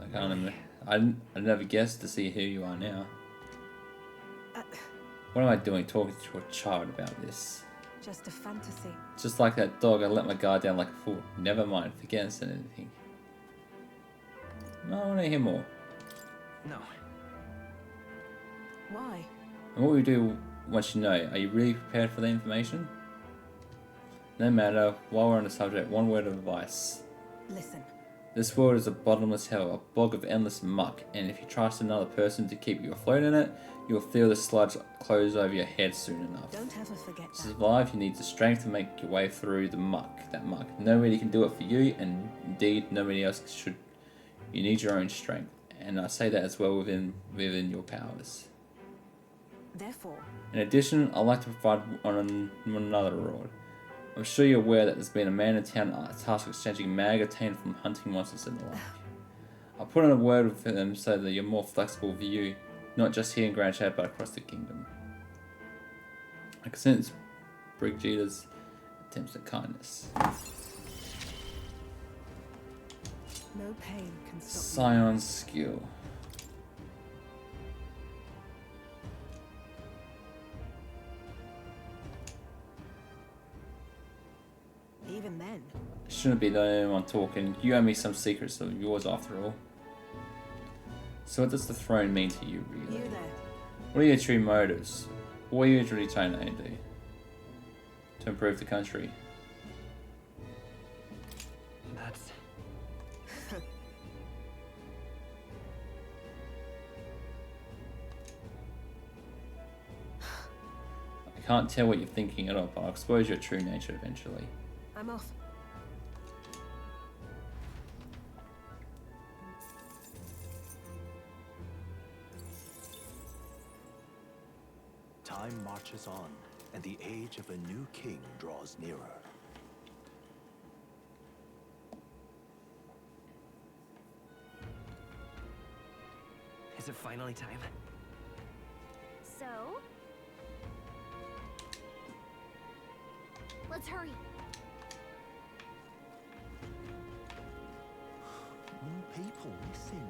[SPEAKER 1] I can't remember. I never guessed to see who you are now. What am I doing talking to a child about this?
[SPEAKER 7] Just a fantasy.
[SPEAKER 1] Just like that dog, I let my guard down like a fool. Never mind, forget I said anything. No, I want to hear more.
[SPEAKER 10] No.
[SPEAKER 7] Why?
[SPEAKER 1] And what will you do once you know? Are you really prepared for the information? No matter, while we're on the subject, one word of advice.
[SPEAKER 7] Listen.
[SPEAKER 1] This world is a bottomless hell, a bog of endless muck, and if you trust another person to keep you afloat in it, you'll feel the sludge close over your head soon enough.
[SPEAKER 7] Don't ever forget that.
[SPEAKER 1] To survive, you need the strength to make your way through the muck, that muck. Nobody can do it for you, and indeed, nobody else should. You need your own strength, and I say that as well within your powers.
[SPEAKER 7] Therefore.
[SPEAKER 1] In addition, I'd like to provide on another road. I'm sure you're aware that there's been a man in town tasked with exchanging mag obtained from hunting monsters and the like. I'll put in a word with them so that you're more flexible view, not just here in Grand Shadow but across the kingdom. I can sense Brigida's attempts at kindness.
[SPEAKER 7] No pain can stop
[SPEAKER 1] Scion's skill.
[SPEAKER 7] Even then.
[SPEAKER 1] Shouldn't be the only one talking. You owe me some secrets of yours after all. So what does the throne mean to you, really?
[SPEAKER 7] You there.
[SPEAKER 1] What are your true motives? What are you really trying to do? To improve the country?
[SPEAKER 10] That's...
[SPEAKER 1] I can't tell what you're thinking at all, but I'll expose your true nature eventually.
[SPEAKER 7] I'm off.
[SPEAKER 12] Time marches on, and the age of a new king draws nearer.
[SPEAKER 10] Is it finally time?
[SPEAKER 6] So? Let's hurry.
[SPEAKER 12] people missing.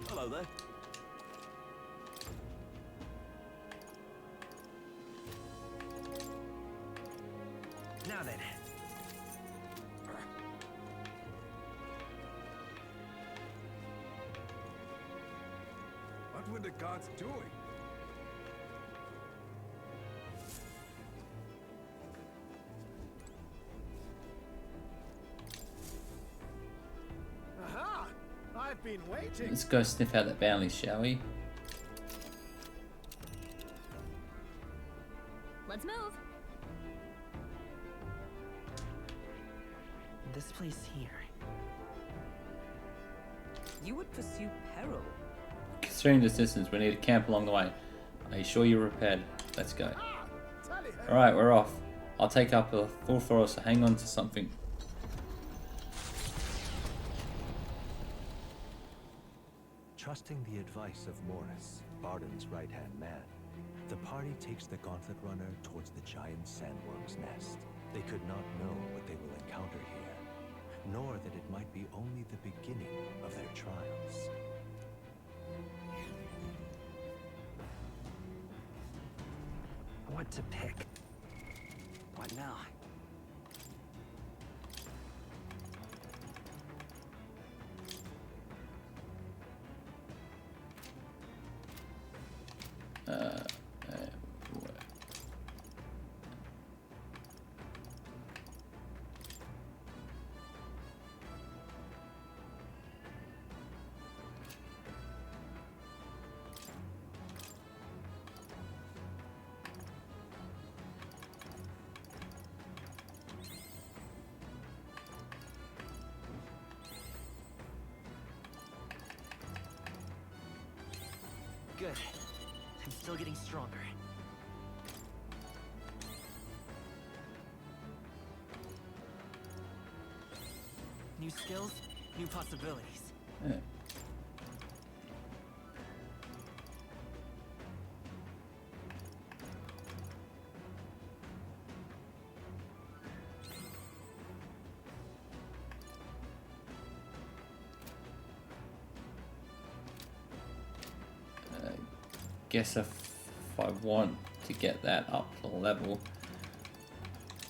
[SPEAKER 12] Hello there.
[SPEAKER 10] Now then.
[SPEAKER 14] What were the guards doing?
[SPEAKER 11] Aha! I've been waiting.
[SPEAKER 1] Let's go sniff out the bounties, shall we?
[SPEAKER 6] Let's move.
[SPEAKER 10] This place here.
[SPEAKER 7] You would pursue peril.
[SPEAKER 1] Considering this distance, we need to camp along the way. Are you sure you're prepared? Let's go. Alright, we're off. I'll take up a full throttle, so hang on to something.
[SPEAKER 12] Trusting the advice of Morris, Barden's right-hand man, the party takes the Gauntlet Runner towards the giant sandworm's nest. They could not know what they will encounter here, nor that it might be only the beginning of their trials.
[SPEAKER 10] What to pick? What now? Good. I'm still getting stronger. New skills, new possibilities.
[SPEAKER 1] Yeah. Guess if I want to get that up to level,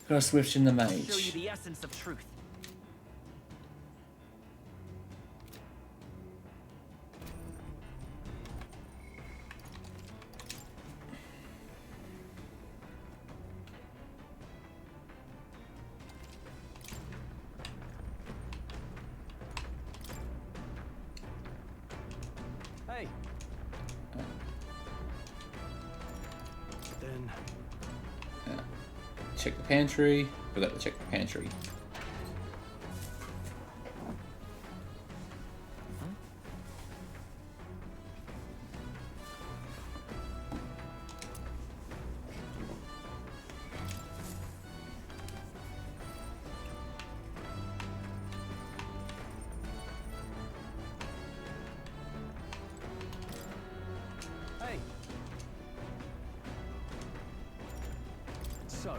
[SPEAKER 1] gotta switch in the mage.
[SPEAKER 10] Show you the essence of truth.
[SPEAKER 5] Hey. Then
[SPEAKER 1] Check the pantry. Forgot to check the pantry.
[SPEAKER 5] Hey. So.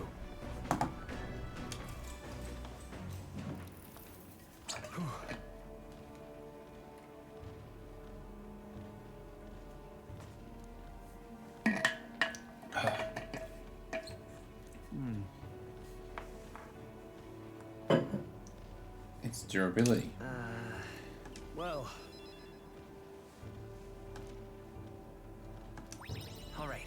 [SPEAKER 1] It's durability.
[SPEAKER 5] Well.
[SPEAKER 10] All right.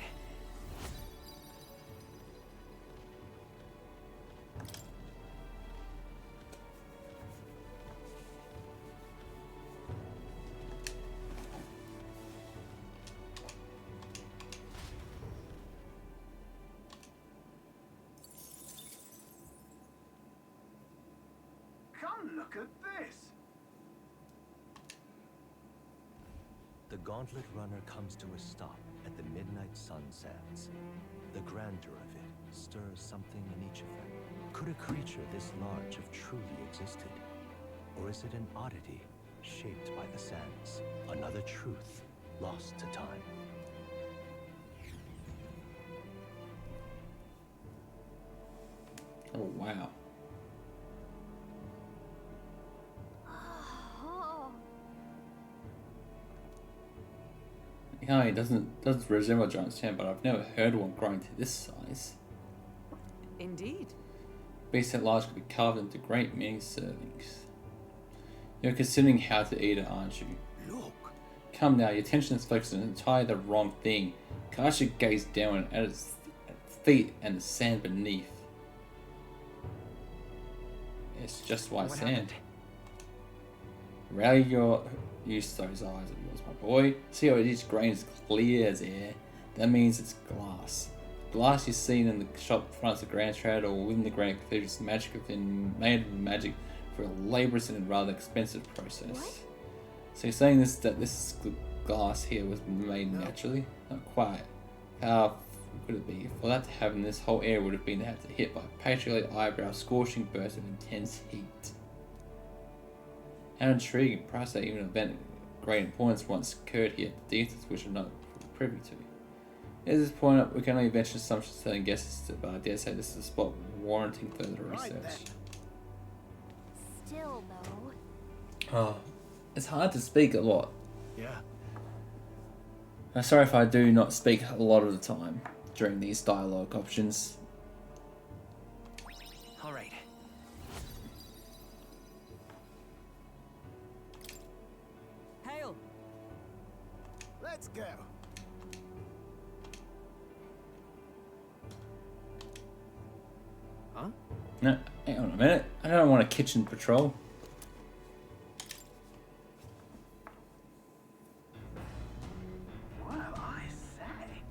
[SPEAKER 14] Come look at this.
[SPEAKER 12] The Gauntlet Runner comes to a stop at the Midnight Sun Sands. The grandeur of it stirs something in each of them. Could a creature this large have truly existed? Or is it an oddity shaped by the sands? Another truth lost to time.
[SPEAKER 1] Oh wow. Yeah, it doesn't resemble a giant's hand, but I've never heard one growing to this size.
[SPEAKER 7] Indeed.
[SPEAKER 1] Beasts that large could be carved into great many servings. You're considering how to eat it, aren't you?
[SPEAKER 11] Look.
[SPEAKER 1] Come now, your attention is focused on entirely the wrong thing. Cast your gaze down at its feet and the sand beneath. It's just white
[SPEAKER 10] What
[SPEAKER 1] sand.
[SPEAKER 10] happened?
[SPEAKER 1] Rally your use those eyes of yours, my boy. See how each grain is clear as air? That means it's glass. Glass you've seen in the shop fronts of Grand Trade or within the Grand Cathedral is magic within made with magic for a laborious and rather expensive process.
[SPEAKER 2] What?
[SPEAKER 1] So you're saying that this glass here was made naturally? Not quite. How could it be? For that to happen, this whole area would have been had to hit by a patriarchal eyebrow scorching burst of intense heat. How intriguing, perhaps that even an event of great importance once occurred here, the details which are not privy to. At this point, we can only venture assumptions and guesses, but I dare say this is a spot warranting further research.
[SPEAKER 6] Still, though.
[SPEAKER 1] Oh, it's hard to speak a lot.
[SPEAKER 11] Yeah.
[SPEAKER 1] I'm sorry if I do not speak a lot of the time during these dialogue options.
[SPEAKER 10] All right.
[SPEAKER 7] Hail.
[SPEAKER 11] Let's go.
[SPEAKER 5] Huh?
[SPEAKER 1] No, hang on a minute. I don't want a kitchen patrol.
[SPEAKER 12] Well, I say.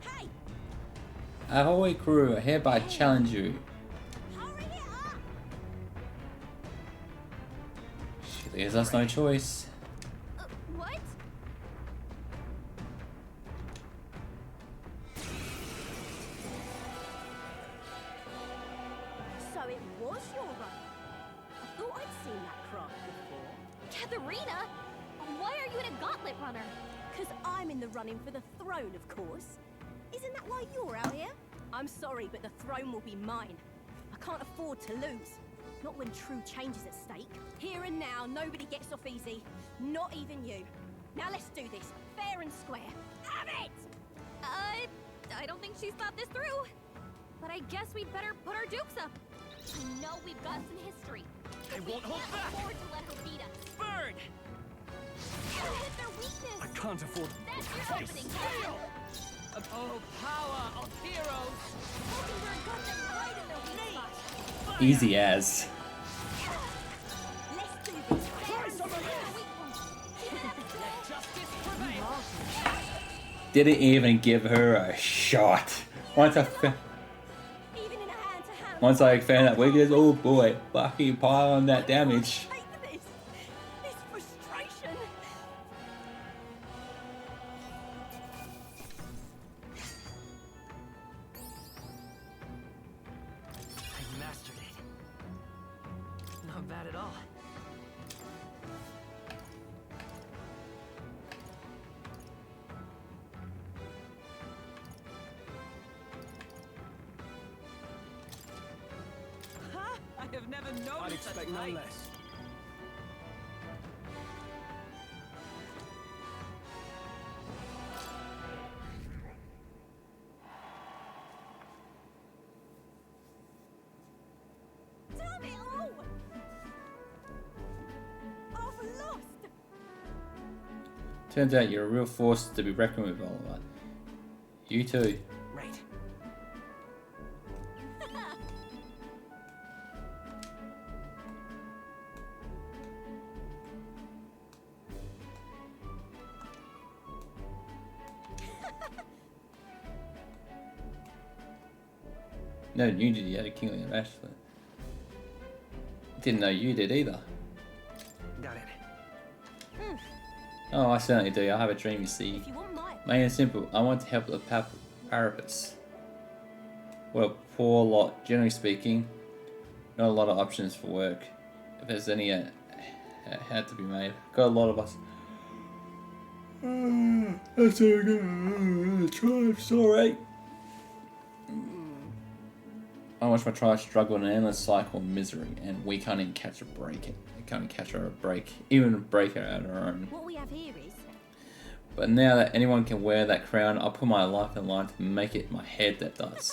[SPEAKER 2] Hey!
[SPEAKER 1] Ahoy crew, I hereby challenge you.
[SPEAKER 2] Hurry it up!
[SPEAKER 1] She leaves us no choice.
[SPEAKER 6] What?
[SPEAKER 2] So it was your run. I thought I'd seen that craft before.
[SPEAKER 6] Katharina? Why are you in a gauntlet runner?
[SPEAKER 2] Because I'm in the running for the throne, of course. Isn't that why you're out here? I'm sorry, but the throne will be mine. I can't afford to lose. Not when true change is at stake. Here and now, nobody gets off easy. Not even you. Now let's do this, fair and square. Have it!
[SPEAKER 6] I don't think she's thought this through. But I guess we'd better put our dukes up. I know we've got some history.
[SPEAKER 5] They
[SPEAKER 6] We
[SPEAKER 5] won't hold
[SPEAKER 6] can't
[SPEAKER 5] back.
[SPEAKER 6] afford to let her beat us.
[SPEAKER 5] Burn!
[SPEAKER 6] Gotta hit their weakness.
[SPEAKER 5] I can't afford.
[SPEAKER 6] That's your opening.
[SPEAKER 5] Oh, power of heroes!
[SPEAKER 6] Mockingbird got them right in their weak spot.
[SPEAKER 1] Easy as.
[SPEAKER 2] Let's do this, fair and square.
[SPEAKER 5] Let justice prevail!
[SPEAKER 1] Didn't even give her a shot. Once I
[SPEAKER 2] Even in a hand-to-hand.
[SPEAKER 1] found that weakness, oh boy, fucking pile on that damage.
[SPEAKER 2] I hate this frustration.
[SPEAKER 10] I mastered it. Not bad at all.
[SPEAKER 7] Ha! I have never known
[SPEAKER 5] I'd
[SPEAKER 7] such
[SPEAKER 5] expect no
[SPEAKER 7] height.
[SPEAKER 5] less.
[SPEAKER 2] Damn it all! I've lost.
[SPEAKER 1] Turns out you're a real force to be reckoned with, Oliver. You too.
[SPEAKER 10] Right.
[SPEAKER 1] No, you did. You had a kingly of Ashland. Didn't know you did either.
[SPEAKER 10] Got it.
[SPEAKER 1] Oh, I certainly do. I have a dream, you see.
[SPEAKER 2] If you want my
[SPEAKER 1] Main and simple, I want to help the Parapets. What a poor lot, generally speaking. Not a lot of options for work. If there's any had to be made. Got a lot of us. That's okay. Try, sorry. I watch my tribe struggle in an endless cycle of misery, and we can't even catch a break. Can't even catch her a break, even a break out on our own.
[SPEAKER 2] What we have here is.
[SPEAKER 1] But now that anyone can wear that crown, I'll put my life in line to make it my head that does.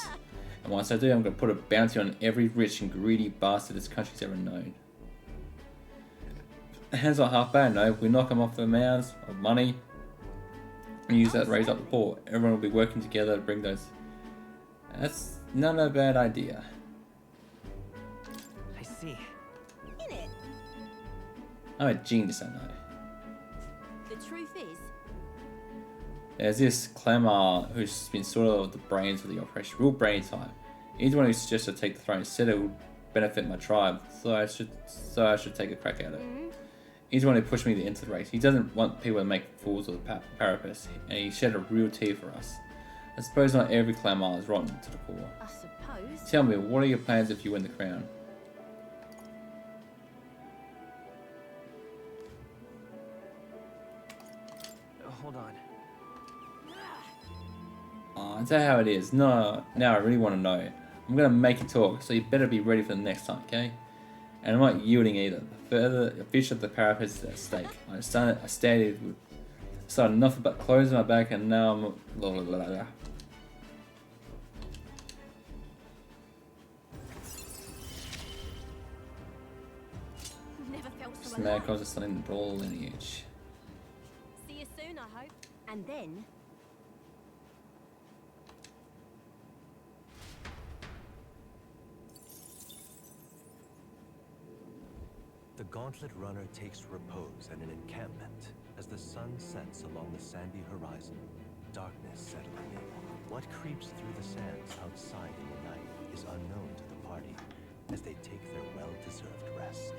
[SPEAKER 1] And once I do, I'm going to put a bounty on every rich and greedy bastard this country's ever known. Hands not half bad, no. If we knock them off their mouths of money and use that to raise up the poor, everyone will be working together to bring those. That's not a bad idea.
[SPEAKER 10] I see.
[SPEAKER 2] In it.
[SPEAKER 1] I'm a genius, I know.
[SPEAKER 2] The truth is.
[SPEAKER 1] There's this Clemmer who's been sort of the brains of the operation, real brain type. He's the one who suggested to take the throne. Said it would benefit my tribe, so I should take a crack at it. He's the one who pushed me into the race. He doesn't want people to make fools of the Parapets, and he shed a real tear for us. I suppose not every Clemmer is rotten to the core.
[SPEAKER 2] I suppose.
[SPEAKER 1] Tell me, what are your plans if you win the crown?
[SPEAKER 10] Hold on.
[SPEAKER 1] Oh, is that how it is? No, now I really want to know. I'm going to make you talk, so you better be ready for the next time, okay? And I'm not yielding either. The further the future of the Parapets is at stake. I started nothing but clothes on my back, and now I'm blah, blah, blah, blah.
[SPEAKER 2] Never felt so
[SPEAKER 1] Snag
[SPEAKER 2] alive.
[SPEAKER 1] cause of something to brawl lineage.
[SPEAKER 2] See you soon, I hope. And then.
[SPEAKER 12] The Gauntlet Runner takes repose at an encampment as the sun sets along the sandy horizon. Darkness settling in. What creeps through the sands outside in the night is unknown to the party as they take their well-deserved rest.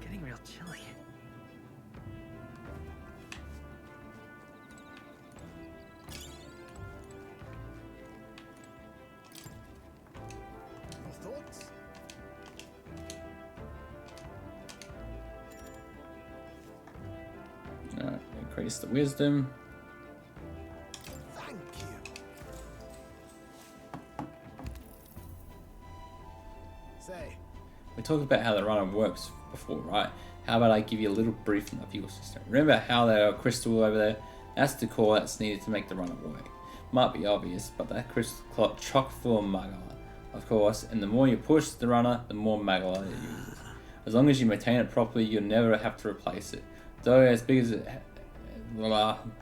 [SPEAKER 10] Getting real chilly.
[SPEAKER 11] Your thoughts?
[SPEAKER 1] Increase the wisdom.
[SPEAKER 11] Thank you. Say,
[SPEAKER 1] We talked about how the runner works before, right? How about I give you a little brief on the fuel system? Remember how there are crystal over there? That's the core that's needed to make the runner work. Might be obvious, but that crystal clock chock full of magma, of course, and the more you push the runner, the more magma it uses. As long as you maintain it properly, you'll never have to replace it. Though as big as it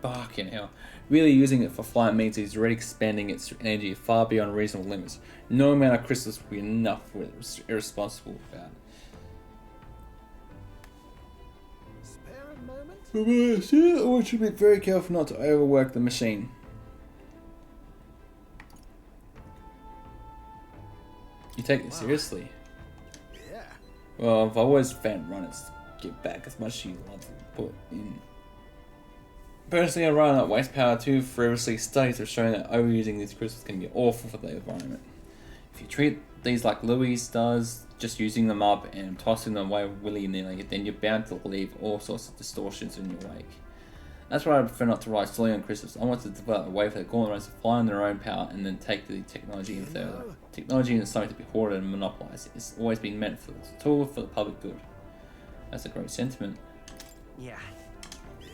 [SPEAKER 1] barking hell. Really using it for flight means he's already expanding its energy far beyond reasonable limits. No amount of crystals will be enough for it. It's irresponsible about it.
[SPEAKER 11] spare a moment?
[SPEAKER 1] I want you to be very careful not to overwork the machine. You take it seriously.
[SPEAKER 11] Yeah.
[SPEAKER 1] Well, I've always found runners give back as much as you love to put in. Personally, I run at waste power too. Frivolously, studies have shown that overusing these crystals can be awful for the environment. If you treat these like Louise does, just using them up and tossing them away willy-nilly, then you're bound to leave all sorts of distortions in your wake. That's why I prefer not to rely solely on crystals. I want to develop a way for the Gauntlet Runners to fly on their own power and then take the technology in further. Technology is something to be hoarded and monopolized. It's always been meant for the tool for the public good. That's a great sentiment.
[SPEAKER 10] Yeah.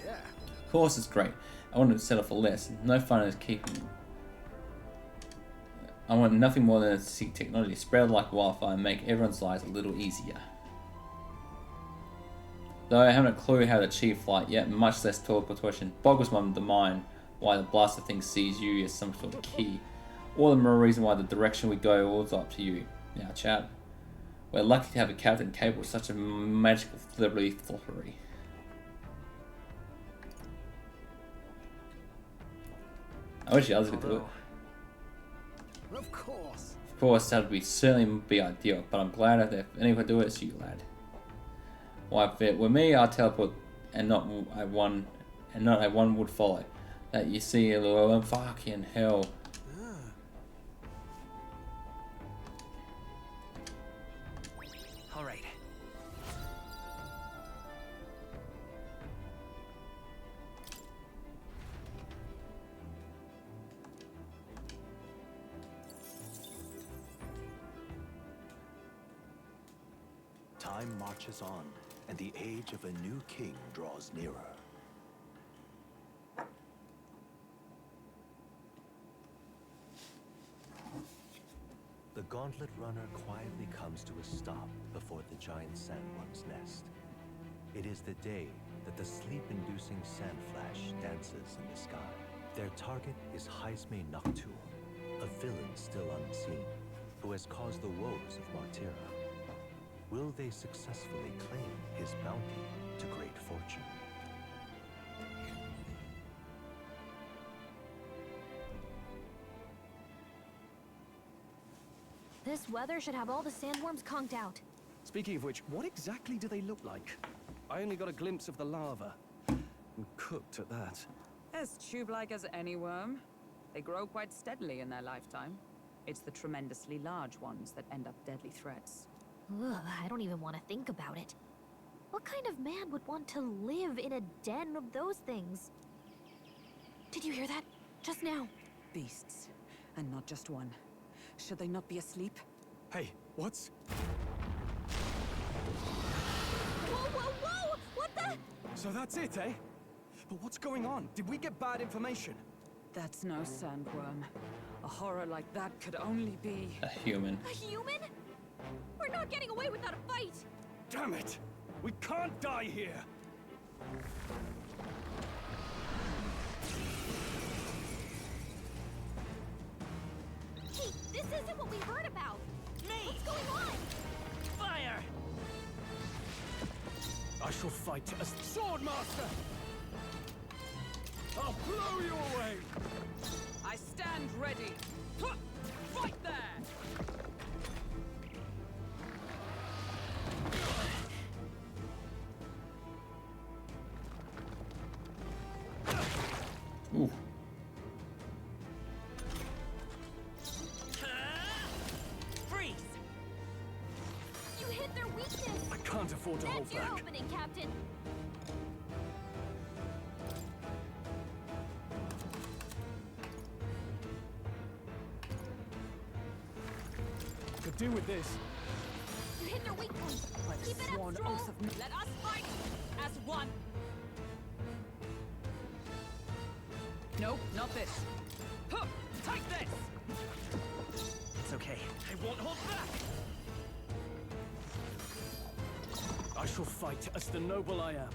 [SPEAKER 11] Yeah.
[SPEAKER 1] Of course it's great. I want to settle for less. No fun is keeping. I want nothing more than to see technology spread like wildfire and make everyone's lives a little easier. Though I haven't a clue how to achieve flight yet, much less teleportation, boggles my mind why the blaster thing sees you as some sort of key. All the more reason why the direction we go is up to you. Now, chat. We're lucky to have a captain capable of such a magical flippery. I wish the others could do it.
[SPEAKER 11] Of course.
[SPEAKER 1] Of course, that would certainly be ideal, but I'm glad that if anyone could do it, it's you, lad. Why, if it were me, I'd teleport, and not a one would follow. That you see a little fucking hell.
[SPEAKER 10] All right.
[SPEAKER 12] Time marches on, and the age of a new king draws nearer. The Gauntlet Runner quietly comes to a stop before the giant sandworm's nest. It is the day that the sleep-inducing sand flash dances in the sky. Their target is Heisme Nocturne, a villain still unseen, who has caused the woes of Martyra. Will they successfully claim his bounty to great fortune?
[SPEAKER 6] This weather should have all the sandworms conked out.
[SPEAKER 5] Speaking of which, what exactly do they look like? I only got a glimpse of the larva. And cooked at that.
[SPEAKER 7] As tube-like as any worm. They grow quite steadily in their lifetime. It's the tremendously large ones that end up deadly threats.
[SPEAKER 6] Ugh, I don't even want to think about it. What kind of man would want to live in a den of those things? Did you hear that? Just now.
[SPEAKER 7] Beasts. And not just one. Should they not be asleep?
[SPEAKER 5] Hey, what's...
[SPEAKER 6] Whoa, whoa, whoa! What the?
[SPEAKER 5] So that's it, eh? But what's going on? Did we get bad information?
[SPEAKER 7] That's no sandworm. A horror like that could only be...
[SPEAKER 1] A human.
[SPEAKER 6] A human? We're not getting away without a fight!
[SPEAKER 5] Damn it! We can't die here!
[SPEAKER 6] Hey, this isn't what we heard about!
[SPEAKER 10] Me!
[SPEAKER 6] What's going on?
[SPEAKER 10] Fire!
[SPEAKER 5] I shall fight as Swordmaster! I'll blow you away!
[SPEAKER 7] I stand ready! Huh! Fight there!
[SPEAKER 1] Ooh.
[SPEAKER 10] Freeze!
[SPEAKER 6] You hit their weakness!
[SPEAKER 5] I can't afford to hold
[SPEAKER 6] That's your
[SPEAKER 5] back.
[SPEAKER 6] opening, Captain!
[SPEAKER 5] Could do with this.
[SPEAKER 6] You hit their weak point!
[SPEAKER 7] By the
[SPEAKER 6] Keep it
[SPEAKER 7] sworn
[SPEAKER 6] up, Stroll!
[SPEAKER 7] oath of... Let us fight as one! Nope, not this. Huh! Take this!
[SPEAKER 10] It's okay. I won't hold back!
[SPEAKER 5] I shall fight as the noble I am.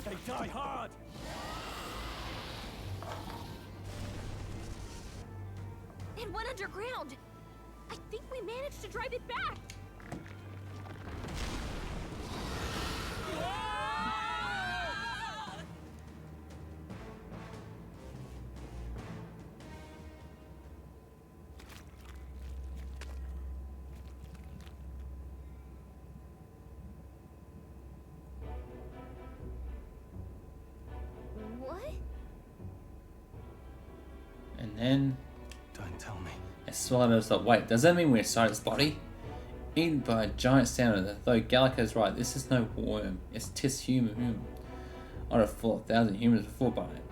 [SPEAKER 5] They die hard!
[SPEAKER 6] It went underground! I think we managed to drive it back! What?
[SPEAKER 1] And then
[SPEAKER 5] Don't tell me.
[SPEAKER 1] I swallowed and was like, wait, does that mean we're inside its body? Eaten by a giant salmon, though Gallico's right, this is no worm, it's tis human. I'd have fought 1,000 humans before by it.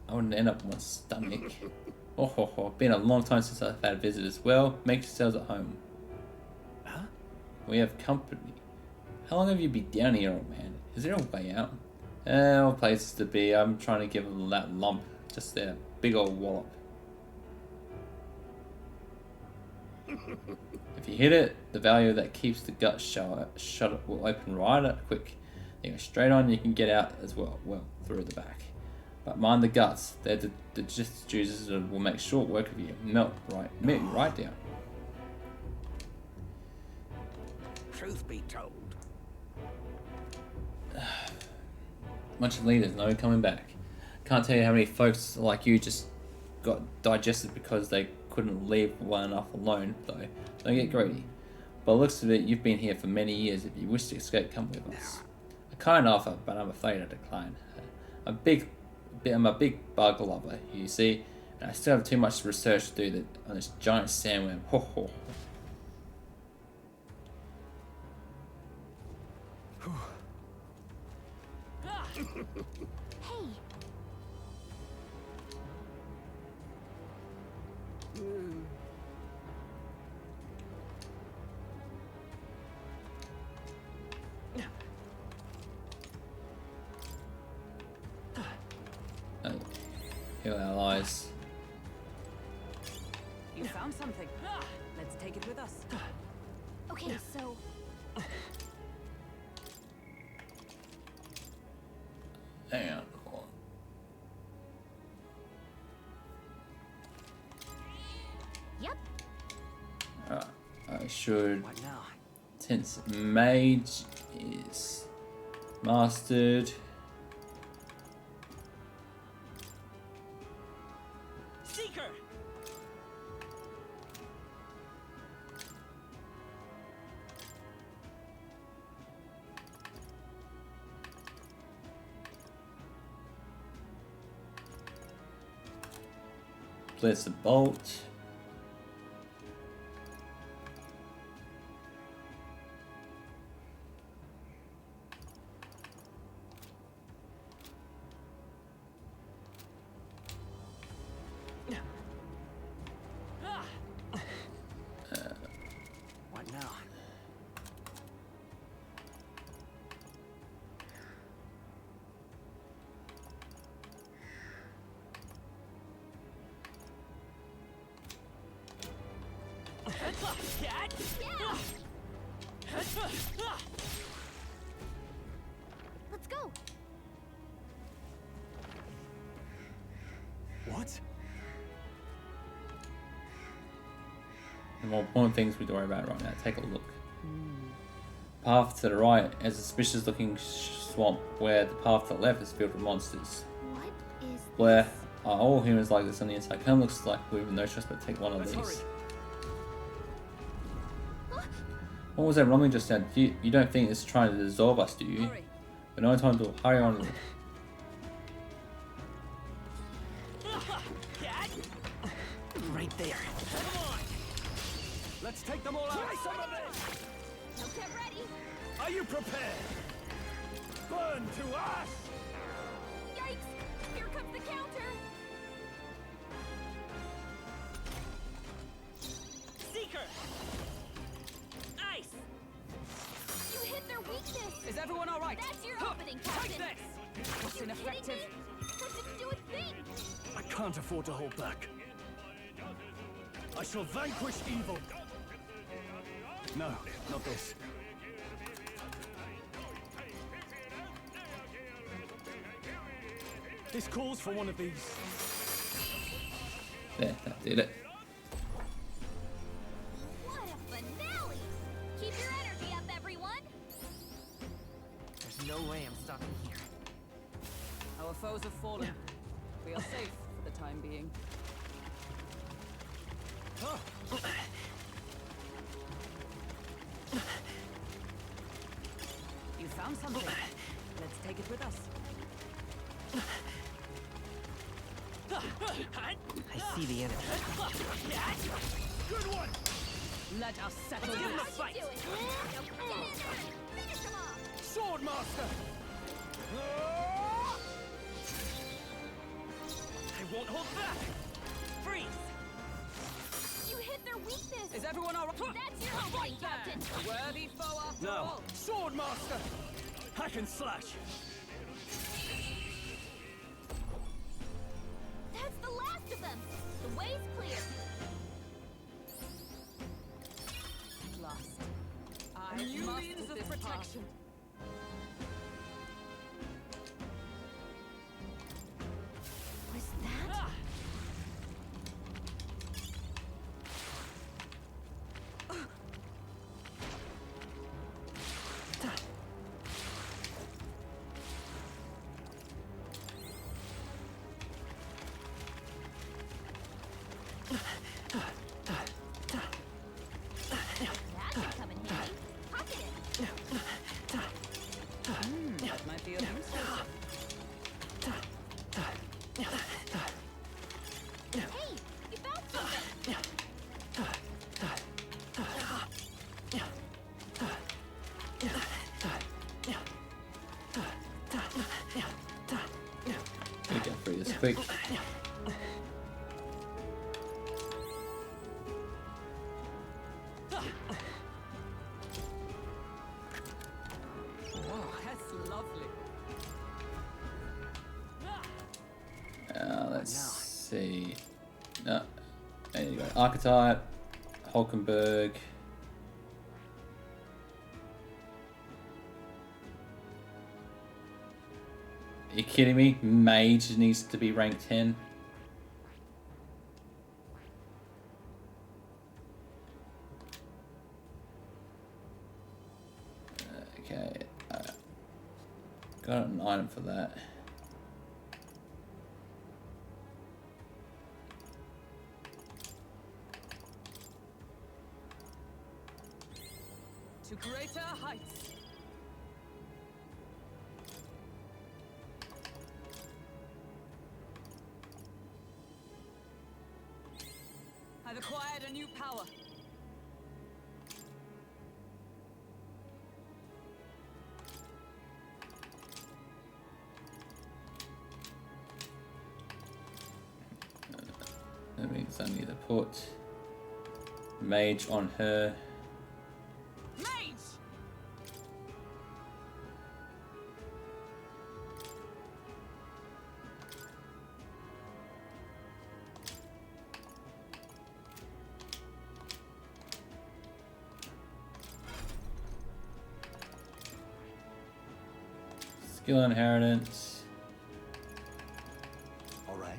[SPEAKER 1] I wouldn't end up on my stomach. Oh ho ho, been a long time since I've had visitors. Well, make yourselves at home.
[SPEAKER 5] Huh?
[SPEAKER 1] We have company. How long have you been down here, old man? Is there a way out? All places to be. I'm trying to give them that lump. Just there. Big old wallop. If you hit it, the value that keeps the gut shut will open right up quick. You go straight on, you can get out as well. Well, through the back. But mind the guts. They're the juices that will make short work of you. Melt you right down.
[SPEAKER 10] Truth be told.
[SPEAKER 1] Bunch of leaders, no coming back. Can't tell you how many folks like you just got digested because they couldn't leave well enough alone, though. Don't get greedy. By the looks of it, you've been here for many years. If you wish to escape, come with us. A kind offer, but I'm afraid I decline. I'm a big bug lover, you see, and I still have too much research to do on this giant sandworm. Ho ho.
[SPEAKER 6] Hey!
[SPEAKER 1] Heal our allies.
[SPEAKER 7] You found something. Let's take it with us.
[SPEAKER 6] Okay, so
[SPEAKER 1] Hang on.
[SPEAKER 6] yep.
[SPEAKER 1] Alright, I should.
[SPEAKER 10] What now?
[SPEAKER 1] Since mage is mastered.
[SPEAKER 10] Seeker!
[SPEAKER 1] Blitz the bolt.
[SPEAKER 10] What now?
[SPEAKER 6] Let's go.
[SPEAKER 5] What?
[SPEAKER 1] The more important things we have to worry about right now. Take a look. Path to the right is a suspicious looking swamp where the path to the left is filled with monsters.
[SPEAKER 6] What is
[SPEAKER 1] Where are all humans like this on the inside? Kind of looks like we have no choice but to take one of
[SPEAKER 5] Let's
[SPEAKER 1] these.
[SPEAKER 5] hurry.
[SPEAKER 1] What was that rumbling just then? You don't think it's trying to dissolve us, do you?
[SPEAKER 7] Hurry.
[SPEAKER 1] But no time to hurry on.
[SPEAKER 10] Right there.
[SPEAKER 5] Let's take them all out.
[SPEAKER 14] Try some of this!
[SPEAKER 2] Now get ready.
[SPEAKER 14] Are you prepared? Burn to ash!
[SPEAKER 2] Yikes! Here comes the counter.
[SPEAKER 10] Seeker! Ice!
[SPEAKER 2] You hit their weakness.
[SPEAKER 7] Is everyone all right?
[SPEAKER 2] That's your opening, Captain.
[SPEAKER 7] Take this! What's
[SPEAKER 2] You
[SPEAKER 7] ineffective?
[SPEAKER 2] kidding me? That didn't do a thing.
[SPEAKER 5] I can't afford to hold back. I shall vanquish evil. No, not this. This calls for one of these.
[SPEAKER 1] There, that did it.
[SPEAKER 2] What a finale! Keep your energy up, everyone.
[SPEAKER 10] There's no way I'm stopping here.
[SPEAKER 7] Our foes have fallen. We are safe for the time being. You found something. Let's take it with us.
[SPEAKER 10] I see the enemy.
[SPEAKER 14] Good one!
[SPEAKER 7] Let us settle
[SPEAKER 10] Give him a
[SPEAKER 7] this.
[SPEAKER 10] fight!
[SPEAKER 2] Do it. Now get in there. Finish him off.
[SPEAKER 14] Sword Master!
[SPEAKER 10] I won't hold back! Freeze!
[SPEAKER 2] You hit their weakness.
[SPEAKER 7] Is everyone all right?
[SPEAKER 2] That's your opening, Captain.
[SPEAKER 7] Worthy foe after
[SPEAKER 5] Now,
[SPEAKER 7] all.
[SPEAKER 14] Sword Master!
[SPEAKER 5] hack and slash.
[SPEAKER 2] That's the last of them. The way's clear.
[SPEAKER 7] At last. I
[SPEAKER 4] New
[SPEAKER 7] must
[SPEAKER 4] means of
[SPEAKER 7] this
[SPEAKER 4] protection.
[SPEAKER 6] Was that?
[SPEAKER 2] That could come in handy. Pocket it.
[SPEAKER 7] That might be of use.
[SPEAKER 2] Hey, you found something.
[SPEAKER 1] Gotta get through this quick.
[SPEAKER 7] Wow, that's lovely.
[SPEAKER 1] Let's And you got Archetype, Hulkenberg. Are you kidding me? Mage needs to be ranked 10. Okay. Got an item for that.
[SPEAKER 7] To greater heights. I've acquired a new power.
[SPEAKER 1] That means I need to put Mage on her.
[SPEAKER 7] Mage!
[SPEAKER 1] Skill inheritance.
[SPEAKER 12] All right.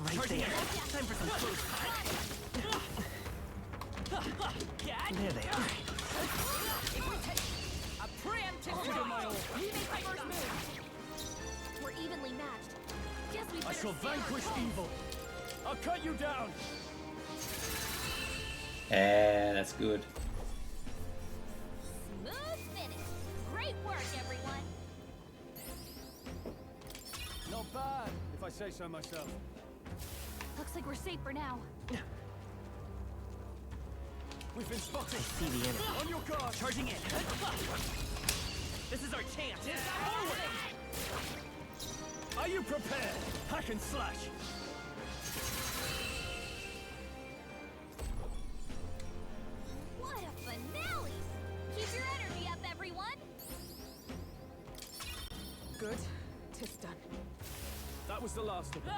[SPEAKER 10] Right there. Time for some close There they are.
[SPEAKER 7] A preemptive first move.
[SPEAKER 6] We're evenly matched. Guess we
[SPEAKER 14] I
[SPEAKER 6] better
[SPEAKER 14] shall
[SPEAKER 6] stand our
[SPEAKER 14] vanquish
[SPEAKER 6] ground.
[SPEAKER 14] evil. I'll cut you down.
[SPEAKER 1] Yeah, that's good.
[SPEAKER 2] Smooth finish. Great work, everyone.
[SPEAKER 14] Not bad, if I say so myself.
[SPEAKER 6] Looks like we're safe for now.
[SPEAKER 14] We've been spotted.
[SPEAKER 10] See the enemy.
[SPEAKER 14] On your guard.
[SPEAKER 10] Charging in. This is our chance. Forward!
[SPEAKER 14] Are you prepared? Hack and slash.
[SPEAKER 2] What a finale! Keep your energy up, everyone.
[SPEAKER 7] Good. Tis done.
[SPEAKER 14] That was the last of them.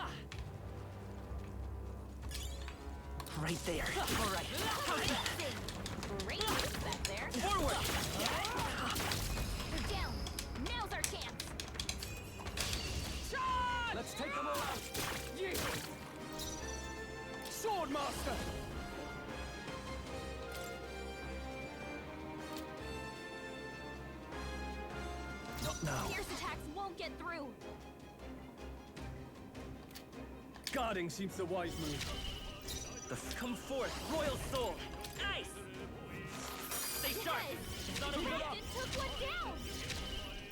[SPEAKER 10] Right there. All right.
[SPEAKER 2] Great move back there.
[SPEAKER 10] Forward!
[SPEAKER 2] We're down. Now's our chance.
[SPEAKER 14] Charge! Let's take them all out. Yeah. Sword Master.
[SPEAKER 10] Not now.
[SPEAKER 2] Fierce attacks won't get through.
[SPEAKER 14] Guarding seems the wise move.
[SPEAKER 10] Come forth, Royal Soul. Ice! Stay sharp.
[SPEAKER 2] Yes.
[SPEAKER 10] Not a good
[SPEAKER 2] Captain took one down.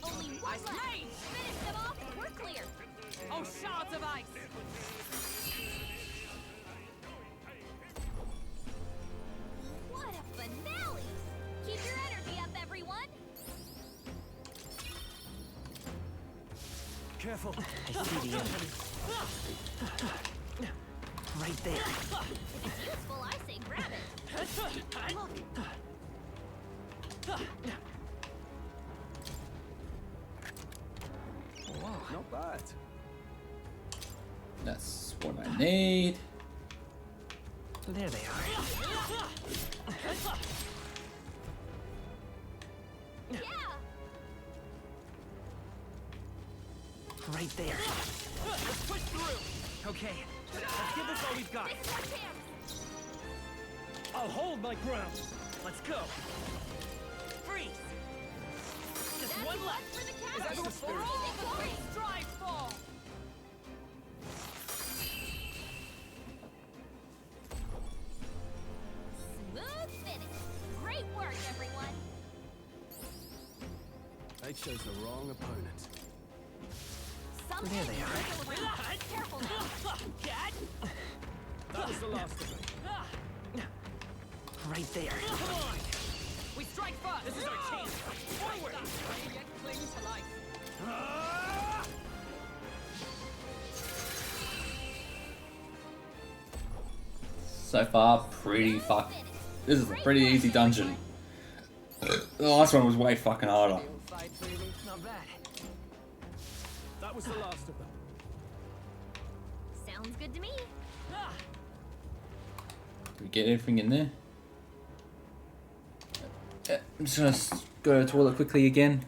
[SPEAKER 2] Only one left.
[SPEAKER 7] Mage!
[SPEAKER 2] Finish them off. We're clear.
[SPEAKER 7] Oh, shards of ice!
[SPEAKER 2] What a finale! Keep your energy up, everyone.
[SPEAKER 14] Careful.
[SPEAKER 10] I see the enemy. Right there.
[SPEAKER 2] If it's useful, I say grab it.
[SPEAKER 10] Whoa.
[SPEAKER 14] Not bad.
[SPEAKER 1] That's what I need.
[SPEAKER 10] There they are.
[SPEAKER 2] Yeah.
[SPEAKER 10] Right there. Let's push through. Okay. Let's give this all we've got.
[SPEAKER 2] This is our chance.
[SPEAKER 14] I'll hold my ground.
[SPEAKER 10] Let's go. Freeze. Just
[SPEAKER 2] That's
[SPEAKER 10] one
[SPEAKER 2] one
[SPEAKER 10] left.
[SPEAKER 2] for the
[SPEAKER 14] Is
[SPEAKER 2] captain.
[SPEAKER 14] that the spirit?
[SPEAKER 2] Easy going.
[SPEAKER 7] Strive fall!
[SPEAKER 2] Smooth finish. Great work, everyone.
[SPEAKER 14] They chose the wrong opponent.
[SPEAKER 2] Something
[SPEAKER 10] There they are.
[SPEAKER 2] is around. Careful now.
[SPEAKER 10] Cat.
[SPEAKER 14] That was the last of them.
[SPEAKER 10] Right there.
[SPEAKER 7] Come on! We strike first!
[SPEAKER 10] This is our chance. Forward.
[SPEAKER 7] Yet cling to life.
[SPEAKER 1] So far, pretty fuck. This is a pretty easy dungeon. The last one was way fucking harder.
[SPEAKER 10] Not bad.
[SPEAKER 5] That was the last of them.
[SPEAKER 6] Sounds good to me.
[SPEAKER 1] Did we get everything in there? I'm just gonna go to the toilet quickly again.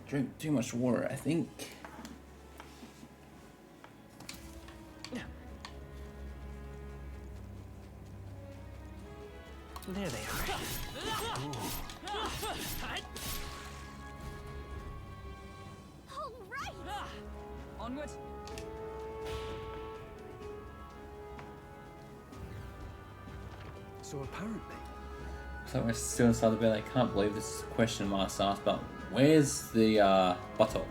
[SPEAKER 1] Drink too much water, I think.
[SPEAKER 10] There they are.
[SPEAKER 2] All right.
[SPEAKER 7] Onward.
[SPEAKER 5] So apparently,
[SPEAKER 1] So we're still inside the bed. I can't believe this is a question Mars asked, but where's the bottle?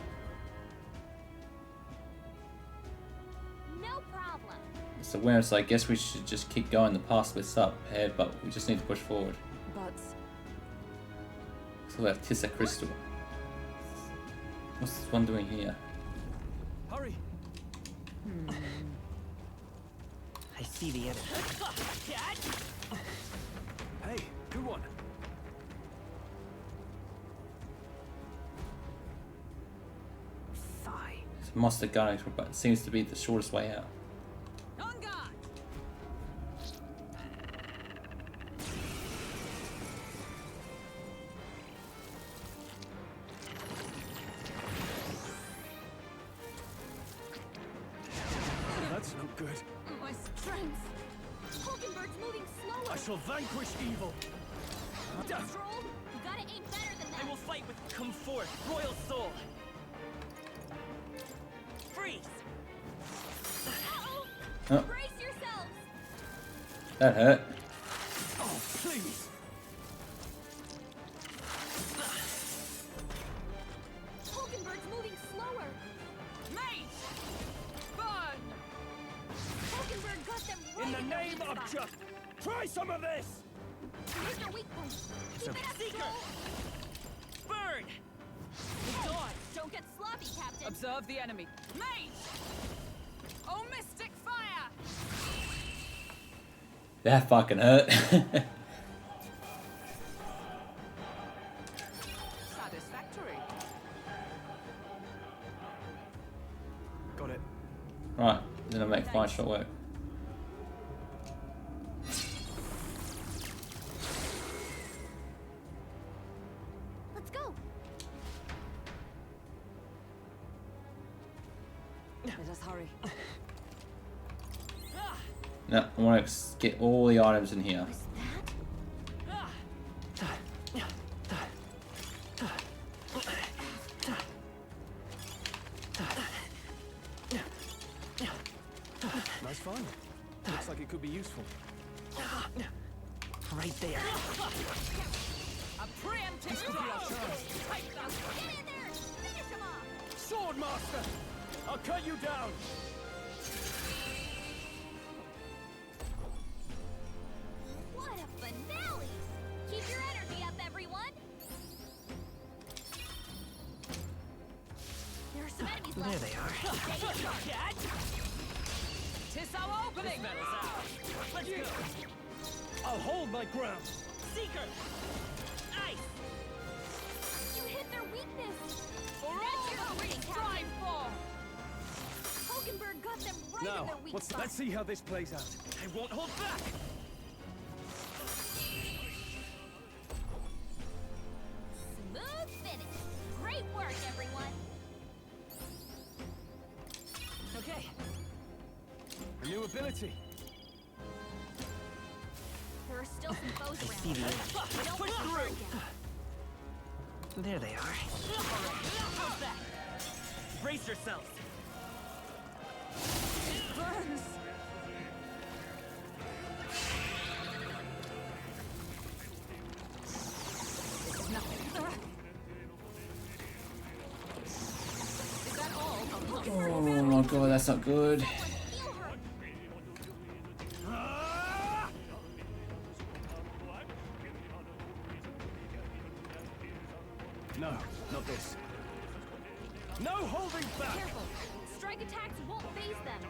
[SPEAKER 2] No problem.
[SPEAKER 1] So where it's like, I guess we should just keep going. The path splits up ahead, but we just need to push forward.
[SPEAKER 4] But
[SPEAKER 1] So we have Tissa Crystal. What's this one doing here?
[SPEAKER 5] hurry!
[SPEAKER 10] I see the enemy.
[SPEAKER 5] Hey, good one.
[SPEAKER 10] Fine.
[SPEAKER 1] So Monster Guarding, but it seems to be the shortest way out.
[SPEAKER 7] On guard.
[SPEAKER 5] That's no good.
[SPEAKER 2] My strength. Hulkenberg's moving slower.
[SPEAKER 5] I shall vanquish evil.
[SPEAKER 2] Stroll, you gotta aim better than that.
[SPEAKER 10] I will fight with comfort, royal soul. Freeze!
[SPEAKER 2] Uh-oh.
[SPEAKER 1] Oh,
[SPEAKER 2] Brace yourselves.
[SPEAKER 1] that hurt.
[SPEAKER 5] Oh, please!
[SPEAKER 2] Hulkenberg's moving slower.
[SPEAKER 7] Mate! Burn!
[SPEAKER 2] Hulkenberg got them right
[SPEAKER 5] In the
[SPEAKER 2] their
[SPEAKER 5] name
[SPEAKER 2] weak
[SPEAKER 5] of
[SPEAKER 2] spot.
[SPEAKER 5] just... Try some of this!
[SPEAKER 2] Here's their weak point. Keep it up,
[SPEAKER 10] Seeker.
[SPEAKER 2] Stroll.
[SPEAKER 10] Burn!
[SPEAKER 2] Hey, don't get sloppy, Captain.
[SPEAKER 7] Observe the enemy. Mate! Oh, mystic fire!
[SPEAKER 1] That fucking hurt.
[SPEAKER 7] Satisfactory.
[SPEAKER 5] Got it.
[SPEAKER 1] Right, then I'll make fine short work.
[SPEAKER 2] Let's go.
[SPEAKER 4] let us hurry.
[SPEAKER 1] No, I want to get all the items in here.
[SPEAKER 2] What's that?
[SPEAKER 5] Nice find. Looks like it could be useful.
[SPEAKER 10] Right there.
[SPEAKER 7] A preemptive strike.
[SPEAKER 2] Get in there. Finish him off.
[SPEAKER 5] Sword Master! I'll cut you down!
[SPEAKER 10] There they are.
[SPEAKER 7] Tis our opening!
[SPEAKER 10] Battle's out. Let's go.
[SPEAKER 5] I'll hold my ground.
[SPEAKER 10] Seeker! Ice!
[SPEAKER 6] You hit their weakness!
[SPEAKER 7] For all that we strive for!
[SPEAKER 6] Hulkenberg got them right in
[SPEAKER 5] Now,
[SPEAKER 6] their weak spot.
[SPEAKER 5] let's see how this plays out.
[SPEAKER 10] I won't hold back!
[SPEAKER 6] Smooth finish. Great work, everyone.
[SPEAKER 10] Okay.
[SPEAKER 5] A new ability.
[SPEAKER 6] There are still some foes around.
[SPEAKER 10] see the end.
[SPEAKER 6] Don't
[SPEAKER 10] Push
[SPEAKER 6] let them
[SPEAKER 10] through.
[SPEAKER 6] down.
[SPEAKER 10] There they are. How's that? Brace yourselves.
[SPEAKER 7] Burns! This is nothing. Is that all?
[SPEAKER 1] Oh my god, that's not good.
[SPEAKER 6] Heal her.
[SPEAKER 5] No, not this. No holding back!
[SPEAKER 6] Careful. Strike attacks won't phase them.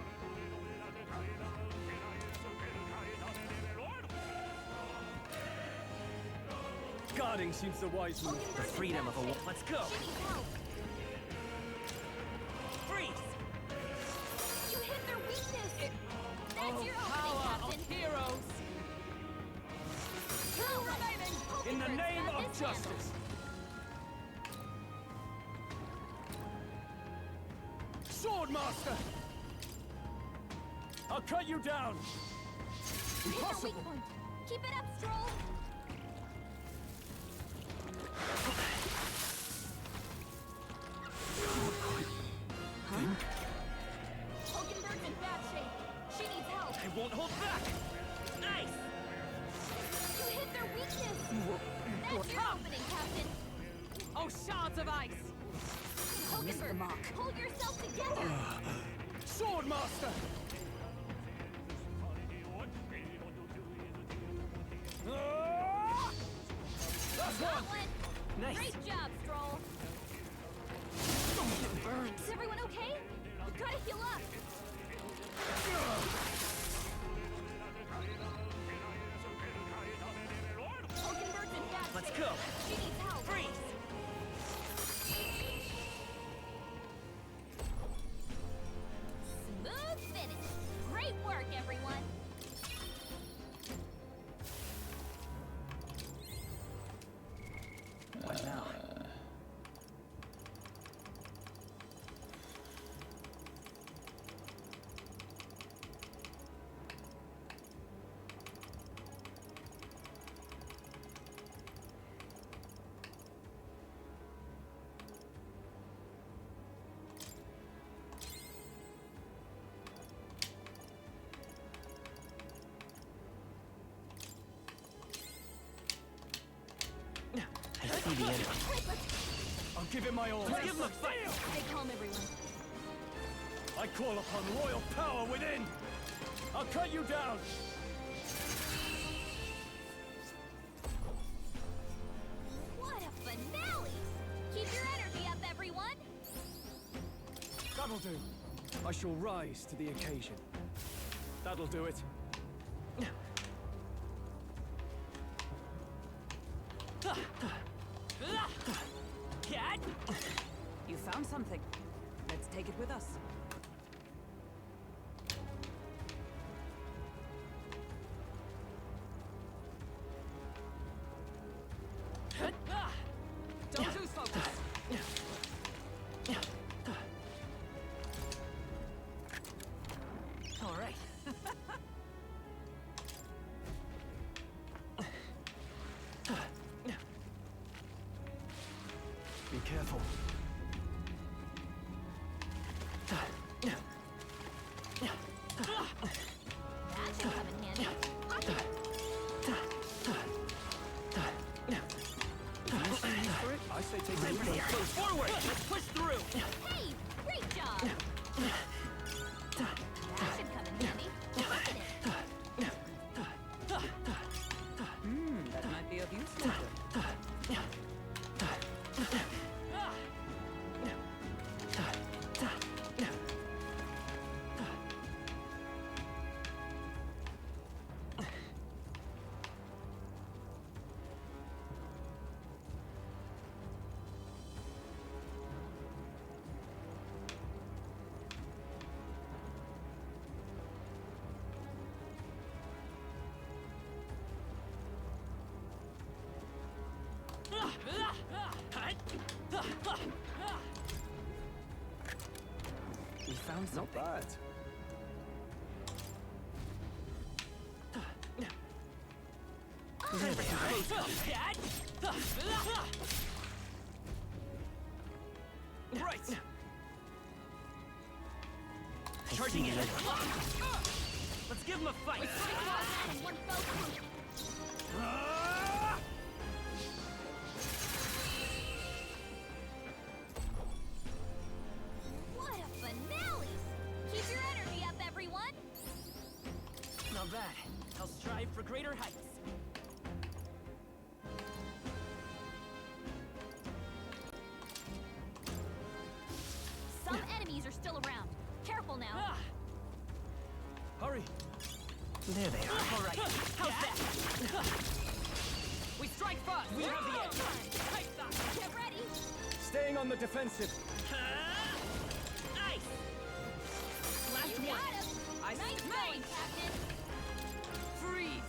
[SPEAKER 5] Guarding seems the wise move.
[SPEAKER 10] The freedom of a wolf. Let's go.
[SPEAKER 6] She needs help.
[SPEAKER 10] Freeze!
[SPEAKER 6] You hit their weakness. That's your
[SPEAKER 7] Power
[SPEAKER 6] opening,
[SPEAKER 7] of
[SPEAKER 6] Captain.
[SPEAKER 7] heroes! Two remaining!
[SPEAKER 5] In the
[SPEAKER 6] Hulkenberg's
[SPEAKER 5] name
[SPEAKER 6] got
[SPEAKER 5] of
[SPEAKER 6] this
[SPEAKER 5] justice! Swordmaster! I'll cut you down!
[SPEAKER 6] Hit their weak
[SPEAKER 5] Impossible!
[SPEAKER 6] point. Keep it up, Stroll. Hulkenberg's in bad shape. She needs help.
[SPEAKER 10] I won't hold back! Nice!
[SPEAKER 6] You hit their weakness. That's your opening, Captain.
[SPEAKER 7] Oh, shards of ice!
[SPEAKER 6] Hulkenberg, hold yourself together.
[SPEAKER 5] Swordmaster! That's
[SPEAKER 6] Got
[SPEAKER 5] one!
[SPEAKER 6] one.
[SPEAKER 10] Nice.
[SPEAKER 6] Great job, Stroll. Is everyone okay? We've got to heal up. Hulkenberg's in bad
[SPEAKER 10] Let's
[SPEAKER 6] shape.
[SPEAKER 10] go.
[SPEAKER 6] She needs help.
[SPEAKER 10] Freeze!
[SPEAKER 6] Smooth finish. Great work, everyone.
[SPEAKER 10] What now? I see the enemy.
[SPEAKER 5] I'll give it my all.
[SPEAKER 10] Let's give them a fight!
[SPEAKER 6] Stay calm, everyone.
[SPEAKER 5] I call upon royal power within! I'll cut you down!
[SPEAKER 6] What a finale! Keep your energy up, everyone.
[SPEAKER 5] That'll do. I shall rise to the occasion. That'll do it.
[SPEAKER 10] Cat!
[SPEAKER 7] You found something. Let's take it with us. Don't lose focus.
[SPEAKER 10] All right.
[SPEAKER 5] Be careful.
[SPEAKER 6] That should come in handy.
[SPEAKER 5] found
[SPEAKER 9] Not
[SPEAKER 5] something.
[SPEAKER 9] bad.
[SPEAKER 10] There they are.
[SPEAKER 5] Right.
[SPEAKER 10] Charging in. Let's give him a fight.
[SPEAKER 2] What a finale! Keep your energy up, everyone!
[SPEAKER 10] Not bad. I'll strive for greater heights.
[SPEAKER 2] Some enemies are still around. Careful now.
[SPEAKER 10] Ah,
[SPEAKER 5] Hurry.
[SPEAKER 10] there they are. All right. How's that? We strike first. We have the edge. Take that.
[SPEAKER 2] Get ready!
[SPEAKER 5] Staying on the defensive.
[SPEAKER 10] Ice. Last
[SPEAKER 2] You
[SPEAKER 10] one.
[SPEAKER 2] got him!
[SPEAKER 10] Ice.
[SPEAKER 2] Nice going, Captain!
[SPEAKER 10] Freeze.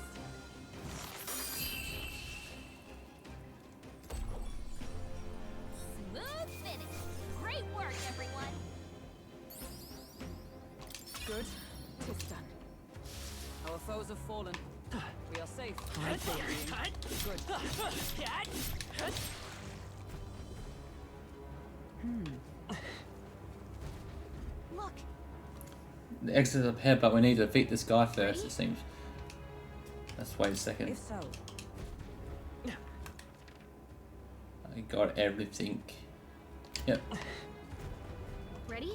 [SPEAKER 2] Smooth finish! Great work, everyone!
[SPEAKER 7] Good. Tis done. Our foes have fallen. We are safe.
[SPEAKER 10] Right there.
[SPEAKER 7] Good.
[SPEAKER 2] Look!
[SPEAKER 1] The exit up here, but we need to defeat this guy first, it seems. Let's wait a second.
[SPEAKER 7] If so,
[SPEAKER 1] I got everything. Yep,
[SPEAKER 6] Ready?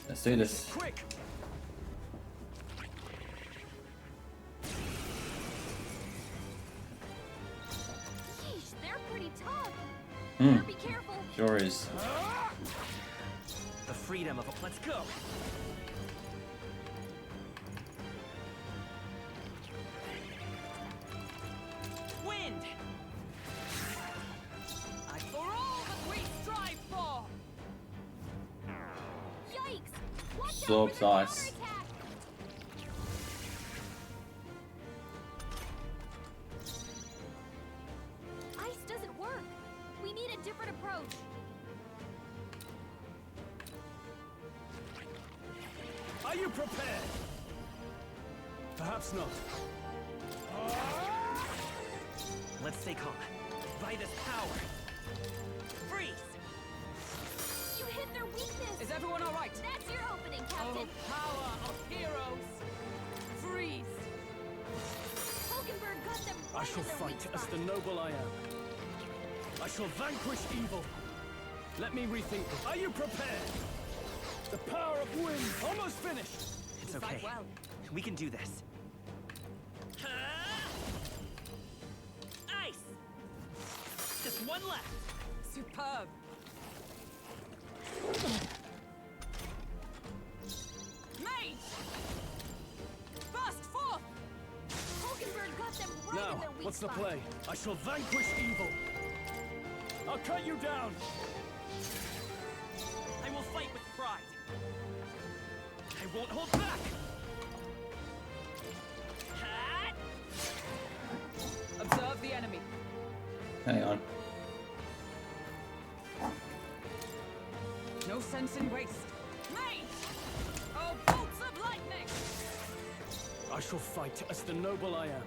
[SPEAKER 1] let's do this.
[SPEAKER 5] Quick.
[SPEAKER 2] Yeesh, they're pretty tough!
[SPEAKER 1] Hmm,
[SPEAKER 2] Better be careful!
[SPEAKER 1] sure is.
[SPEAKER 10] The freedom of a... Let's go. Wind.
[SPEAKER 7] for all that we strive for.
[SPEAKER 2] Yikes! Watch out
[SPEAKER 1] Absorbs
[SPEAKER 2] for the
[SPEAKER 1] ice.
[SPEAKER 2] counterattack! Ice doesn't work. We need a different approach.
[SPEAKER 5] Are you prepared? Perhaps not.
[SPEAKER 10] Let's stay calm. By this power. Freeze!
[SPEAKER 2] You hit their weakness!
[SPEAKER 7] Is everyone all right?
[SPEAKER 2] That's your opening, Captain!
[SPEAKER 7] Oh, power of heroes! Freeze!
[SPEAKER 2] Hulkenberg got them
[SPEAKER 5] I
[SPEAKER 2] right
[SPEAKER 5] shall
[SPEAKER 2] in their
[SPEAKER 5] fight
[SPEAKER 2] weak
[SPEAKER 5] as
[SPEAKER 2] spot.
[SPEAKER 5] the noble I am. I shall vanquish evil. Let me rethink. Are you prepared? The power of wind. Almost finished.
[SPEAKER 10] It's
[SPEAKER 7] You
[SPEAKER 10] okay.
[SPEAKER 7] fight well.
[SPEAKER 10] We can do this. Ice! Just one left.
[SPEAKER 7] Superb. Mage! Burst forth!
[SPEAKER 2] Hulkenberg got them right
[SPEAKER 5] Now,
[SPEAKER 2] in their weak
[SPEAKER 5] what's the
[SPEAKER 2] spot.
[SPEAKER 5] play? I shall vanquish evil. I'll cut you down.
[SPEAKER 10] I will fight with pride. I won't hold back.
[SPEAKER 7] Observe the enemy.
[SPEAKER 1] Hang on.
[SPEAKER 7] No sense in waste. Mage! Oh, bolts of lightning!
[SPEAKER 5] I shall fight as the noble I am.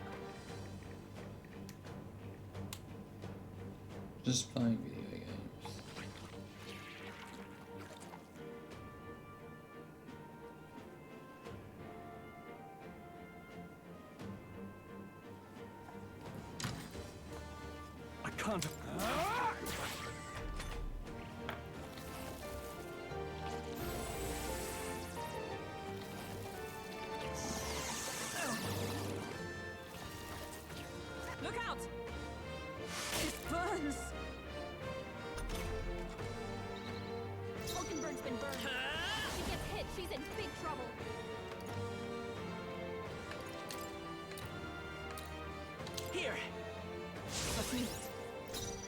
[SPEAKER 1] Just playing video games.
[SPEAKER 5] I can't.
[SPEAKER 7] Look out! It burns!
[SPEAKER 2] Hulkenberg's been burned. She gets hit, she's in big trouble.
[SPEAKER 10] Here.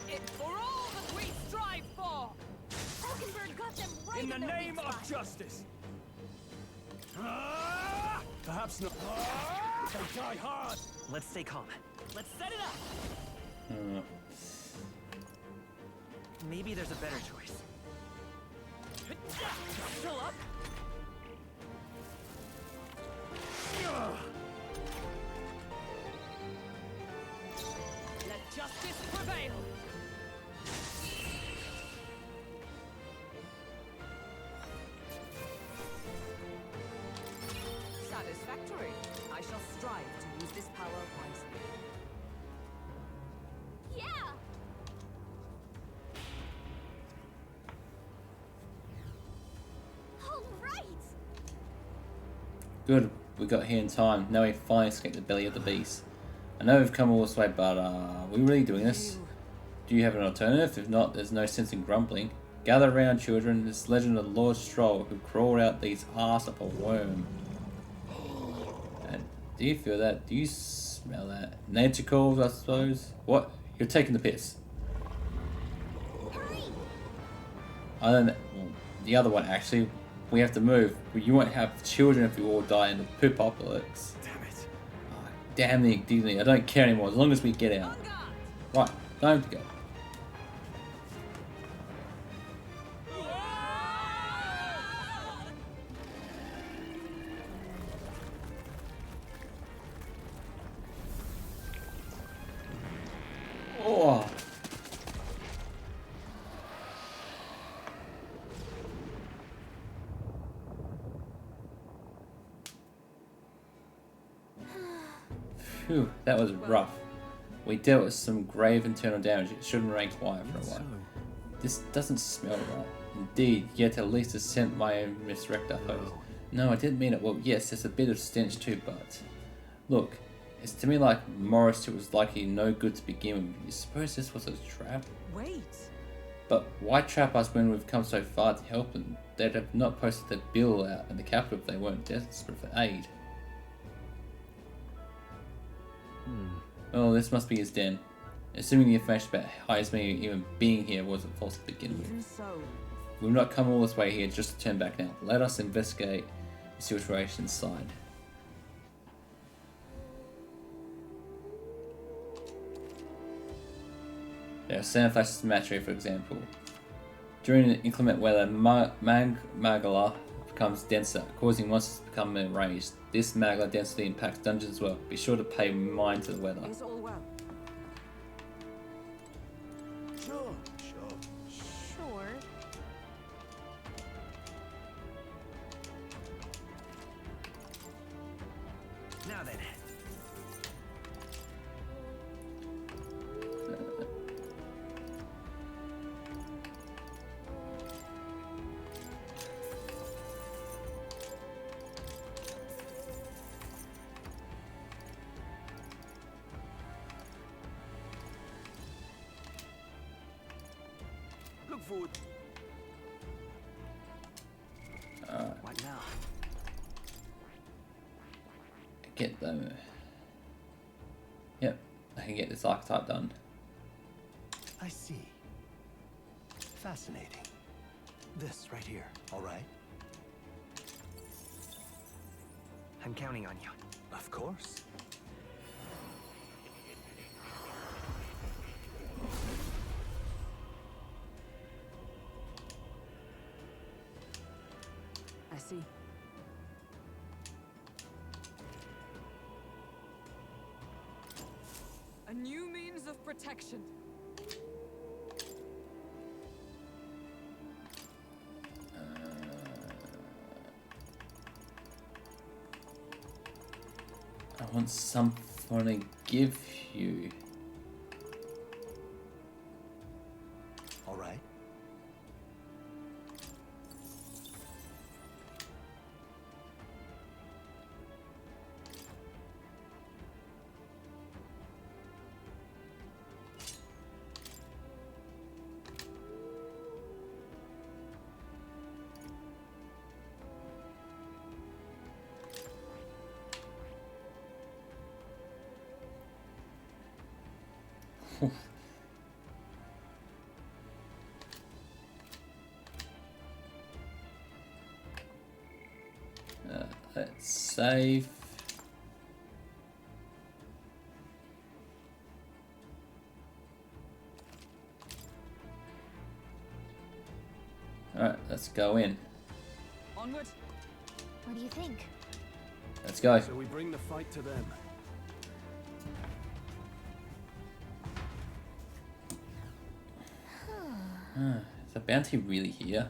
[SPEAKER 7] It for all that we strive for!
[SPEAKER 2] Hulkenberg got them right
[SPEAKER 5] In the
[SPEAKER 2] their
[SPEAKER 5] name
[SPEAKER 2] weak
[SPEAKER 5] of
[SPEAKER 2] spot.
[SPEAKER 5] justice. Perhaps not. They die hard.
[SPEAKER 10] Let's stay calm. Let's set it up. Maybe there's a better choice.
[SPEAKER 7] Still up?
[SPEAKER 1] Good, we got here in time. Now we finally escaped the belly of the beast. I know we've come all this way, but are we really doing this? Do you have an alternative? If not, there's no sense in grumbling. Gather around, children. This legend of Lord Stroll who crawled out these arse of a worm. And do you feel that? Do you smell that? Nature calls, I suppose. What? You're taking the piss. I don't know. Well, the other one actually. We have to move. You won't have children if you all die in the poop apocalypse.
[SPEAKER 5] Damn it.
[SPEAKER 1] Oh, damn the dignity. I don't care anymore as long as we get out. Right, time to go. Oh. Phew, that was rough. We dealt with some grave internal damage. It shouldn't remain quiet for a while. This doesn't smell right. Indeed, yet at least it sent my own misdirect, I suppose. No, I didn't mean it. Well, yes, there's a bit of stench too, but... Look, it's to me like Morris was likely no good to begin with. You suppose this was a trap?
[SPEAKER 7] Wait.
[SPEAKER 1] But why trap us when we've come so far to help them? They'd have not posted their bill out in the capital if they weren't desperate for aid. Oh, this must be his den. Assuming the information about Heisman even being here wasn't false to begin with.
[SPEAKER 7] Even so.
[SPEAKER 1] We've not come all this way here just to turn back now. Let us investigate the situation inside. There are sandflashes in Matray, for example. During inclement weather, magma becomes denser, causing monsters to become enraged. This magma density impacts dungeons as well. Be sure to pay mind to the weather.
[SPEAKER 7] Is all well?
[SPEAKER 3] Sure.
[SPEAKER 6] Sure.
[SPEAKER 10] Now then.
[SPEAKER 14] Look forward.
[SPEAKER 10] What now?
[SPEAKER 1] Get them. Yep, I can get this archetype done.
[SPEAKER 12] I see. Fascinating. This right here, all right?
[SPEAKER 10] I'm counting on you.
[SPEAKER 12] Of course.
[SPEAKER 7] I see. A new means of protection.
[SPEAKER 1] I want something to give you.
[SPEAKER 12] All right.
[SPEAKER 1] Let's save. Alright, let's go in.
[SPEAKER 7] Onward.
[SPEAKER 6] What do you think?
[SPEAKER 1] Let's go.
[SPEAKER 5] So we bring the fight to them.
[SPEAKER 1] Is the bounty really here?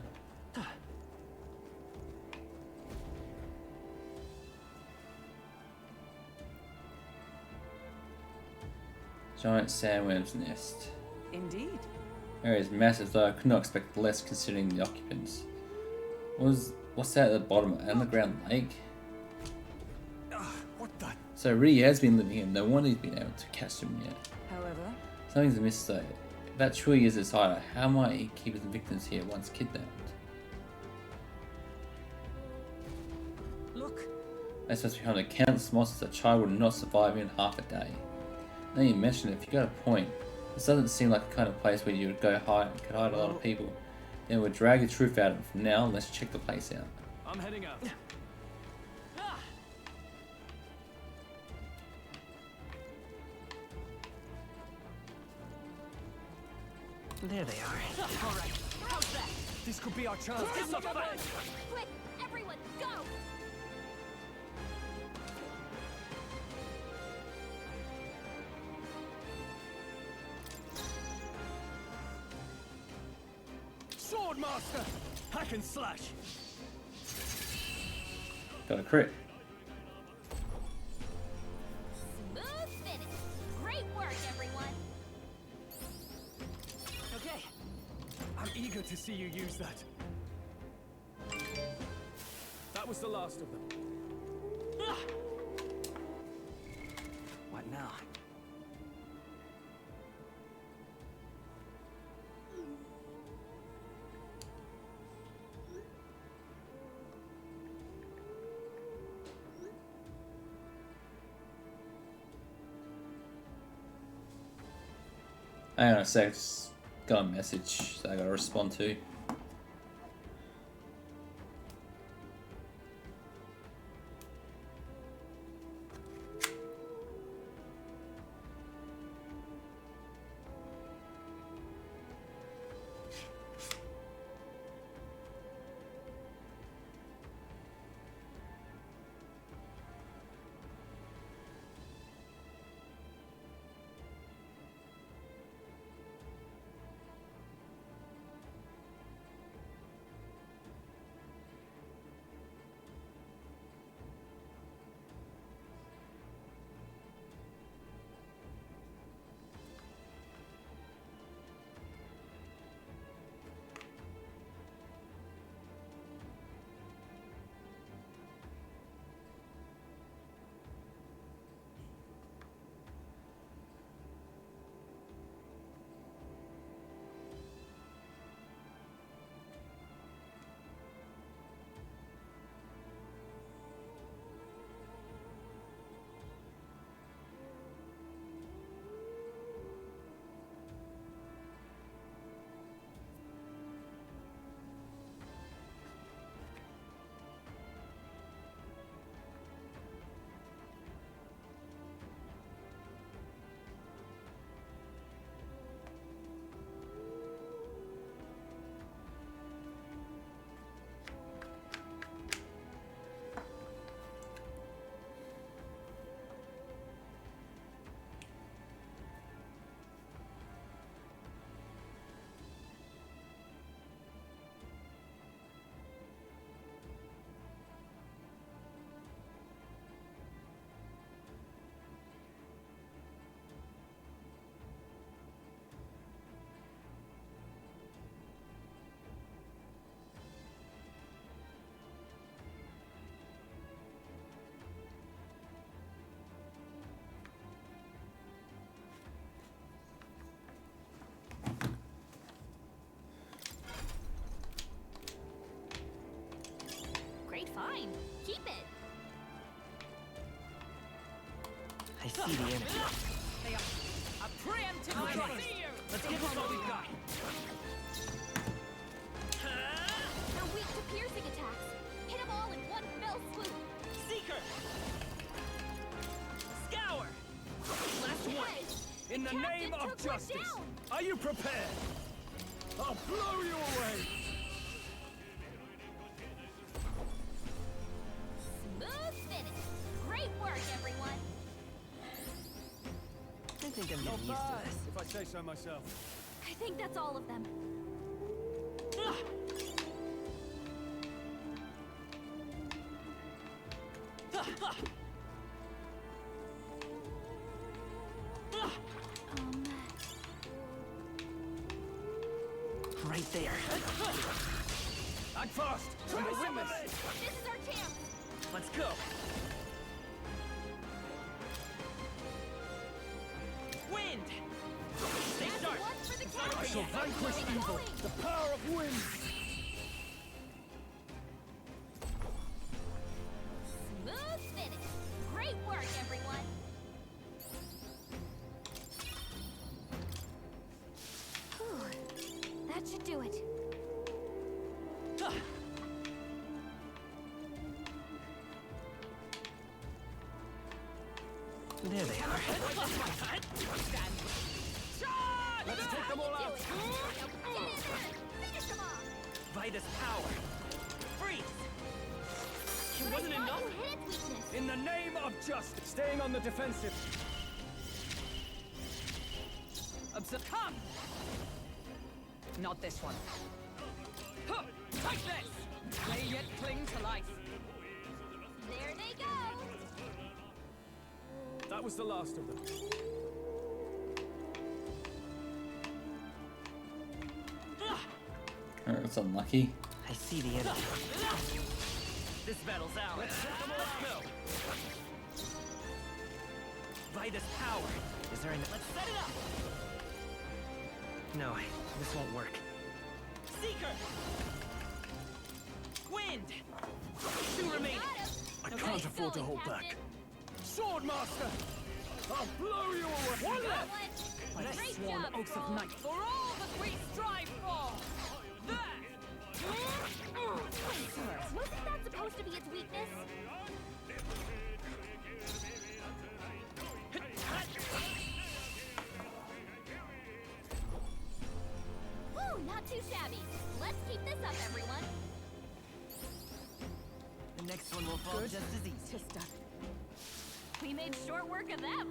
[SPEAKER 1] Giant sandworm's nest.
[SPEAKER 7] Indeed.
[SPEAKER 1] Area is massive, though I could not expect less considering the occupants. What's that at the bottom? An underground lake? So it really has been living here. No wonder he's been able to catch them yet.
[SPEAKER 4] However,
[SPEAKER 1] Something's amiss though. If that truly is his hideout, how might he keep his victims here once kidnapped?
[SPEAKER 7] Look.
[SPEAKER 1] That's what's behind the countless monsters a child would not survive in half a day. Now you mention it, if you got a point, this doesn't seem like the kind of place where you would go hide and could hide a lot of people. Then we'll drag the truth out of it. From now, let's check the place out.
[SPEAKER 5] I'm heading out.
[SPEAKER 10] There they are. All right. How's that?
[SPEAKER 5] This could be our chance. Give them a fight.
[SPEAKER 6] Quick, everyone, go!
[SPEAKER 5] Swordmaster! Hack and slash!
[SPEAKER 1] Got a crit.
[SPEAKER 6] Smooth finish. Great work, everyone.
[SPEAKER 5] Okay. I'm eager to see you use that. That was the last of them.
[SPEAKER 10] What now?
[SPEAKER 1] Hang on a sec, just got a message that I gotta respond to.
[SPEAKER 6] Great find. Keep it.
[SPEAKER 10] I see the enemy.
[SPEAKER 7] They are a preemptive
[SPEAKER 10] Okay.
[SPEAKER 7] strike.
[SPEAKER 10] Let's give them what we've got.
[SPEAKER 6] They're weak to piercing attacks. Hit them all in one fell swoop.
[SPEAKER 10] Seeker! Scour!
[SPEAKER 5] Last one! In the name of justice!
[SPEAKER 6] Down.
[SPEAKER 5] Are you prepared? I'll blow you away!
[SPEAKER 6] Smooth finish. Great work, everyone.
[SPEAKER 10] I think I'm
[SPEAKER 5] Not
[SPEAKER 10] getting used to
[SPEAKER 5] bad,
[SPEAKER 10] this.
[SPEAKER 5] if I say so myself.
[SPEAKER 6] I think that's all of them.
[SPEAKER 10] Right there.
[SPEAKER 5] Act fast! We'll win this!
[SPEAKER 6] This is our chance.
[SPEAKER 10] Let's go. Wind! Stay sharp!
[SPEAKER 5] I shall vanquish evil. The power of wind.
[SPEAKER 2] Smooth finish. Great work, everyone.
[SPEAKER 6] Whew. That should do it.
[SPEAKER 10] There they are.
[SPEAKER 5] Let's take them all out.
[SPEAKER 2] Finish them off.
[SPEAKER 10] Vitus power. Freeze! It wasn't enough?
[SPEAKER 2] You hit its weakness.
[SPEAKER 5] In the name of justice, staying on the defensive.
[SPEAKER 7] Come! Not this one. Huh! Take this! They yet cling to life.
[SPEAKER 2] There they go.
[SPEAKER 5] That was the last of them.
[SPEAKER 1] That's unlucky.
[SPEAKER 10] I see the enemy. This battle's ours. No. Vitus power. Is there any... Let's set it up! No, this won't work. Seeker! Wind! Two remaining.
[SPEAKER 5] I can't afford to hold back. Swordmaster! I'll blow you away! One left!
[SPEAKER 7] By the
[SPEAKER 2] Great
[SPEAKER 7] sworn
[SPEAKER 2] job,
[SPEAKER 7] oath of
[SPEAKER 2] Frog.
[SPEAKER 7] night. For all that we strive for!
[SPEAKER 2] Wasn't that supposed to be its weakness? Woo, not too shabby. Let's keep this up, everyone.
[SPEAKER 10] The next one will fall just as easy.
[SPEAKER 7] Sister.
[SPEAKER 2] We made short work of them.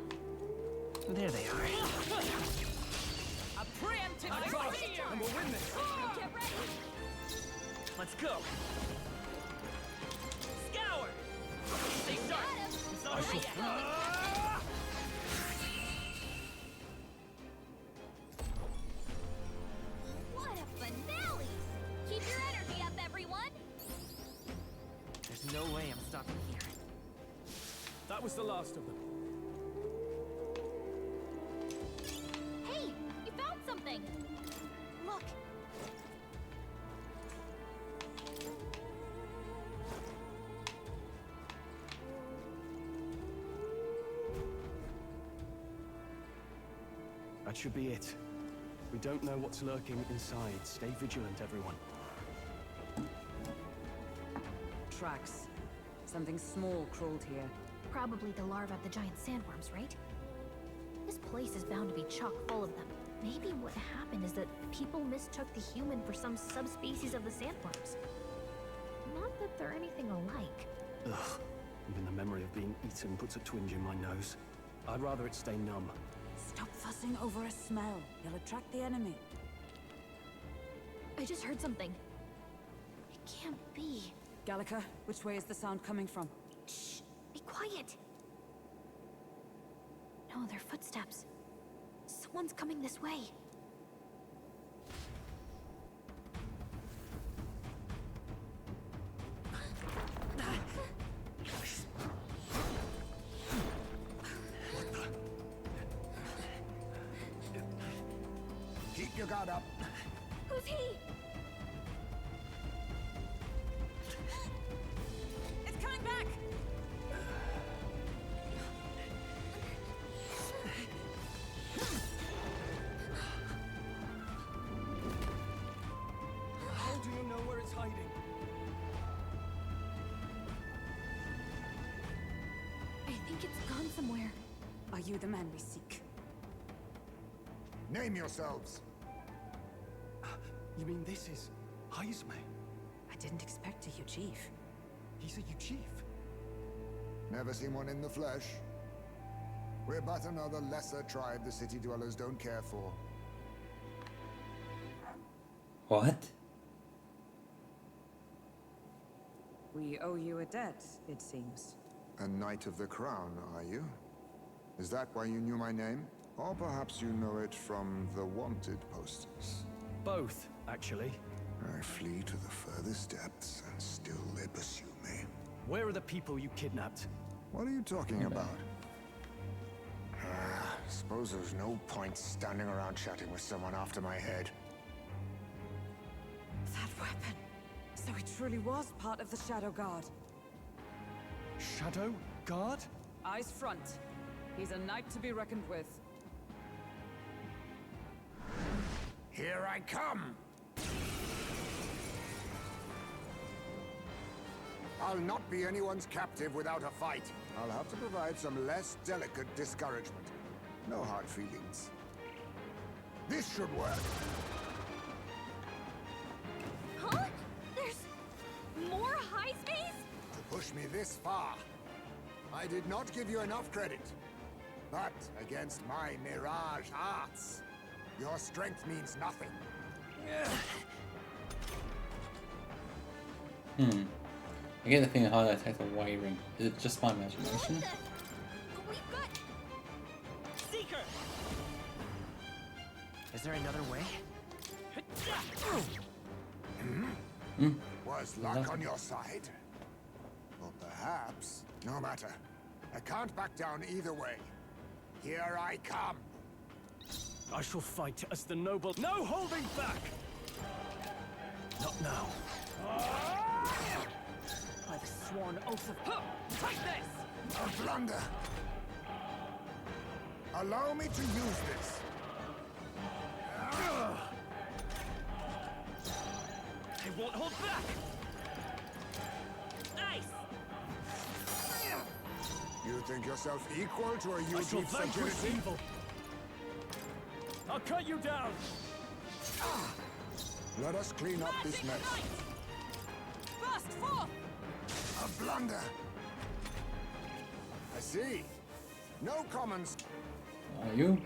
[SPEAKER 10] There they are.
[SPEAKER 7] A preemptive
[SPEAKER 5] I
[SPEAKER 7] strike!
[SPEAKER 5] trust, and we'll win this.
[SPEAKER 2] Get ready.
[SPEAKER 10] Let's go. Scour! Stay sharp. It's not over yet.
[SPEAKER 2] What a finale! Keep your energy up, everyone.
[SPEAKER 10] There's no way I'm stopping here.
[SPEAKER 5] That was the last of them.
[SPEAKER 2] Hey, you found something. Look.
[SPEAKER 5] That should be it. We don't know what's lurking inside. Stay vigilant, everyone.
[SPEAKER 4] Tracks. Something small crawled here.
[SPEAKER 6] Probably the larvae of the giant sandworms, right? This place is bound to be chock full of them. Maybe what happened is that people mistook the human for some subspecies of the sandworms. Not that they're anything alike.
[SPEAKER 5] Ugh. Even the memory of being eaten puts a twinge in my nose. I'd rather it stay numb.
[SPEAKER 4] Stop fussing over a smell. You'll attract the enemy.
[SPEAKER 6] I just heard something. It can't be.
[SPEAKER 4] Gallica, which way is the sound coming from?
[SPEAKER 6] Shh! Be quiet! No, they're footsteps. Someone's coming this way.
[SPEAKER 14] Keep your guard up.
[SPEAKER 2] Who's he?
[SPEAKER 7] It's coming back!
[SPEAKER 5] How do you know where it's hiding?
[SPEAKER 6] I think it's gone somewhere.
[SPEAKER 4] Are you the man we seek?
[SPEAKER 14] Name yourselves.
[SPEAKER 5] You mean this is Heisme?
[SPEAKER 4] I didn't expect a Uchief.
[SPEAKER 5] He's a Uchief.
[SPEAKER 14] Never seen one in the flesh. We're but another lesser tribe the city dwellers don't care for.
[SPEAKER 1] What?
[SPEAKER 4] We owe you a debt, it seems.
[SPEAKER 14] A Knight of the Crown, are you? Is that why you knew my name? Or perhaps you know it from the wanted posters?
[SPEAKER 5] Both, actually.
[SPEAKER 14] I flee to the furthest depths, and still they pursue me.
[SPEAKER 5] Where are the people you kidnapped?
[SPEAKER 14] What are you talking about?
[SPEAKER 15] Suppose there's no point standing around chatting with someone after my head.
[SPEAKER 7] That weapon. So he truly was part of the Shadow Guard.
[SPEAKER 5] Shadow Guard?
[SPEAKER 7] Eyes front. He's a knight to be reckoned with.
[SPEAKER 15] Here I come! I'll not be anyone's captive without a fight. I'll have to provide some less delicate discouragement. No hard feelings. This should work.
[SPEAKER 2] Huh? There's more high space?
[SPEAKER 15] To push me this far. I did not give you enough credit. But against my mirage arts, your strength means nothing.
[SPEAKER 1] I get the thing that highlights has a wavering. Is it just my imagination?
[SPEAKER 2] We've got
[SPEAKER 10] Seeker! Is there another way?
[SPEAKER 15] Was luck on your side? Or perhaps, no matter. I can't back down either way. Here I come.
[SPEAKER 5] I shall fight as the noble. No holding back! Not now.
[SPEAKER 7] By the sworn oath of...
[SPEAKER 10] Take this!
[SPEAKER 15] A blunder. Allow me to use this.
[SPEAKER 10] I won't hold back! Nice!
[SPEAKER 15] You think yourself equal to a
[SPEAKER 5] I shall
[SPEAKER 15] Yuji's
[SPEAKER 5] vanquish
[SPEAKER 15] agility?
[SPEAKER 5] evil. I'll cut you down.
[SPEAKER 15] Let us clean up this mess.
[SPEAKER 7] Burst forth!
[SPEAKER 15] A blunder. I see. No commons.
[SPEAKER 1] Are you?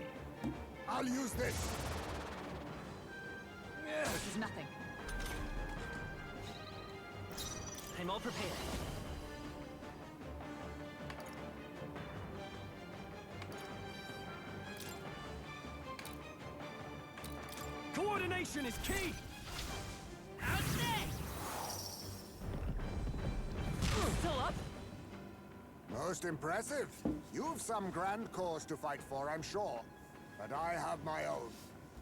[SPEAKER 15] I'll use this.
[SPEAKER 7] This is nothing.
[SPEAKER 10] I'm all prepared.
[SPEAKER 5] Coordination is key.
[SPEAKER 10] Out there! Still up?
[SPEAKER 15] Most impressive. You've some grand cause to fight for, I'm sure. But I have my own.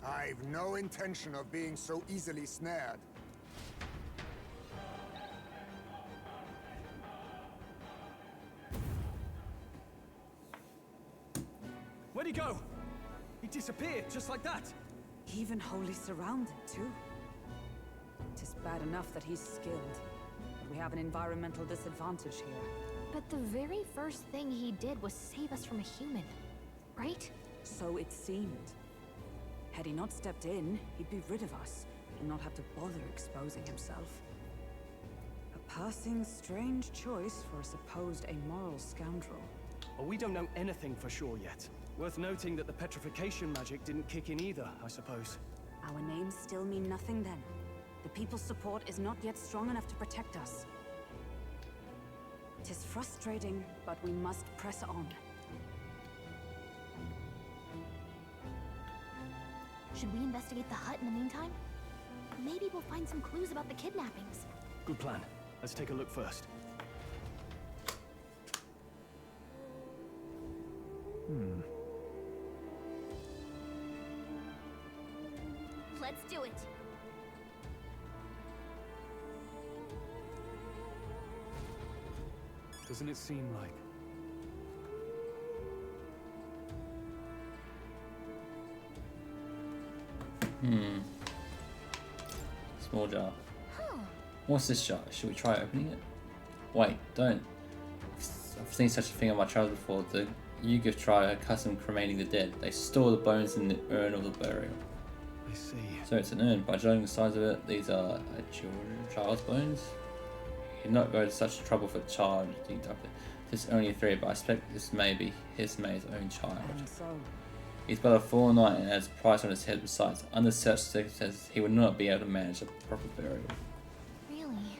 [SPEAKER 15] I've no intention of being so easily snared.
[SPEAKER 5] Where'd he go? He disappeared just like that.
[SPEAKER 7] Even wholly surrounded, too. Tis bad enough that he's skilled. But we have an environmental disadvantage here.
[SPEAKER 6] But the very first thing he did was save us from a human, right?
[SPEAKER 7] So it seemed. Had he not stepped in, he'd be rid of us, and not have to bother exposing himself. A passing strange choice for a supposed amoral scoundrel.
[SPEAKER 5] Well, we don't know anything for sure yet. Worth noting that the petrification magic didn't kick in either, I suppose.
[SPEAKER 7] Our names still mean nothing then. The people's support is not yet strong enough to protect us. 'Tis frustrating, but we must press on.
[SPEAKER 6] Should we investigate the hut in the meantime? Maybe we'll find some clues about the kidnappings.
[SPEAKER 5] Good plan. Let's take a look first.
[SPEAKER 2] Let's do it.
[SPEAKER 5] Doesn't it seem like...
[SPEAKER 1] Small jar. What's this jar? Should we try opening it? Wait, don't. I've seen such a thing on my travels before. The Yugoth tribe are accustomed to cremating the dead. They store the bones in the urn of the burial.
[SPEAKER 5] I see.
[SPEAKER 1] So it's an urn. By judging the size of it, these are a child's bones. He'd not go to such trouble for a child to deduct it. This is only a theory, but I expect this may be his own child.
[SPEAKER 7] And so,
[SPEAKER 1] He's but a fallen knight and has a price on his head besides. Under such circumstances, he would not be able to manage a proper burial.
[SPEAKER 6] Really?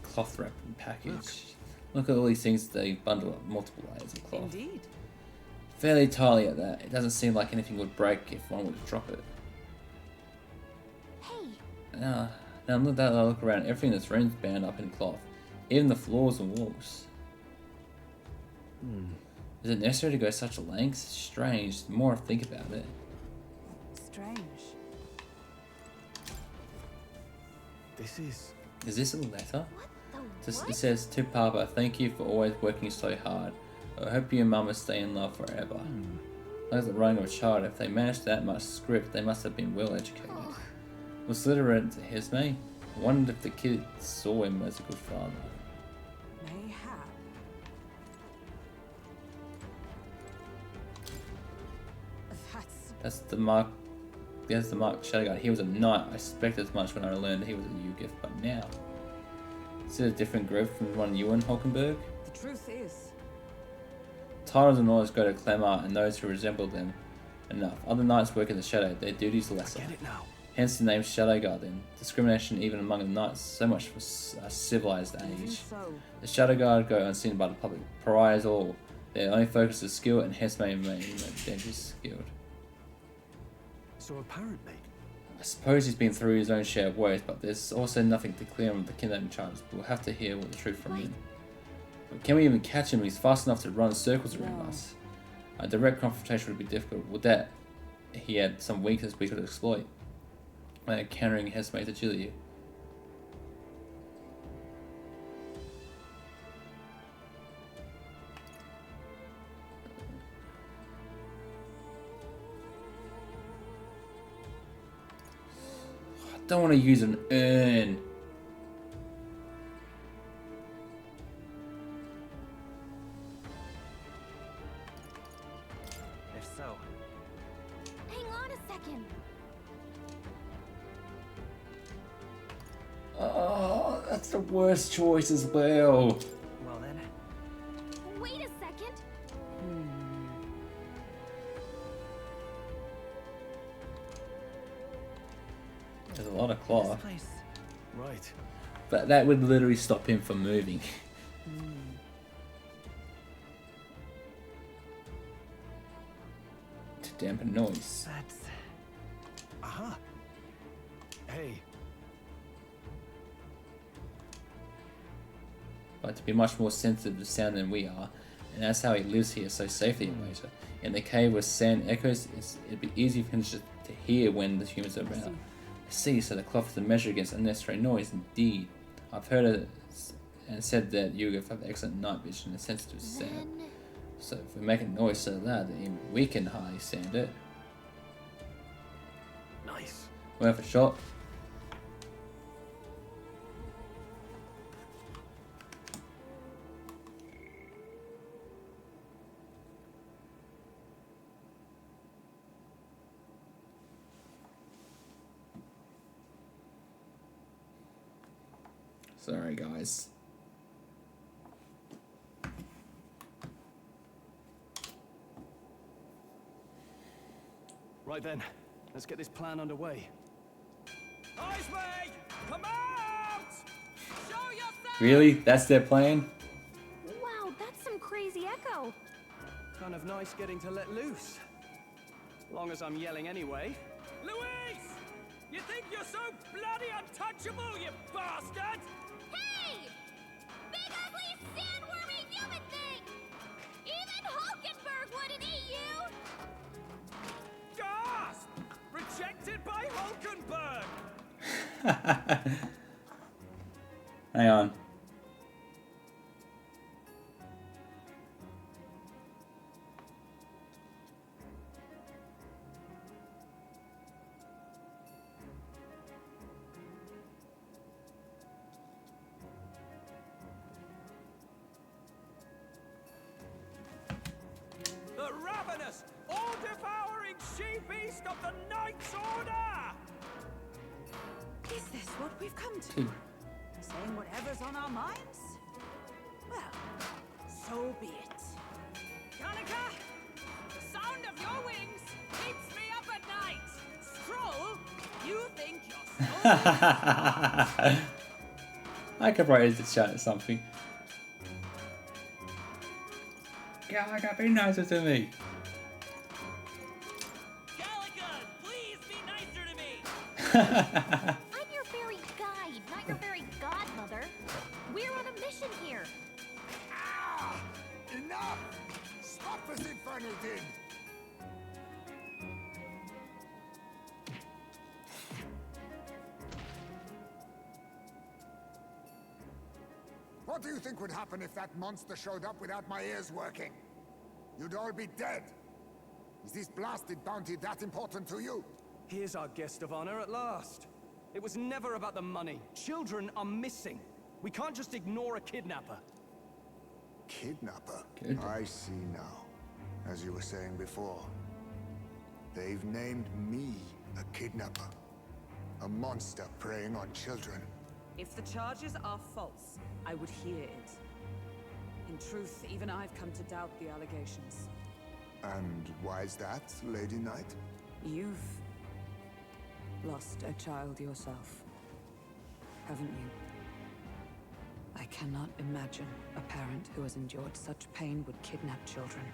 [SPEAKER 1] Cloth wrap and package. Look at all these things they bundle up, multiple layers of cloth.
[SPEAKER 7] indeed.
[SPEAKER 1] Fairly tightly at that. It doesn't seem like anything would break if one were to drop it.
[SPEAKER 6] Hey,
[SPEAKER 1] Now look that I look around, everything in this room's bound up in cloth. Even the floors and walls. Is it necessary to go such lengths? Strange. The more I think about it.
[SPEAKER 7] Strange.
[SPEAKER 5] This is...
[SPEAKER 1] Is this a letter?
[SPEAKER 6] What?
[SPEAKER 1] It says, to Papa, thank you for always working so hard. I hope you and Mama stay in love forever. Like the writing of a child, if they managed that much script, they must have been well educated. Was literate to his name? I wondered if the kid saw him as a good father.
[SPEAKER 7] Mayhap.
[SPEAKER 1] That's the mark. There's the mark Shadow Guard. He was a knight. I suspected as much when I learned he was a new gift, but now. Is it a different group from the one you and Hulkenberg?
[SPEAKER 7] The truth is,
[SPEAKER 1] Titles and orders go to Clemar and those who resemble them enough. Other knights work in the shadow, their duties lesser.
[SPEAKER 5] Get it now.
[SPEAKER 1] Hence the name Shadow Guard then. Discrimination even among the knights, so much for a civilized age.
[SPEAKER 7] so.
[SPEAKER 1] The Shadow Guard go unseen by the public. Pariahs all. Their only focus is skill and hence may dangerous skilled.
[SPEAKER 5] So apparently...
[SPEAKER 1] I suppose he's been through his own share of woes, but there's also nothing to clear him of the kidnapping charges. We'll have to hear all the truth from him. But can we even catch him? He's fast enough to run circles around us. A direct confrontation would be difficult. Would that he had some weakness we could exploit? Countering Hesmate's agility. I don't want to use an urn.
[SPEAKER 10] If so,
[SPEAKER 6] Hang on a second.
[SPEAKER 1] Oh, that's the worst choice as well.
[SPEAKER 10] well then.
[SPEAKER 6] Wait a second.
[SPEAKER 1] There's a lot of cloth.
[SPEAKER 10] Place.
[SPEAKER 5] Right.
[SPEAKER 1] But that would literally stop him from moving. To dampen noise.
[SPEAKER 10] That's...
[SPEAKER 5] Aha. Hey.
[SPEAKER 1] But to be much more sensitive to sound than we are, and that's how he lives here so safely in Malaysia. In the cave where sand echoes, it'd be easy for him to hear when the humans are around. I see, so the cloth is a measure against unnecessary noise, indeed. I've heard it and said that you have excellent night vision and sensitive to sound. So if we make a noise so loud that even we can hardly stand it.
[SPEAKER 5] Nice.
[SPEAKER 1] Worth a shot. Sorry, guys.
[SPEAKER 5] Right then, let's get this plan underway.
[SPEAKER 10] Iceway! Come out! Show yourself!
[SPEAKER 1] Really? That's their plan?
[SPEAKER 6] Wow, that's some crazy echo.
[SPEAKER 5] Kind of nice getting to let loose. Long as I'm yelling anyway.
[SPEAKER 10] Louise! You think you're so bloody untouchable, you bastard?
[SPEAKER 6] Hey! Big ugly sandwormy human thing! Even Hulkenberg wouldn't eat you!
[SPEAKER 10] Gasp! Rejected by Hulkenberg!
[SPEAKER 1] Hang on.
[SPEAKER 10] The ravenous, all-devouring she-beast of the Knight's Order!
[SPEAKER 7] Is this what we've come to? Saying whatever's on our minds? Well, so be it.
[SPEAKER 10] Kanika, the sound of your wings keeps me up at night. Stroll, you think you're so...
[SPEAKER 1] I could probably just shout at something. God, be nicer to me.
[SPEAKER 10] Calicut, please be nicer to me!
[SPEAKER 6] I'm your fairy guide, not your fairy godmother. We're on a mission here.
[SPEAKER 15] Enough! bring it in. What do you think would happen if that monster showed up without my ears working? You'd all be dead. Is this blasted bounty that important to you?
[SPEAKER 5] Here's our guest of honor at last. It was never about the money. Children are missing. We can't just ignore a kidnapper.
[SPEAKER 15] Kidnapper?
[SPEAKER 1] Good.
[SPEAKER 15] I see now. As you were saying before, they've named me a kidnapper. A monster preying on children.
[SPEAKER 7] If the charges are false, I would hear it. In truth, even I've come to doubt the allegations.
[SPEAKER 15] And why is that, Lady Knight?
[SPEAKER 7] You've lost a child yourself, haven't you? I cannot imagine a parent who has endured such pain would kidnap children,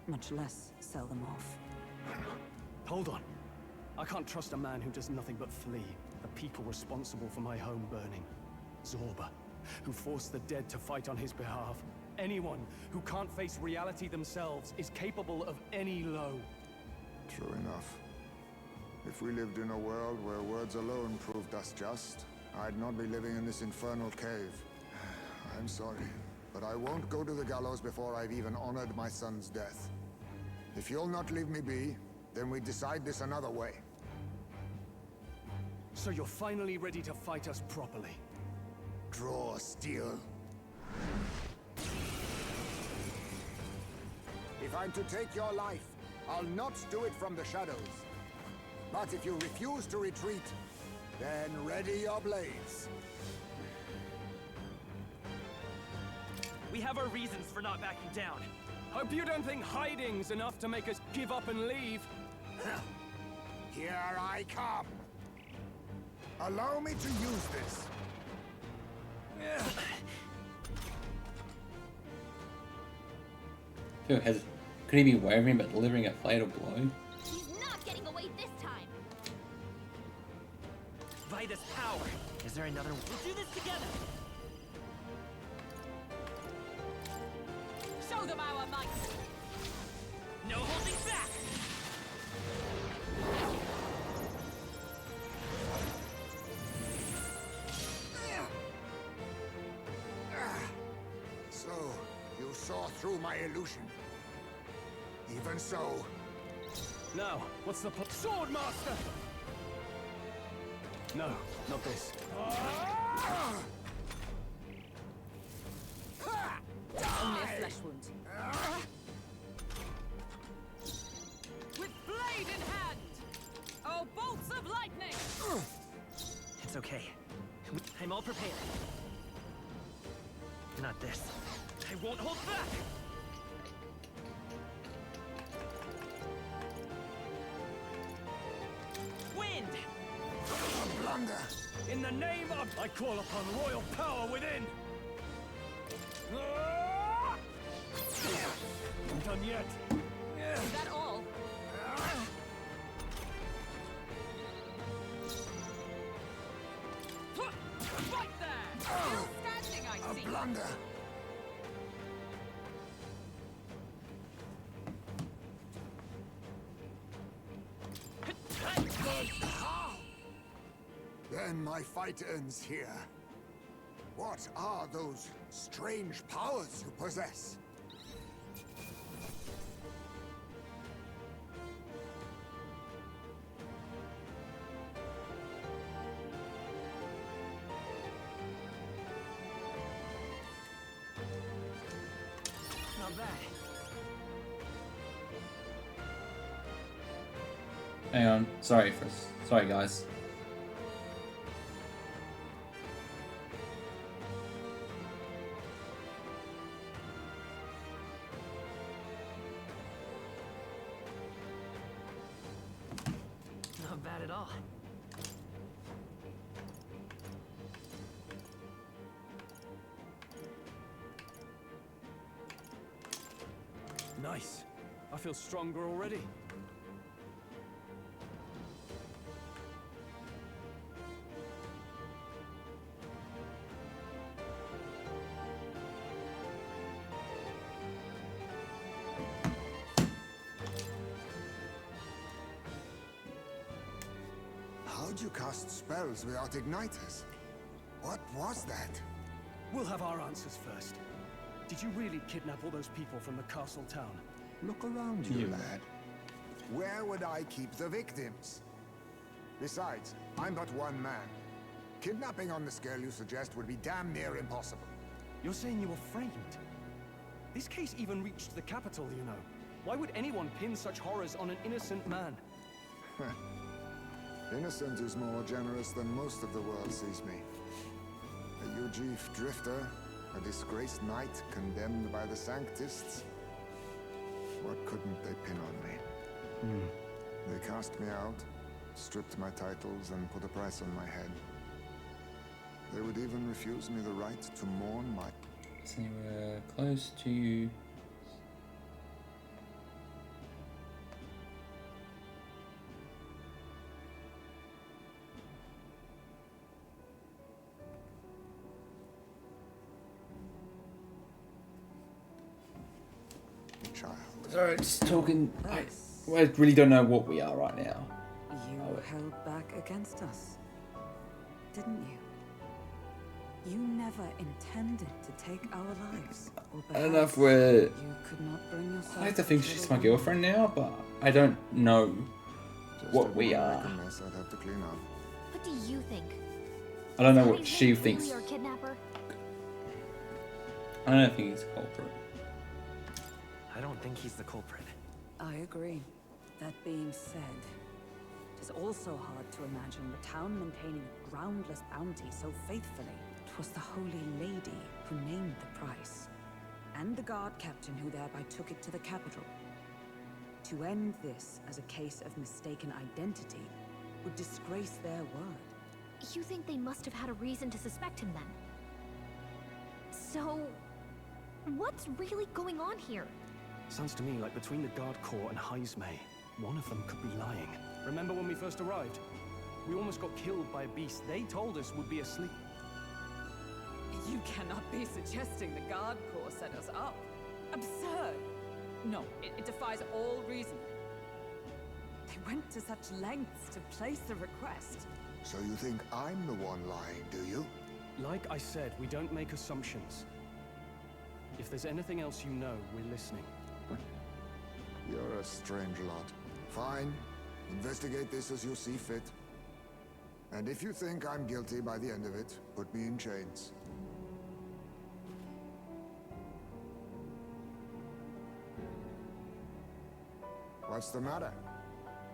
[SPEAKER 7] much less sell them off.
[SPEAKER 5] Hold on. I can't trust a man who does nothing but flee. The people responsible for my home burning. Zorba, who forced the dead to fight on his behalf. Anyone who can't face reality themselves is capable of any low.
[SPEAKER 15] True enough. If we lived in a world where words alone proved us just, I'd not be living in this infernal cave. I'm sorry, but I won't go to the gallows before I've even honored my son's death. If you'll not leave me be, then we decide this another way.
[SPEAKER 5] So you're finally ready to fight us properly?
[SPEAKER 15] Draw steel. If I'm to take your life, I'll not do it from the shadows. But if you refuse to retreat, then ready your blades.
[SPEAKER 5] We have our reasons for not backing down. Hope you don't think hiding's enough to make us give up and leave.
[SPEAKER 15] Here I come. Allow me to use this.
[SPEAKER 1] Could he be wavering but delivering a fatal blow?
[SPEAKER 6] He's not getting away this time.
[SPEAKER 5] Vitus power. Is there another one?
[SPEAKER 10] We'll do this together. Show them our might. No holding back.
[SPEAKER 15] So, you saw through my illusion. Even so...
[SPEAKER 5] Now, what's the Sword Master! No, not this.
[SPEAKER 7] Only a flesh wound.
[SPEAKER 10] With blade in hand. Oh, bolts of lightning.
[SPEAKER 5] It's okay. I'm all prepared. Not this. I won't hold back!
[SPEAKER 10] Wind.
[SPEAKER 15] A blunder!
[SPEAKER 5] In the name of... I call upon royal power within! I'm done yet.
[SPEAKER 10] Is that all? Right there! Still standing, I see.
[SPEAKER 15] A blunder! Then my fight ends here. What are those strange powers you possess?
[SPEAKER 5] Not bad.
[SPEAKER 1] Hang on. Sorry guys.
[SPEAKER 5] Not bad at all. Nice. I feel stronger already.
[SPEAKER 15] could you cast spells without igniters? What was that?
[SPEAKER 5] We'll have our answers first. Did you really kidnap all those people from the castle town?
[SPEAKER 15] Look around you, lad. Where would I keep the victims? Besides, I'm but one man. Kidnapping on the scale you suggest would be damn near impossible.
[SPEAKER 5] You're saying you were framed? This case even reached the capital, you know. Why would anyone pin such horrors on an innocent man?
[SPEAKER 15] Innocent is more generous than most of the world sees me. A Ujif drifter, a disgraced knight condemned by the Sanctists. What couldn't they pin on me? They cast me out, stripped my titles, and put a price on my head. They would even refuse me the right to mourn my...
[SPEAKER 1] So we're close to...
[SPEAKER 15] child.
[SPEAKER 1] Sorry, just talking. I really don't know what we are right now.
[SPEAKER 7] You held back against us, didn't you? You never intended to take our lives.
[SPEAKER 1] I don't know if we're...
[SPEAKER 7] You could not bring yourself
[SPEAKER 1] I like to think she's my girlfriend now, but I don't know what we are.
[SPEAKER 15] I'd have to clean up.
[SPEAKER 6] What do you think?
[SPEAKER 1] I don't know
[SPEAKER 6] Is
[SPEAKER 1] what
[SPEAKER 6] Heismay
[SPEAKER 1] she
[SPEAKER 6] really
[SPEAKER 1] thinks.
[SPEAKER 6] our kidnapper?
[SPEAKER 1] I don't think he's a culprit.
[SPEAKER 16] I don't think he's the culprit.
[SPEAKER 7] I agree. That being said, it is also hard to imagine the town maintaining a groundless bounty so faithfully. It was the Holy Lady who named the price, and the guard captain who thereby took it to the capital. To end this as a case of mistaken identity would disgrace their word.
[SPEAKER 6] You think they must have had a reason to suspect him then? So, what's really going on here?
[SPEAKER 5] Sounds to me like between the Guard Corps and Heismay, one of them could be lying. Remember when we first arrived? We almost got killed by a beast they told us would be asleep.
[SPEAKER 7] You cannot be suggesting the Guard Corps set us up. Absurd. No, it defies all reason. They went to such lengths to place the request.
[SPEAKER 15] So you think I'm the one lying, do you?
[SPEAKER 5] Like I said, we don't make assumptions. If there's anything else you know, we're listening.
[SPEAKER 15] You're a strange lot. Fine. Investigate this as you see fit. And if you think I'm guilty by the end of it, put me in chains. What's the matter?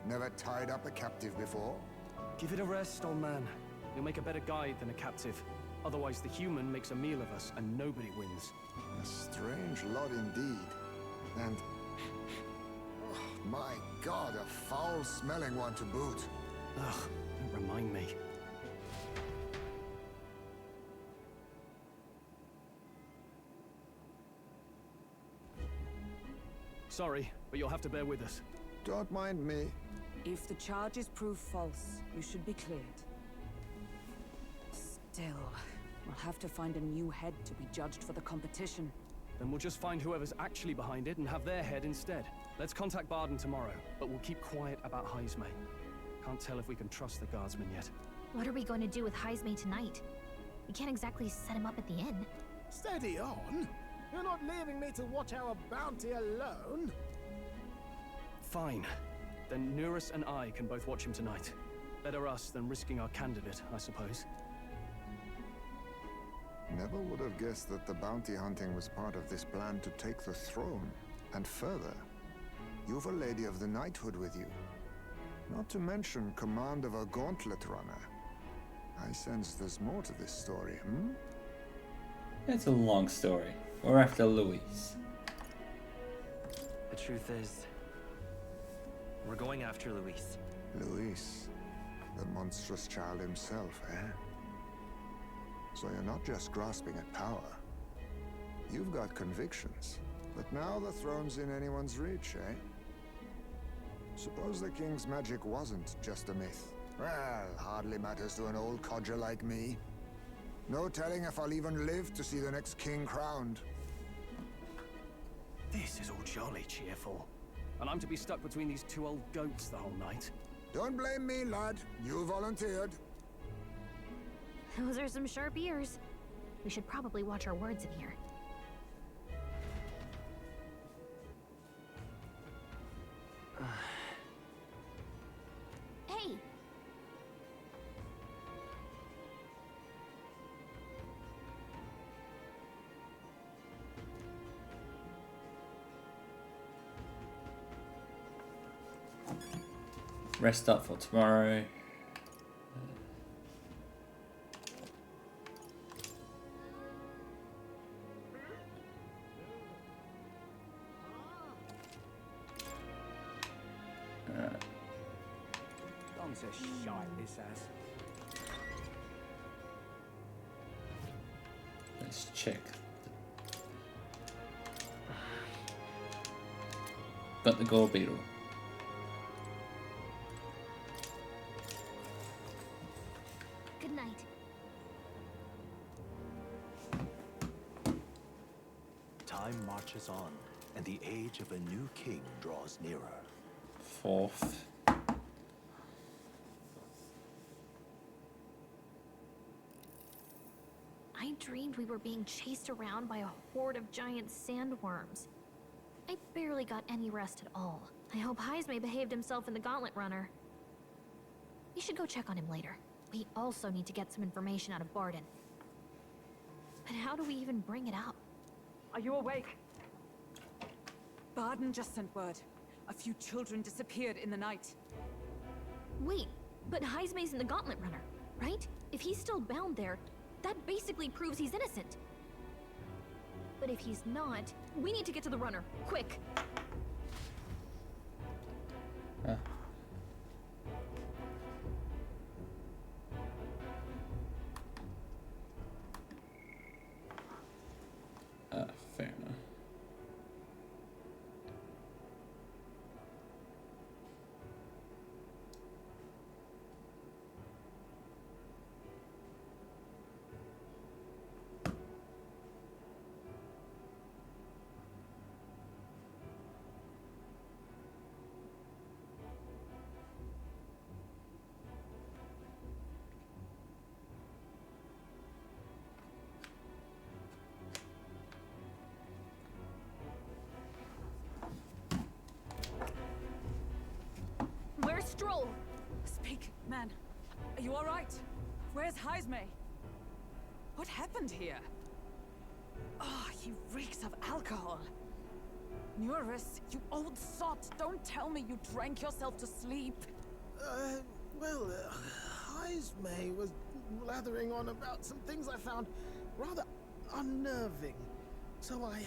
[SPEAKER 15] Never tied up a captive before?
[SPEAKER 5] Give it a rest, old man. You'll make a better guide than a captive. Otherwise, the human makes a meal of us, and nobody wins.
[SPEAKER 15] A strange lot indeed. And... oh, my God, a foul-smelling one to boot.
[SPEAKER 5] Ugh, don't remind me. Sorry, but you'll have to bear with us.
[SPEAKER 15] Don't mind me.
[SPEAKER 7] If the charges prove false, you should be cleared. Still, we'll have to find a new head to be judged for the competition.
[SPEAKER 5] Then we'll just find whoever's actually behind it and have their head instead. Let's contact Barden tomorrow, but we'll keep quiet about Heismay. Can't tell if we can trust the guardsmen yet.
[SPEAKER 6] What are we going to do with Heismay tonight? We can't exactly set him up at the inn.
[SPEAKER 11] Steady on. You're not leaving me to watch our bounty alone.
[SPEAKER 5] Fine. Then Nurus and I can both watch him tonight. Better us than risking our candidate, I suppose.
[SPEAKER 15] Never would have guessed that the bounty hunting was part of this plan to take the throne. And further, you've a Lady of the Knighthood with you. Not to mention command of a gauntlet runner. I sense there's more to this story,
[SPEAKER 1] It's a long story. We're after Luis.
[SPEAKER 16] The truth is, we're going after Luis.
[SPEAKER 15] Luis, the monstrous child himself, eh? So you're not just grasping at power. You've got convictions. But now the throne's in anyone's reach, eh? Suppose the king's magic wasn't just a myth. Well, hardly matters to an old codger like me. No telling if I'll even live to see the next king crowned.
[SPEAKER 5] This is all jolly cheerful. And I'm to be stuck between these two old goats the whole night.
[SPEAKER 15] Don't blame me, lad. You volunteered.
[SPEAKER 6] Those are some sharp ears. We should probably watch our words in here. Hey!
[SPEAKER 1] Rest up for tomorrow.
[SPEAKER 13] Don't say shite, this ass.
[SPEAKER 1] Let's check. Got the gold beetle.
[SPEAKER 6] Good night.
[SPEAKER 12] Time marches on, and the age of a new king draws nearer.
[SPEAKER 1] 4th.
[SPEAKER 6] I dreamed we were being chased around by a horde of giant sandworms. I barely got any rest at all. I hope Heismay behaved himself in the Gauntlet Runner. We should go check on him later. We also need to get some information out of Barden. But how do we even bring it up?
[SPEAKER 7] Are you awake? Barden just sent word. A few children disappeared in the night.
[SPEAKER 6] Wait, but Heismay's in the Gauntlet Runner, right? If he's still bound there, that basically proves he's innocent. But if he's not, we need to get to the runner, quick!
[SPEAKER 1] Fair enough.
[SPEAKER 6] Where's Stroll?
[SPEAKER 7] Speak, man. Are you all right? Where's Heismay? What happened here? Oh, he reeks of alcohol. Neurus, you old sot, don't tell me you drank yourself to sleep.
[SPEAKER 11] Well, Heismay was blathering on about some things I found rather unnerving. So I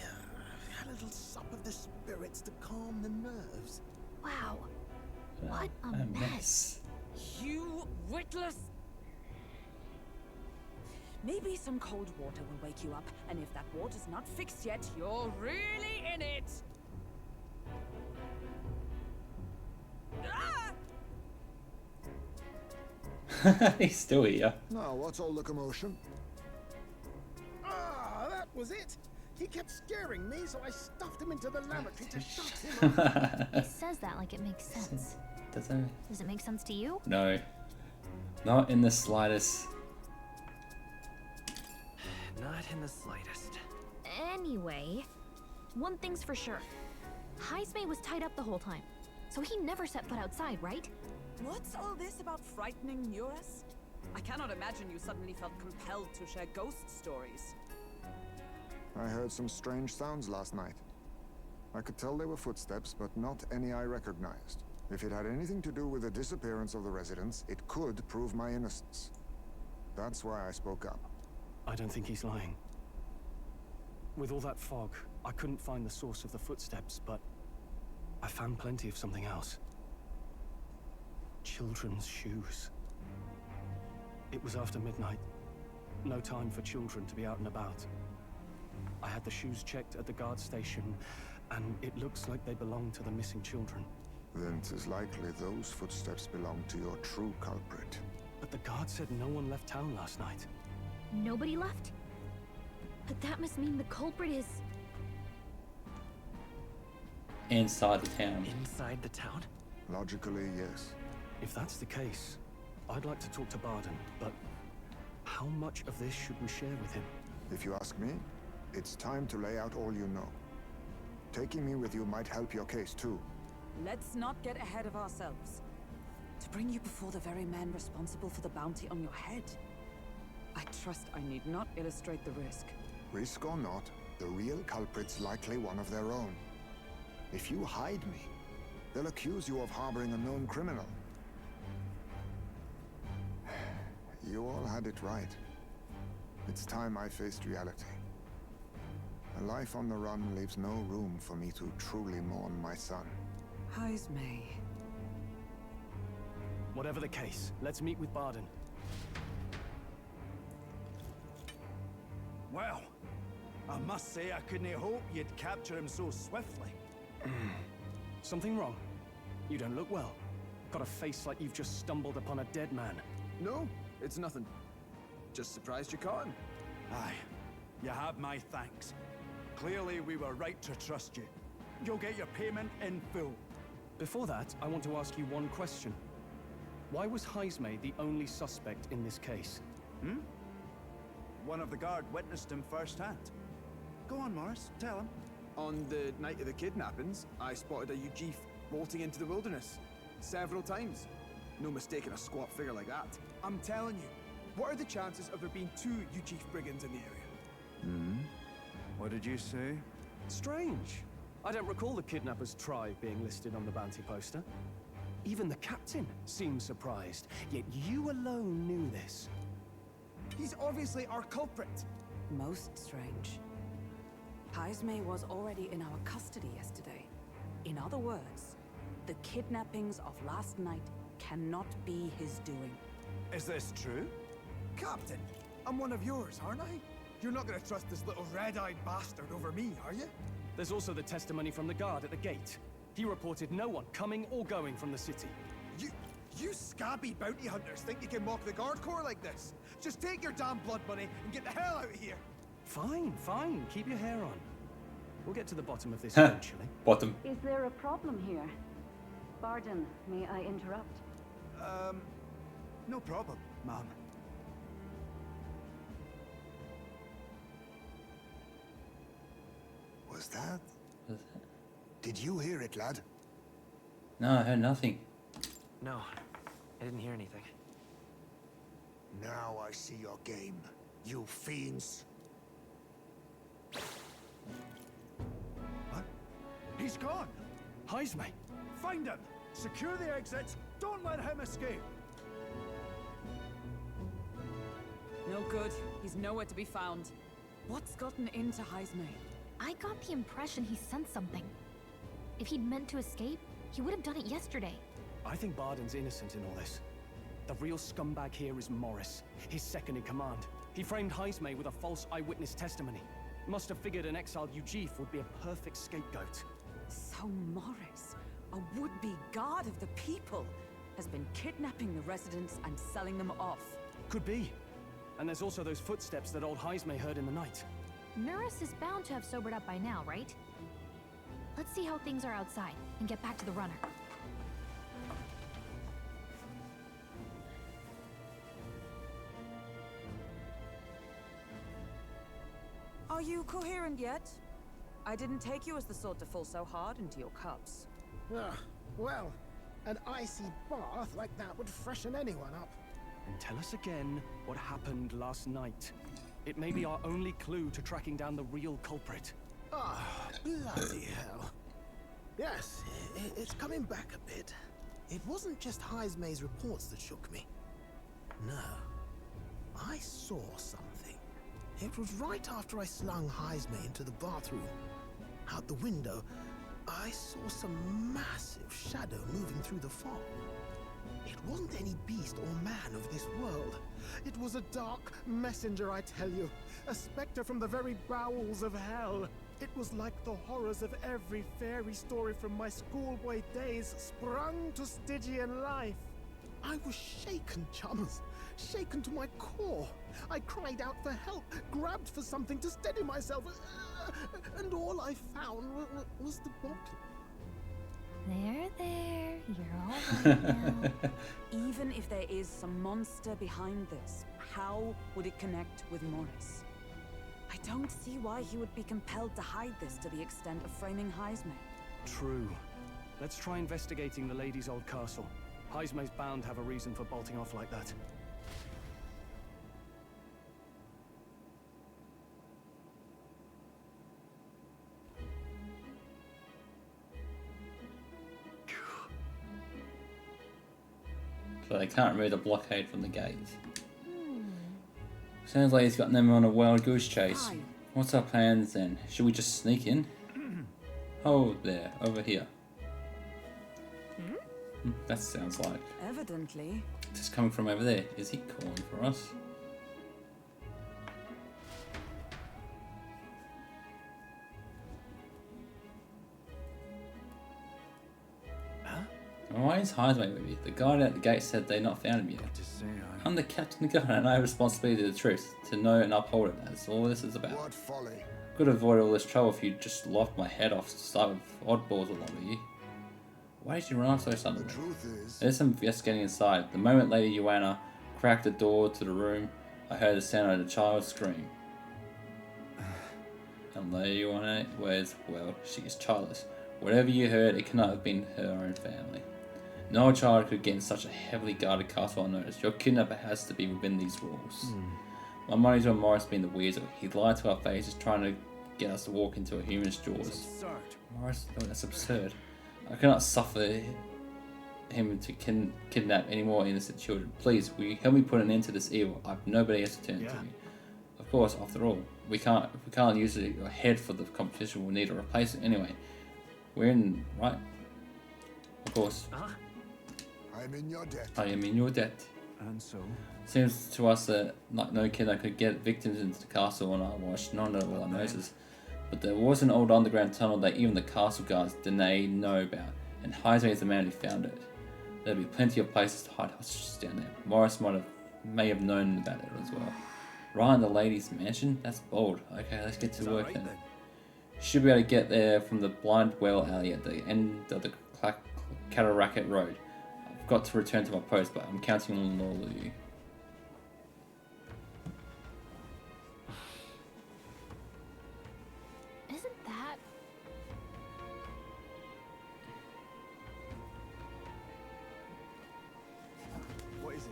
[SPEAKER 11] had a little sup of the spirits to calm the nerves.
[SPEAKER 6] Wow. What a mess.
[SPEAKER 7] You witless... Maybe some cold water will wake you up, and if that water's not fixed yet, you're really in it! Ah!
[SPEAKER 1] He's still here.
[SPEAKER 15] Now, what's all the commotion?
[SPEAKER 11] Ah, that was it! He kept scaring me, so I stuffed him into the lavatory to shut him up.
[SPEAKER 6] He says that like it makes sense. Does it make sense to you?
[SPEAKER 1] No. Not in the slightest.
[SPEAKER 16] Not in the slightest.
[SPEAKER 6] Anyway, one thing's for sure. Heismay was tied up the whole time, so he never set foot outside, right?
[SPEAKER 7] What's all this about frightening Neurus? I cannot imagine you suddenly felt compelled to share ghost stories.
[SPEAKER 15] I heard some strange sounds last night. I could tell they were footsteps, but not any I recognized. If it had anything to do with the disappearance of the residents, it could prove my innocence. That's why I spoke up.
[SPEAKER 5] I don't think he's lying. With all that fog, I couldn't find the source of the footsteps, but I found plenty of something else. Children's shoes. It was after midnight. No time for children to be out and about. I had the shoes checked at the guard station, and it looks like they belong to the missing children.
[SPEAKER 15] Then 'tis likely those footsteps belong to your true culprit.
[SPEAKER 5] But the guard said no one left town last night.
[SPEAKER 6] Nobody left? But that must mean the culprit is...
[SPEAKER 1] Inside the town.
[SPEAKER 16] Inside the town?
[SPEAKER 15] Logically, yes.
[SPEAKER 5] If that's the case, I'd like to talk to Barden, but how much of this should we share with him?
[SPEAKER 15] If you ask me, it's time to lay out all you know. Taking me with you might help your case too.
[SPEAKER 7] Let's not get ahead of ourselves. To bring you before the very man responsible for the bounty on your head, I trust I need not illustrate the risk.
[SPEAKER 15] Risk or not, the real culprit's likely one of their own. If you hide me, they'll accuse you of harboring a known criminal. You all had it right. It's time I faced reality. A life on the run leaves no room for me to truly mourn my son.
[SPEAKER 7] Heismay.
[SPEAKER 5] Whatever the case, let's meet with Barden.
[SPEAKER 3] Well, I must say I couldn't hope you'd capture him so swiftly.
[SPEAKER 5] Something wrong? You don't look well. Got a face like you've just stumbled upon a dead man.
[SPEAKER 9] No, it's nothing. Just surprised you caught him.
[SPEAKER 3] Aye, you have my thanks. Clearly we were right to trust you. You'll get your payment in full.
[SPEAKER 5] Before that, I want to ask you one question. Why was Heismay the only suspect in this case?
[SPEAKER 3] One of the guard witnessed him firsthand. Go on, Morris, tell him.
[SPEAKER 9] On the night of the kidnappings, I spotted a Ujif bolting into the wilderness. Several times. No mistaking a squat figure like that. I'm telling you, what are the chances of there being 2 Ujif brigands in the area?
[SPEAKER 3] What did you say?
[SPEAKER 5] Strange. I don't recall the kidnappers' tribe being listed on the bounty poster. Even the captain seemed surprised, yet you alone knew this.
[SPEAKER 9] He's obviously our culprit.
[SPEAKER 7] Most strange. Heismay was already in our custody yesterday. In other words, the kidnappings of last night cannot be his doing.
[SPEAKER 3] Is this true?
[SPEAKER 9] Captain, I'm one of yours, aren't I? You're not gonna trust this little red-eyed bastard over me, are you?
[SPEAKER 5] There's also the testimony from the guard at the gate. He reported no one coming or going from the city.
[SPEAKER 9] You scabby bounty hunters think you can mock the guard corps like this? Just take your damn blood money and get the hell out of here!
[SPEAKER 5] Fine, fine. Keep your hair on. We'll get to the bottom of this eventually.
[SPEAKER 1] Bottom.
[SPEAKER 4] Is there a problem here? Barden, may I interrupt?
[SPEAKER 3] No problem, ma'am.
[SPEAKER 15] Was that? Did you hear it, lad?
[SPEAKER 1] No, I heard nothing.
[SPEAKER 16] No, I didn't hear anything.
[SPEAKER 14] Now I see your game, you fiends.
[SPEAKER 3] What? He's gone!
[SPEAKER 5] Heismay!
[SPEAKER 3] Find him! Secure the exits! Don't let him escape!
[SPEAKER 7] No good. He's nowhere to be found. What's gotten into Heismay?
[SPEAKER 6] I got the impression he sensed something. If he'd meant to escape, he would have done it yesterday.
[SPEAKER 5] I think Barden's innocent in all this. The real scumbag here is Morris, his second in command. He framed Heismay with a false eyewitness testimony. Must have figured an exiled Ujif would be a perfect scapegoat.
[SPEAKER 7] So Morris, a would-be god of the people, has been kidnapping the residents and selling them off.
[SPEAKER 5] Could be. And there's also those footsteps that old Heismay heard in the night.
[SPEAKER 6] Norris is bound to have sobered up by now, right? Let's see how things are outside and get back to the runner.
[SPEAKER 7] Are you coherent yet? I didn't take you as the sort to fall so hard into your cups.
[SPEAKER 11] Well, an icy bath like that would freshen anyone up.
[SPEAKER 5] And tell us again what happened last night. It may be our only clue to tracking down the real culprit.
[SPEAKER 11] Bloody hell. Yes, it's coming back a bit. It wasn't just Heismay's reports that shook me. No. I saw something. It was right after I slung Heismay into the bathroom. Out the window, I saw some massive shadow moving through the fog. It wasn't any beast or man of this world. It was a dark messenger, I tell you. A specter from the very bowels of hell. It was like the horrors of every fairy story from my schoolboy days sprung to Stygian life. I was shaken, chums. Shaken to my core. I cried out for help, grabbed for something to steady myself, and all I found was the bottle.
[SPEAKER 6] There. You're all right now.
[SPEAKER 7] Even if there is some monster behind this, how would it connect with Morris? I don't see why he would be compelled to hide this to the extent of framing Heisme.
[SPEAKER 5] True. Let's try investigating the lady's old castle. Heisme's bound to have a reason for bolting off like that.
[SPEAKER 1] So they can't remove the blockade from the gates. Sounds like he's got them on a wild goose chase. What's our plans then? Should we just sneak in? Oh, there, over here. That sounds like.
[SPEAKER 7] Evidently.
[SPEAKER 1] Just coming from over there. Is he calling for us? Why is Heisme with you? The guard at the gate said they not found him yet. I'm the captain of the guard and I have responsibility to the troops to know and uphold it. That's all this is about.
[SPEAKER 15] What folly.
[SPEAKER 1] Could avoid all this trouble if you just lopped my head off to start with oddballs along with you. Why did you run off so suddenly?
[SPEAKER 15] The truth is...
[SPEAKER 1] There's some investigating inside. The moment Lady Joanna cracked the door to the room, I heard the sound of a child scream. And Lady Joanna was, well, she is childless. Whatever you heard, it cannot have been her own family. No child could get in such a heavily guarded castle unnoticed. Your kidnapper has to be within these walls. My money's on Morris being the weasel. He lied to our faces trying to get us to walk into a human's jaws. Morris, no, that's absurd. I cannot suffer him to kidnap any more innocent children. Please, will you help me put an end to this evil? I've nobody else to turn to. Of course, after all, if we can't use your head for the competition, we'll need to replace it anyway. We're in, right? Of course.
[SPEAKER 15] I'm in your debt.
[SPEAKER 1] I am in your debt.
[SPEAKER 5] And so?
[SPEAKER 1] Seems to us that like no killer could get victims into the castle on our watch, none of our noses. But there was an old underground tunnel that even the castle guards didn't know about, and Heisme is the man who found it. There'll be plenty of places to hide hostages down there. Morris may have known about it as well. Right in the lady's mansion? That's bold. Okay, let's get to work then. Should be able to get there from the blind well alley at the end of the Cataracket Road. I've got to return to my post, but I'm counting on all of you.
[SPEAKER 6] Isn't that...
[SPEAKER 9] What is it?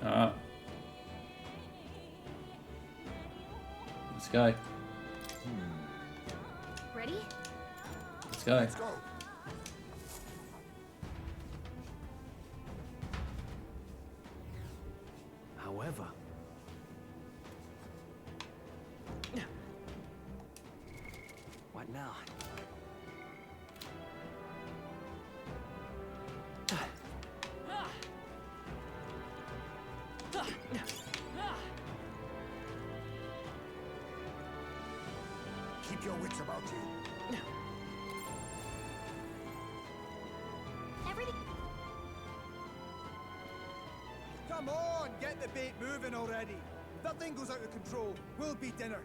[SPEAKER 1] Alright. Let's go.
[SPEAKER 6] Ready?
[SPEAKER 1] Let's go.
[SPEAKER 15] Let's go.
[SPEAKER 5] However... What now?
[SPEAKER 15] Keep your wits about you.
[SPEAKER 6] Everything...
[SPEAKER 9] Come on, get the bait moving already. If that thing goes out of control, we'll be dinner.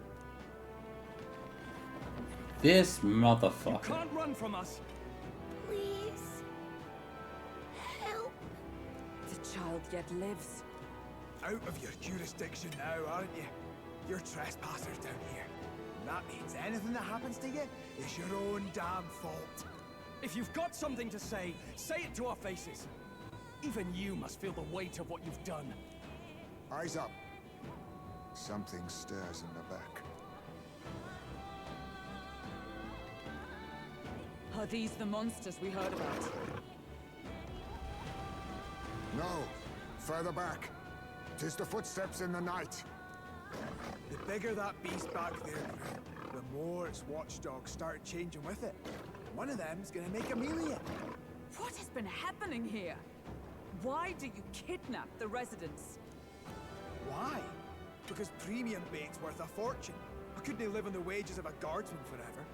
[SPEAKER 1] This motherfucker.
[SPEAKER 5] Can't run from us.
[SPEAKER 6] Please. Help.
[SPEAKER 7] The child yet lives.
[SPEAKER 9] Out of your jurisdiction now, aren't you? You're trespassers down here. And that means anything that happens to you is your own damn fault.
[SPEAKER 5] If you've got something to say it to our faces. Even you must feel the weight of what you've done.
[SPEAKER 15] Eyes up. Something stirs in the back.
[SPEAKER 7] Are these the monsters we heard about?
[SPEAKER 15] No. Further back. 'Tis the footsteps in the night.
[SPEAKER 9] The bigger that beast back there grew, the more its watchdogs started changing with it. One of them's gonna make a million.
[SPEAKER 7] What has been happening here? Why do you kidnap the residents?
[SPEAKER 9] Why? Because premium bait's worth a fortune. I couldn't live on the wages of a guardsman forever.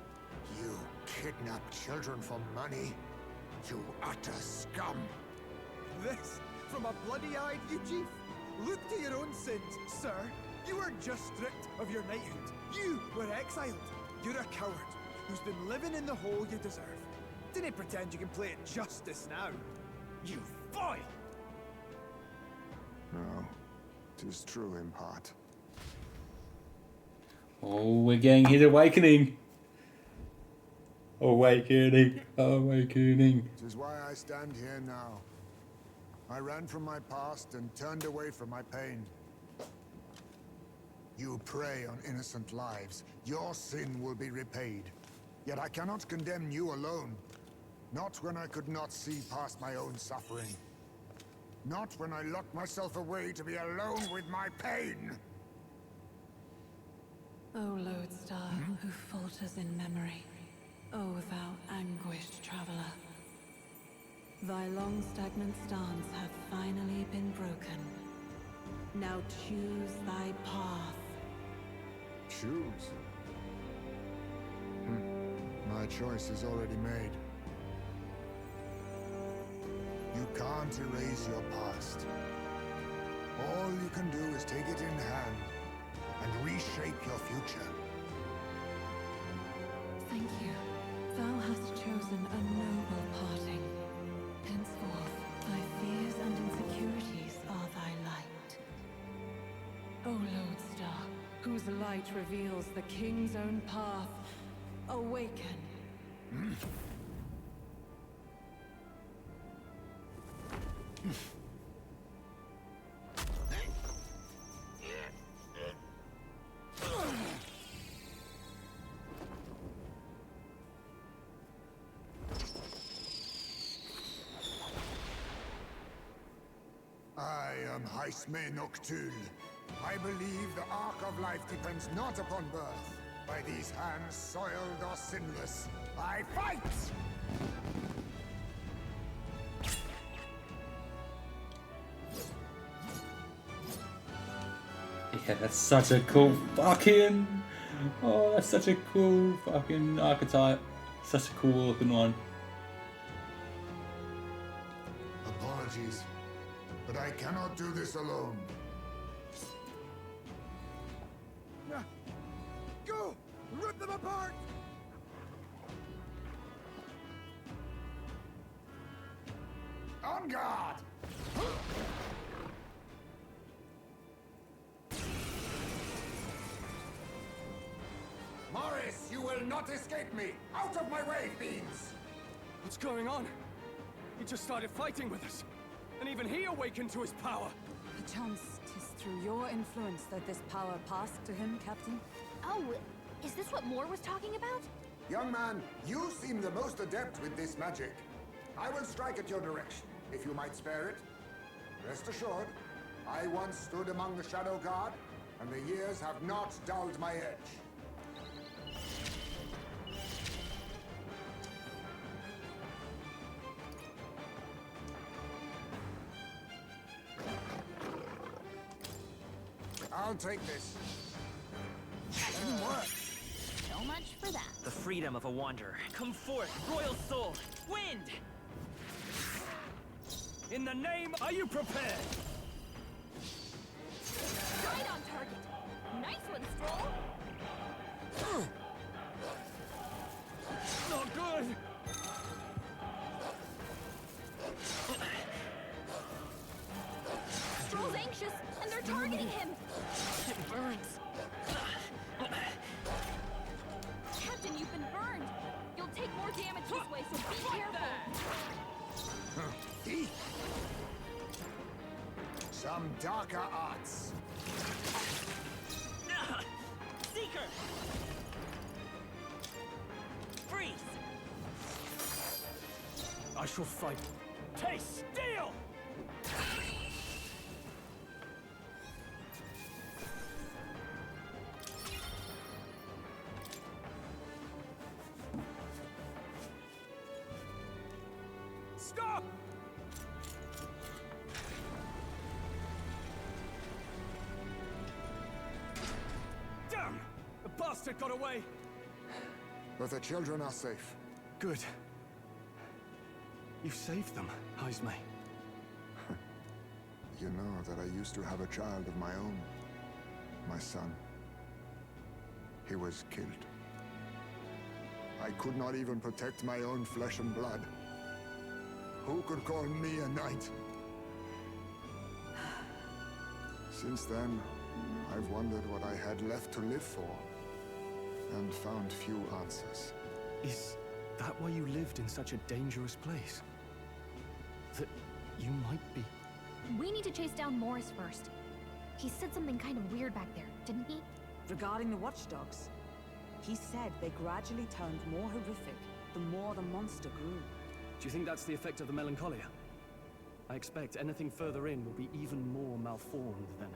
[SPEAKER 11] You kidnap children for money? You utter scum!
[SPEAKER 9] This from a bloody-eyed Eugene? Look to your own sins, sir. You were just stripped of your knighthood. You were exiled. You're a coward who's been living in the hole you deserve. Didn't pretend you can play at justice now. You foil!
[SPEAKER 15] No, 'tis true in part.
[SPEAKER 1] Oh, we're getting his awakening. Awakening, awakening.
[SPEAKER 15] 'Tis why I stand here now. I ran from my past and turned away from my pain. You prey on innocent lives. Your sin will be repaid. Yet I cannot condemn you alone. Not when I could not see past my own suffering. Not when I locked myself away to be alone with my pain.
[SPEAKER 17] O lodestar, who falters in memory, O thou anguished traveler, thy long stagnant stance hath finally been broken. Now choose thy path.
[SPEAKER 15] Choose? My choice is already made. You can't erase your past. All you can do is take it in hand and reshape your future.
[SPEAKER 17] Thank you. Thou hast chosen a noble parting. Henceforth, thy fears and insecurities are thy light. O lodestar, whose light reveals the king's own path, awaken.
[SPEAKER 15] I am Haisme Noctul. I believe the arc of life depends not upon birth. By these hands, soiled or sinless, I fight!
[SPEAKER 1] Yeah, that's such a cool fucking... Oh, that's such a cool fucking archetype. Such a cool looking one.
[SPEAKER 15] Apologies, but I cannot do this alone.
[SPEAKER 9] Go! Rip them apart!
[SPEAKER 15] On guard! Morris, you will not escape me! Out of my way, fiends!
[SPEAKER 5] What's going on? He just started fighting with us. And even he awakened to his power.
[SPEAKER 7] Perchance 'tis through your influence that this power passed to him, Captain?
[SPEAKER 6] Oh, is this what Moore was talking about?
[SPEAKER 15] Young man, you seem the most adept with this magic. I will strike at your direction, if you might spare it. Rest assured, I once stood among the Shadow Guard, and the years have not dulled my edge. I'll take this.
[SPEAKER 10] Didn't work. So much for that.
[SPEAKER 16] The freedom of a wanderer. Come forth, royal soul. Wind!
[SPEAKER 5] In the name, are you prepared?
[SPEAKER 2] Right on target. Nice one, Stroll.
[SPEAKER 5] Not good!
[SPEAKER 2] Stroll's anxious, and they're targeting him.
[SPEAKER 16] It burns.
[SPEAKER 2] Captain, you've been burned. You'll take more damage this way, so be careful.
[SPEAKER 15] Some darker arts.
[SPEAKER 16] Seeker! Freeze!
[SPEAKER 5] I shall fight. Taste steel! Stop! Damn! The bastard got away!
[SPEAKER 15] But the children are safe.
[SPEAKER 5] Good. You saved them, Heismay.
[SPEAKER 15] You know that I used to have a child of my own. My son. He was killed. I could not even protect my own flesh and blood. Who could call me a knight? Since then, I've wondered what I had left to live for, and found few answers.
[SPEAKER 5] Is that why you lived in such a dangerous place? That you might be...
[SPEAKER 6] We need to chase down Morris first. He said something kind of weird back there, didn't he?
[SPEAKER 7] Regarding the watchdogs, he said they gradually turned more horrific the more the monster grew.
[SPEAKER 5] Do you think that's the effect of the melancholia? I expect anything further in will be even more malformed then.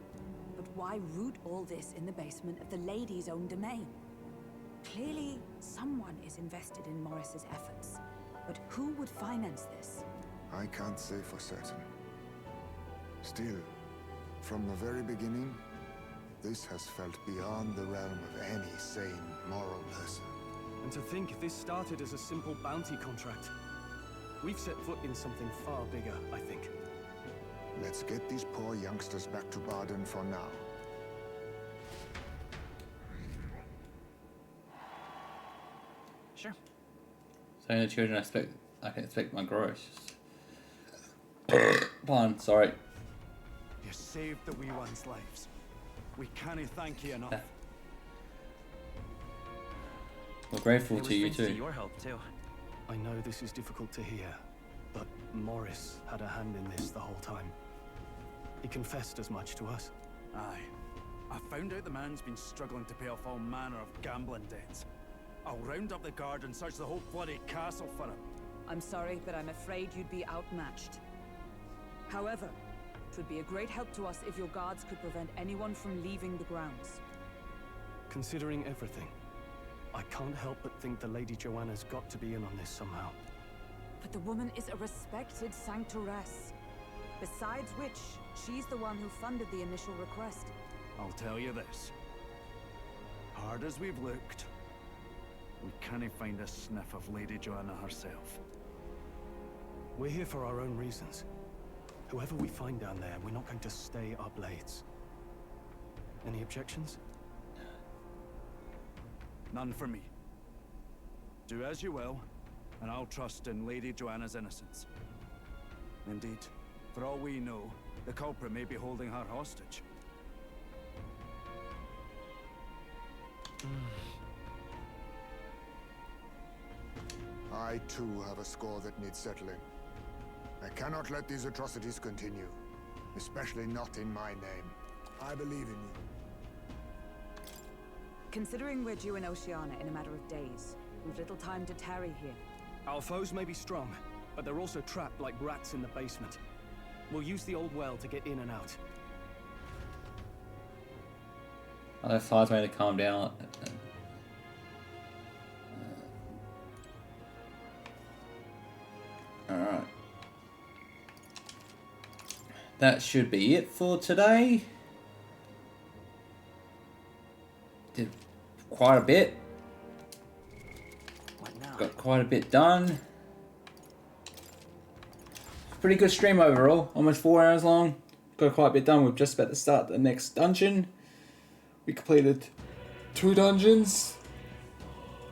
[SPEAKER 7] But why root all this in the basement of the lady's own domain? Clearly, someone is invested in Morris's efforts. But who would finance this?
[SPEAKER 15] I can't say for certain. Still, from the very beginning, this has felt beyond the realm of any sane, moral person.
[SPEAKER 5] And to think this started as a simple bounty contract. We've set foot in something far bigger, I think.
[SPEAKER 15] Let's get these poor youngsters back to Baden for now.
[SPEAKER 16] Sure.
[SPEAKER 1] So the children I can expect my gross. Pardon, sorry.
[SPEAKER 3] You saved the wee ones' lives. We can't thank you enough.
[SPEAKER 1] We're grateful to you too.
[SPEAKER 16] To your help too.
[SPEAKER 5] I know this is difficult to hear, but Morris had a hand in this the whole time. He confessed as much to us.
[SPEAKER 3] Aye. I found out the man's been struggling to pay off all manner of gambling debts. I'll round up the guard and search the whole bloody castle for him.
[SPEAKER 7] I'm sorry, but I'm afraid you'd be outmatched. However, it would be a great help to us if your guards could prevent anyone from leaving the grounds.
[SPEAKER 5] Considering everything, I can't help but think the Lady Joanna's got to be in on this somehow.
[SPEAKER 7] But the woman is a respected sanctoress. Besides which, she's the one who funded the initial request.
[SPEAKER 3] I'll tell you this. Hard as we've looked, we can't find a sniff of Lady Joanna herself.
[SPEAKER 5] We're here for our own reasons. Whoever we find down there, we're not going to stay up late. Any objections?
[SPEAKER 3] None for me. Do as you will, and I'll trust in Lady Joanna's innocence. Indeed, for all we know, the culprit may be holding her hostage.
[SPEAKER 15] I too have a score that needs settling. I cannot let these atrocities continue, especially not in my name. I believe in you.
[SPEAKER 7] Considering we're due in Oceania in a matter of days, we've little time to tarry here.
[SPEAKER 5] Our foes may be strong, but they're also trapped like rats in the basement. We'll use the old well to get in and out.
[SPEAKER 1] I'll have Heismay to calm down. Alright. That should be it for today. Did quite a bit. Got quite a bit done. Pretty good stream overall. Almost 4 hours long. Got quite a bit done. We're just about to start the next dungeon. We completed 2 dungeons.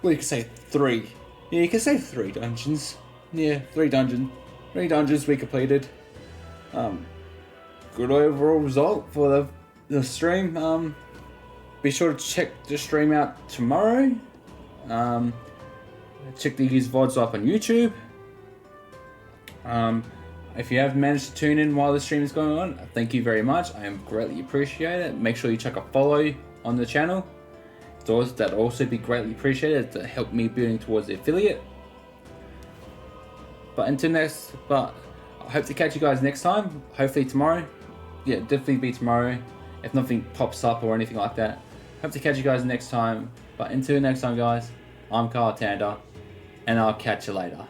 [SPEAKER 1] Well, you can say 3. Yeah, you can say 3 dungeons. Yeah, 3 dungeons. 3 dungeons we completed. Good overall result for the stream. Be sure to check the stream out tomorrow. Check these VODs up on YouTube. If you have managed to tune in while the stream is going on, thank you very much. I am greatly appreciated. Make sure you check a follow on the channel. That also be greatly appreciated to help me building towards the affiliate. But I hope to catch you guys next time. Hopefully tomorrow. Yeah, definitely be tomorrow. If nothing pops up or anything like that. Hope to catch you guys next time. But until next time, guys, I'm Carl Tander, and I'll catch you later.